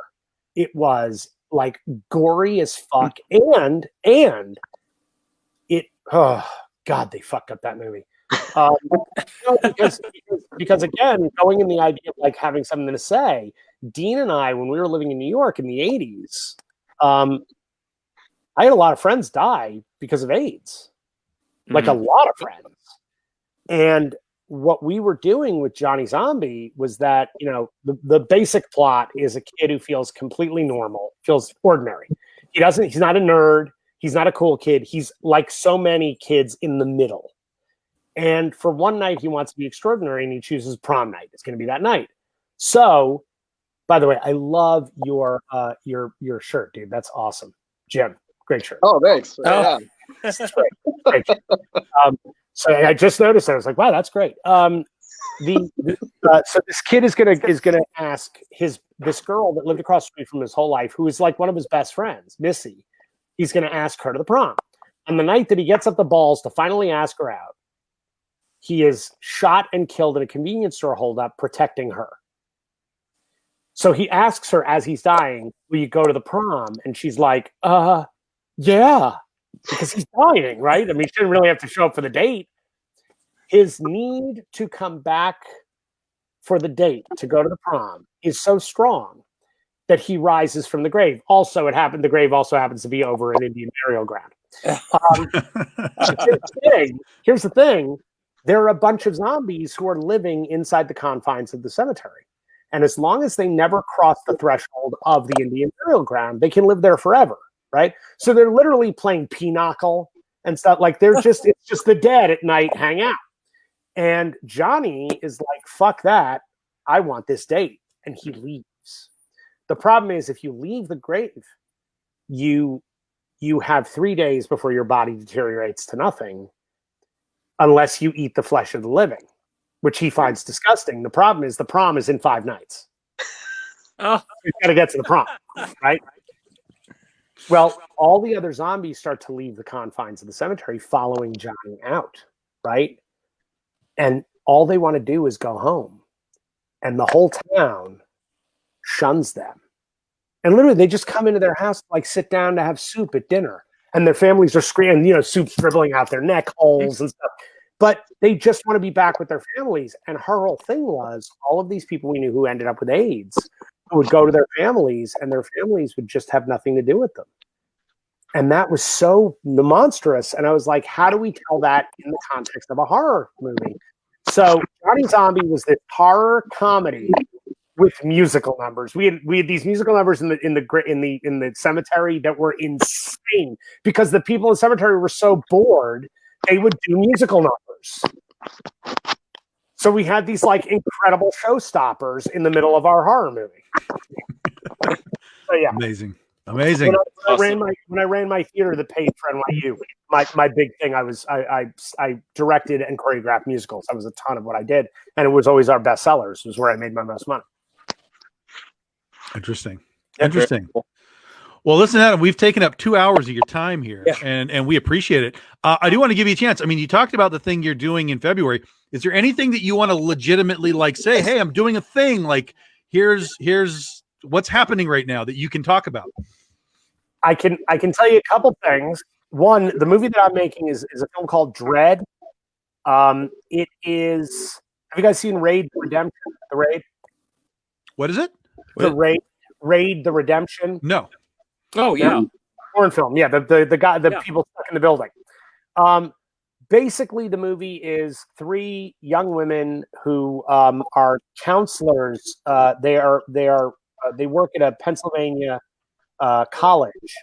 It was like gory as fuck. And it, oh God, they fucked up that movie. Because again, going in the idea of like having something to say, Dean and I, when we were living in New York in the 80s, I had a lot of friends die because of AIDS, like a lot of friends. And what we were doing with Johnny Zombie was that, the basic plot is a kid who feels completely normal, feels ordinary. He's not a nerd. He's not a cool kid. He's like so many kids in the middle. And for one night, he wants to be extraordinary, and he chooses prom night. It's going to be that night. So, by the way, I love your shirt, dude. That's awesome. Jim, great shirt. Oh, thanks. Yeah. Great. So I just noticed that. I was like, wow, that's great. So this kid is gonna ask this girl that lived across the street from his whole life, who is like one of his best friends, Missy. He's gonna ask her to the prom. On the night that he gets up the balls to finally ask her out, he is shot and killed at a convenience store holdup protecting her. So he asks her as he's dying, will you go to the prom? And she's like, yeah, because he's dying, right? I mean, she didn't really have to show up for the date. His need to come back for the date to go to the prom is so strong that he rises from the grave. Also, the grave also happens to be over an Indian burial ground. Here's the thing. There are a bunch of zombies who are living inside the confines of the cemetery. And as long as they never cross the threshold of the Indian burial ground, they can live there forever, right? So they're literally playing pinochle and stuff. Like it's just the dead at night hang out. And Johnny is like, fuck that. I want this date. And he leaves. The problem is if you leave the grave, you have 3 days before your body deteriorates to nothing unless you eat the flesh of the living, which he finds disgusting. The problem is the prom is in 5 nights. Oh, You've got to get to the prom, right? Well, all the other zombies start to leave the confines of the cemetery following Johnny out, right? And all they want to do is go home. And the whole town shuns them. And literally, they just come into their house, like sit down to have soup at dinner. And their families are screaming, soup dribbling out their neck holes and stuff. But they just want to be back with their families. And her whole thing was all of these people we knew who ended up with AIDS who would go to their families, and their families would just have nothing to do with them. And that was so monstrous. And I was like, how do we tell that in the context of a horror movie? So Johnny Zombie was this horror comedy with musical numbers. We had these musical numbers in the cemetery that were insane because the people in the cemetery were so bored they would do musical numbers. So we had these like incredible showstoppers in the middle of our horror movie. So yeah, Amazing. When I ran my theater that paid for NYU, my big thing I directed and choreographed musicals. That was a ton of what I did, and it was always our best sellers. It was where I made my most money. Interesting. Well, listen, Adam, we've taken up 2 hours of your time here, and we appreciate it. I do want to give you a chance. I mean, you talked about the thing you're doing in February. Is there anything that you want to legitimately like say, hey, I'm doing a thing, like here's what's happening right now that you can talk about? I can tell you a couple things. One, the movie that I'm making is a film called Dread. It is. Have you guys seen Raid the Redemption? The Raid. What is it? The Raid the Redemption. No. Oh yeah. Porn film. Yeah, the guy, people stuck in the building. Basically, the movie is 3 young women who are counselors. They work at a Pennsylvania college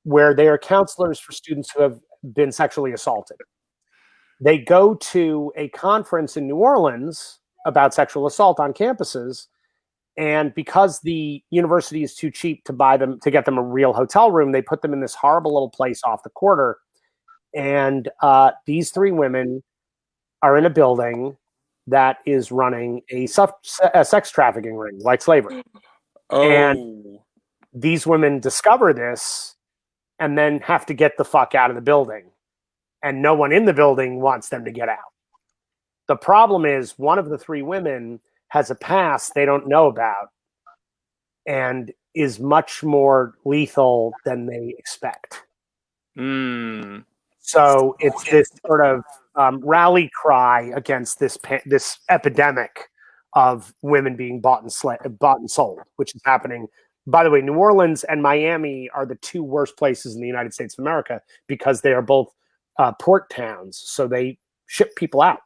where they are counselors for students who have been sexually assaulted. They go to a conference in New Orleans about sexual assault on campuses. And because the university is too cheap to get them a real hotel room, they put them in this horrible little place off the quarter. And these 3 women are in a building that is running a sex trafficking ring, like slavery. Oh. And these women discover this and then have to get the fuck out of the building. And no one in the building wants them to get out. The problem is one of the 3 women has a past they don't know about and is much more lethal than they expect. So it's this sort of rally cry against this epidemic of women being bought and sold, which is happening. By the way, New Orleans and Miami are the 2 worst places in the United States of America because they are both port towns. So they ship people out.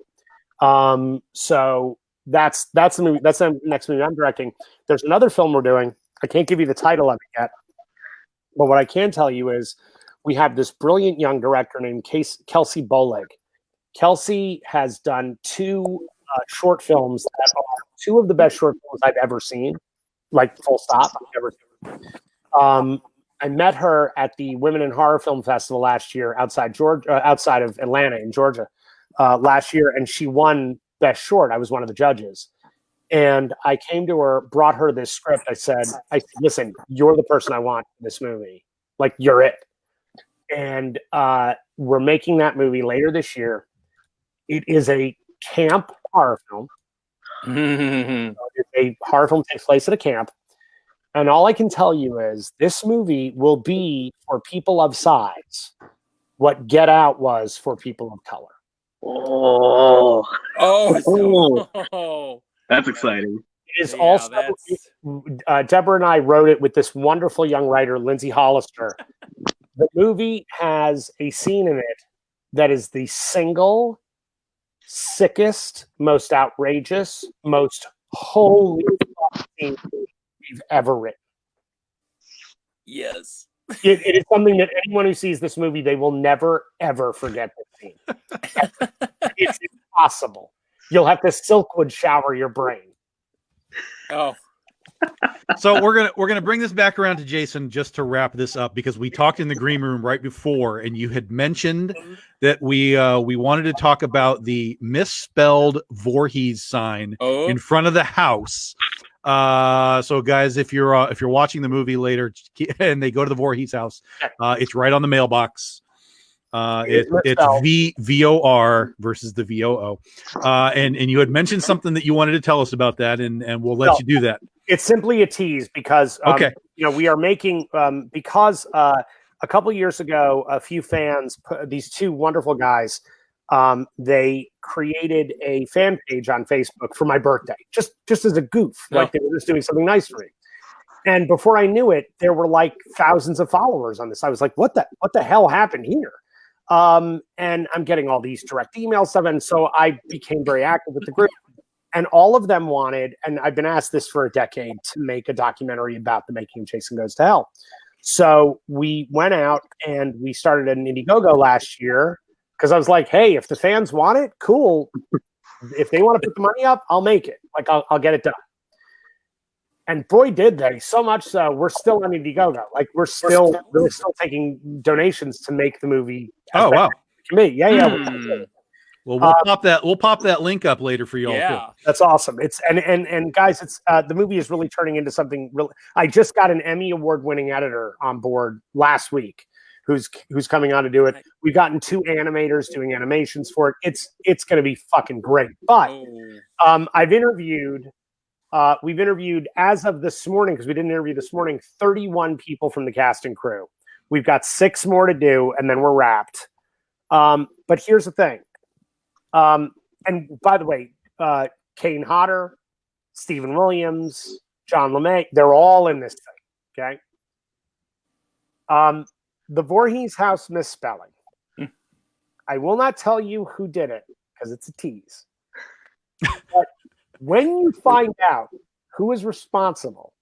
So that's the movie. That's the next movie I'm directing. There's another film we're doing. I can't give you the title of it yet, but what I can tell you is we have this brilliant young director named Kelsey Bolig. Kelsey has done 2 short films that are 2 of the best short films I've ever seen. Like full stop. I met her at the Women in Horror Film Festival last year outside of Atlanta in Georgia last year, and she won Best Short. I was one of the judges. And I came to her, brought her this script. I said, listen, you're the person I want in this movie. Like, you're it. And we're making that movie later this year. It is a camp horror film. It's a horror film takes place at a camp. And all I can tell you is this movie will be for people of size what Get Out was for people of color. Oh. Oh. That's exciting. It is Yeah, also that's- Deborah and I wrote it with this wonderful young writer, Lindsay Hollister. The movie has a scene in it that is the single sickest, most outrageous, most holy scene we've ever written. Yes. It is something that anyone who sees this movie, they will never, ever forget this scene. It's impossible. You'll have to Silkwood shower your brain. Oh, So we're gonna bring this back around to Jason just to wrap this up, because we talked in the green room right before, and you had mentioned that we wanted to talk about the misspelled Voorhees sign oh, in front of the house. So guys, if you're watching the movie later and they go to the Voorhees house, it's right on the mailbox. It's VOR versus the VOO. And you had mentioned something that you wanted to tell us about that, and we'll let you do that. It's simply a tease because we are making because a couple years ago, a few fans, these two wonderful guys, they created a fan page on Facebook for my birthday, just as a goof, like they were just doing something nice for me. And before I knew it, there were like thousands of followers on this. I was like, what the hell happened here? And I'm getting all these direct email stuff, and so I became very active with the group. And all of them wanted, and I've been asked this for a decade, to make a documentary about the making of Jason Goes to Hell. So we went out and we started an Indiegogo last year because I was like, hey, if the fans want it, cool. If they want to put the money up, I'll make it. Like, I'll get it done. And boy, did they. So much so, we're still on Indiegogo. Like, we're still taking donations to make the movie. Oh, wow. To me. Yeah. Well, we'll pop that link up later for you all. yeah. Too. That's awesome. It's and guys, it's the movie is really turning into something real. I just got an Emmy award-winning editor on board last week, who's coming on to do it. We've gotten 2 animators doing animations for it. It's going to be fucking great. But we've interviewed as of this morning, because we didn't interview this morning, 31 people from the cast and crew. We've got 6 more to do, and then we're wrapped. But here's the thing. And by the way, Kane Hodder, Stephen Williams, John LeMay, they're all in this thing. Okay. The Voorhees house misspelling. I will not tell you who did it because it's a tease. But when you find out who is responsible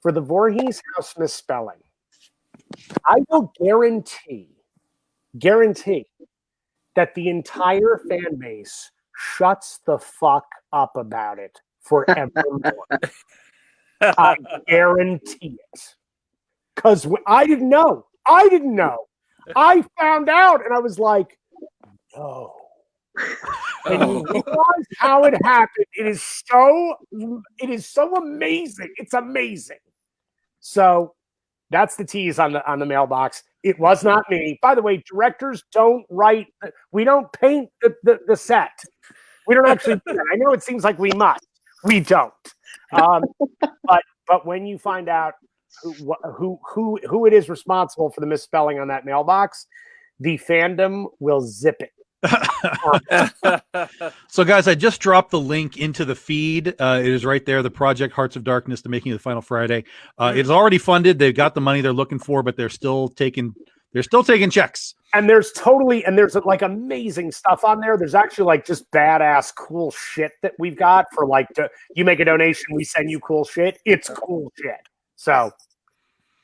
for the Voorhees house misspelling, I will guarantee that the entire fan base shuts the fuck up about it forevermore. I guarantee it. Because I didn't know. I found out, and I was like, no. And you realize how it happened. It is so amazing. It's amazing. So that's the tease on the mailbox. It was not me. By the way, directors don't write. We don't paint the set. We don't actually do that. I know it seems like we must. We don't. But when you find out who it is responsible for the misspelling on that mailbox, the fandom will zip it. So guys, I just dropped the link into the feed. It is right there. The Project Hearts of Darkness, the making of the Final Friday. It's already funded. They've got the money they're looking for, but they're still taking checks. And there's like amazing stuff on there. There's actually like just badass cool shit that we've got for like, you make a donation, we send you cool shit. It's cool shit. So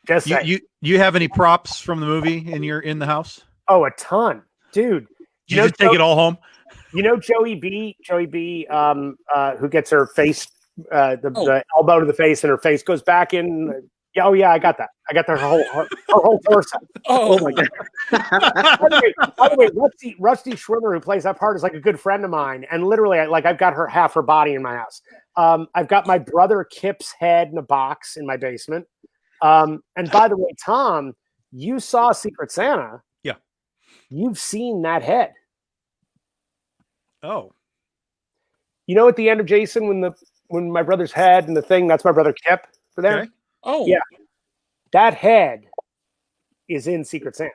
just you have any props from the movie in the house? Oh, a ton, dude. You just take it all home? You know Joey B, who gets her face, the elbow to the face, and her face goes back in. Oh yeah, I got that. I got her whole torso. Oh my god! By the way, Rusty Schwimmer, who plays that part, is like a good friend of mine, and literally, I've got half her body in my house. I've got my brother Kip's head in a box in my basement. And by the way, Tom, you saw Secret Santa. Yeah, you've seen that head. Oh, you know, at the end of Jason, when my brother's head and the thing, that's my brother Kip for there. Okay. Oh, yeah, that head is in Secret Santa.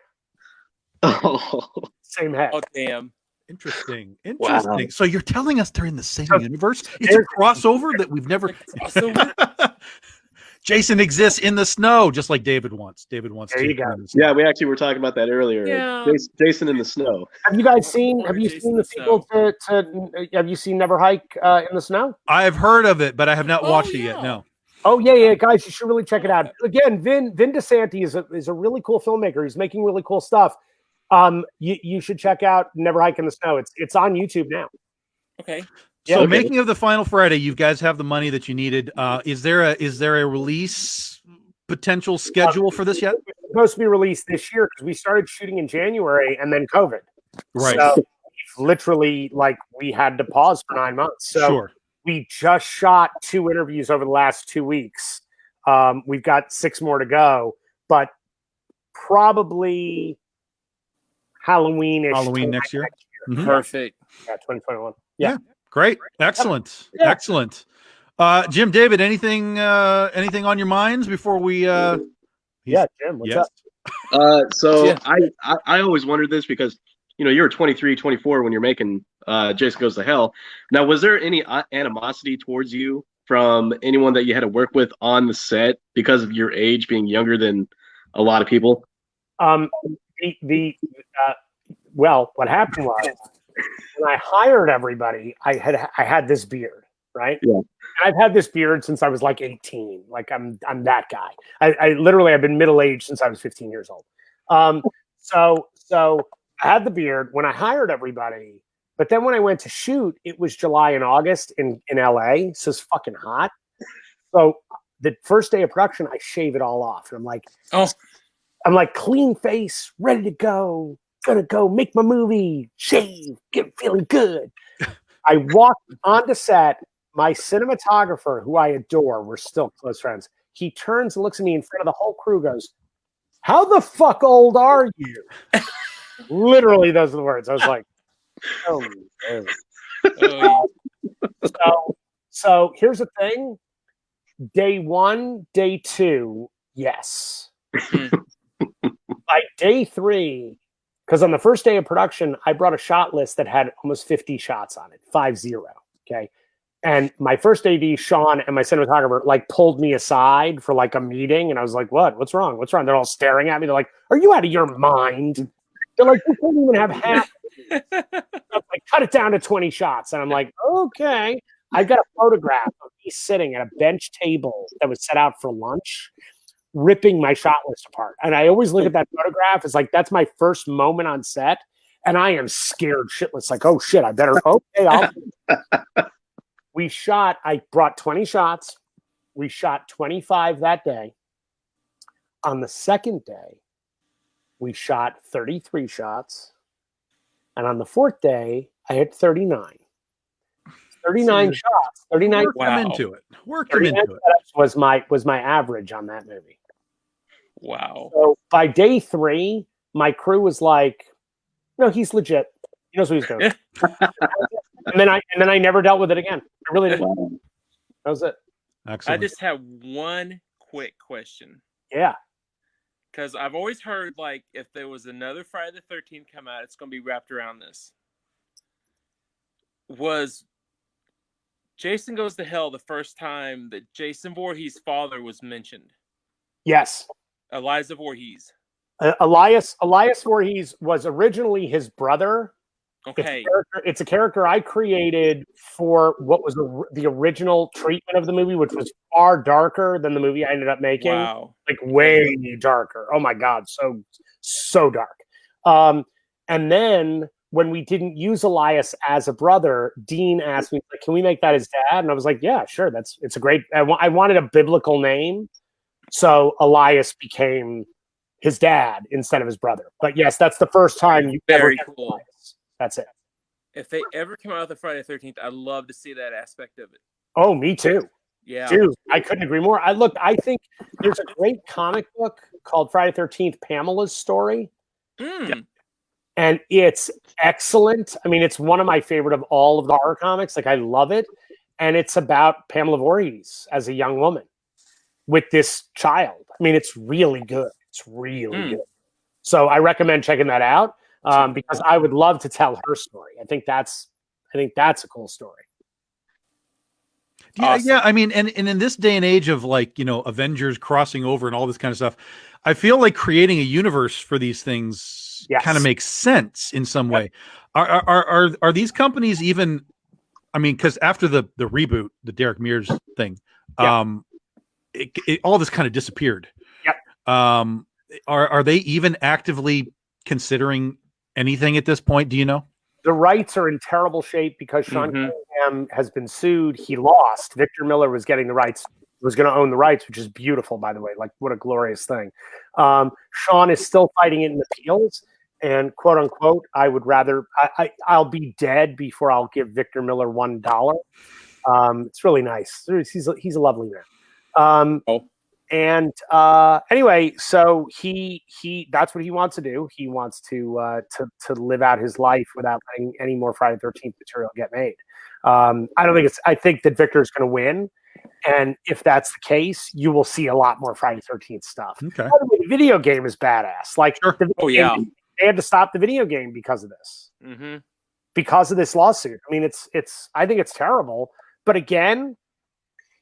Oh, same head. Oh, damn. Interesting. Wow. Interesting. So you're telling us they're in the same So universe? It's a crossover that we've never. Crossover? Jason exists in the snow, just like David wants. David wants There to. you go. in the snow. Yeah, we actually were talking about that earlier. Yeah. Jason in the snow. Have you guys seen? Or Have you Jason seen in the the sequel to? Have you seen Never Hike in the Snow? I've heard of it, but I have not Oh, watched it yeah. yet. No. Oh yeah, guys, you should really check it out. Again, Vin DeSanti is a really cool filmmaker. He's making really cool stuff. You should check out Never Hike in the Snow. It's on YouTube now. Okay. So, Yeah. making of the Final Friday, you guys have the money that you needed. Is there a release potential schedule for this yet? It's supposed to be released this year because we started shooting in January and then COVID. Right. So literally, like, we had to pause for 9 months. So Sure. we just shot 2 interviews over the last 2 weeks. We've got 6 more to go, but probably Halloween-ish. Halloween next year. Mhm. Perfect. Yeah, 2021. Yeah. Great. Excellent. Yeah. Excellent. Jim, David, anything on your minds before we Yeah, Jim, what's yes. up? So Yeah. I always wondered this because you were 23, 24 when you're making Jason Goes to Hell. Now, was there any animosity towards you from anyone that you had to work with on the set because of your age being younger than a lot of people? Well, what happened was when I hired everybody, I had this beard, right? Yeah. And I've had this beard since I was like 18. Like I'm that guy. I literally I've been middle aged since I was 15 years old. So I had the beard when I hired everybody, but then when I went to shoot, it was July and August in LA, so it's fucking hot. So the first day of production, I shave it all off, and I'm like clean face, ready to go, gonna go make my movie, shave, get feeling good. I walked onto set. My cinematographer, who I adore, we're still close friends. He turns and looks at me in front of the whole crew, goes, "How the fuck old are you?" Literally, those are the words. I was like, "Oh no." Oh, So here's the thing. Day 1, day 2, yes. By day 3, because on the first day of production, I brought a shot list that had almost 50 shots on it, 50. Okay. And my first AD, Sean, and my cinematographer like pulled me aside for like a meeting. And I was like, what's wrong? What's wrong? They're all staring at me. They're like, "Are you out of your mind?" They're like, "You can't even have half." I'm like, "Cut it down to 20 shots." And I'm like, "Okay." I got a photograph of me sitting at a bench table that was set out for lunch, ripping my shot list apart. And I always look at that photograph as like, that's my first moment on set. And I am scared shitless. Like, oh shit, I better, okay. I brought 20 shots. We shot 25 that day. On the second day, we shot 33 shots. And on the fourth day, I had 39. 39 shots. 39 Work them Wow. into it. Work them into it. was my average on that movie. wow. So by day 3, my crew was like, "No, he's legit. He knows what he's doing." and then I never dealt with it again. I really didn't. That was it. I Excellent. just have one quick question. Yeah. Because I've always heard, like, if there was another Friday the 13th come out, it's going to be wrapped around this. Was Jason Goes to Hell the first time that Jason Voorhees' father was mentioned? Yes. Eliza Voorhees. Elias Voorhees was originally his brother. Okay. It's a character I created for what was the original treatment of the movie, which was far darker than the movie I ended up making. Wow. Like way darker. Oh my God, so dark. And then when we didn't use Elias as a brother, Dean asked me, like, "Can we make that his dad?" And I was like, "Yeah, sure. It's a great." I wanted a biblical name, so Elias became his dad instead of his brother. But yes, that's the first time you ever Very get cool. Elias. That's it. If they ever come out with the Friday the 13th, I'd love to see that aspect of it. Oh, me too. Yeah. Dude, I couldn't agree more. I think there's a great comic book called Friday the 13th, Pamela's Story. Mm. And it's excellent. I mean, it's one of my favorite of all of the horror comics. Like, I love it. And it's about Pamela Voorhees as a young woman with this child. I mean, it's really good. It's really good. So I recommend checking that out. because I would love to tell her story. I think that's a cool story. Yeah, Awesome. yeah. I mean, and in this day and age of like, Avengers crossing over and all this kind of stuff, I feel like creating a universe for these things Yes. kind of makes sense in some way. Are these companies even? I mean, because after the reboot, the Derek Mears thing, all this kind of disappeared. Yep. Are they even actively considering anything at this point? Do you know? The rights are in terrible shape because Sean Mhm. Cunningham has been sued. He lost. Victor Miller was getting the rights, was going to own the rights, which is beautiful, by the way. Like, what a glorious thing. Sean is still fighting it in appeals, and quote unquote, I would rather I'll be dead before I'll give Victor Miller $1. It's really nice. He's a lovely man. And anyway, so he that's what he wants to do. He wants to live out his life without letting any more Friday the 13th material get made. I think that Victor's going to win. And if that's the case, you will see a lot more Friday the 13th stuff. Okay. By the way, the video game is badass. Like, Sure. the video yeah. game, they had to stop the video game because of this. Mm-hmm. Because of this lawsuit. I mean, I think it's terrible. But again,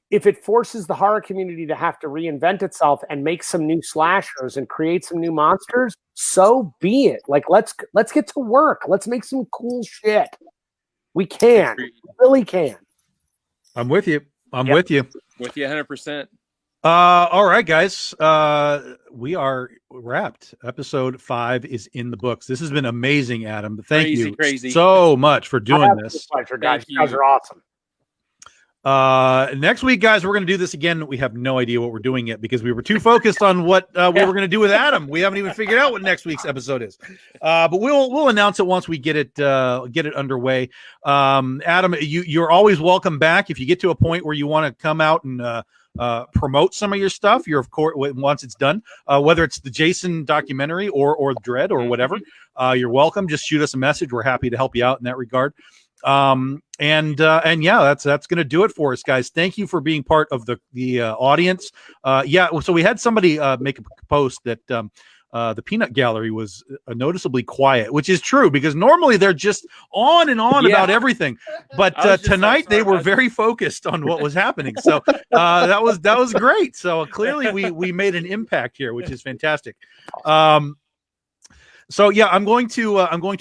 if it forces the horror community to have to reinvent itself and make some new slashers and create some new monsters, so be it. Like, let's get to work. Let's make some cool shit. We can. We really can. I'm with you. I'm Yep. with you. With you 100%. All right, guys. We are wrapped. Episode 5 is in the books. This has been amazing, Adam. Thank you Crazy. so much for doing Absolute this. pleasure, guys. Thank You guys you. are awesome. Next week, guys, we're going to do this again. We have no idea what we're doing yet because we were too focused on what we were going to do with Adam. We haven't even figured out what next week's episode is. But we'll announce it once we get it underway. Adam, you're always welcome back. If you get to a point where you want to come out and promote some of your stuff, you're of course, once it's done, whether it's the Jason documentary or Dread or whatever, you're welcome. Just shoot us a message. We're happy to help you out in that regard. And yeah, that's going to do it for us, guys. Thank you for being part of the audience. So we had somebody make a post that the Peanut Gallery was noticeably quiet, which is true because normally they're just on and on about everything. But I was just tonight they were sarcastic. very focused on what was happening. So that was great. So clearly we made an impact here, which is fantastic. So yeah, I'm going to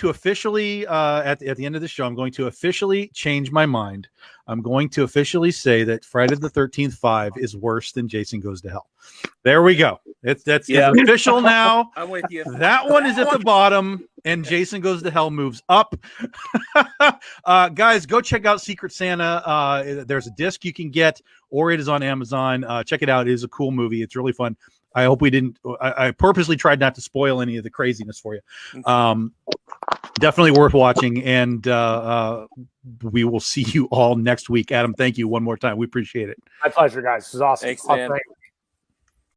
officially at the end of the show, I'm going to officially change my mind. I'm going to officially say that Friday the 13th 5 is worse than Jason Goes to Hell. There we go. That's official now. I'm with you. That one is at the bottom, and Jason Goes to Hell moves up. Guys, go check out Secret Santa. There's a disc you can get, or it is on Amazon. Check it out. It is a cool movie. It's really fun. I hope we didn't. I purposely tried not to spoil any of the craziness for you. Definitely worth watching, and we will see you all next week. Adam, thank you one more time. We appreciate it. My pleasure, guys. This is awesome. Thanks, man. Great.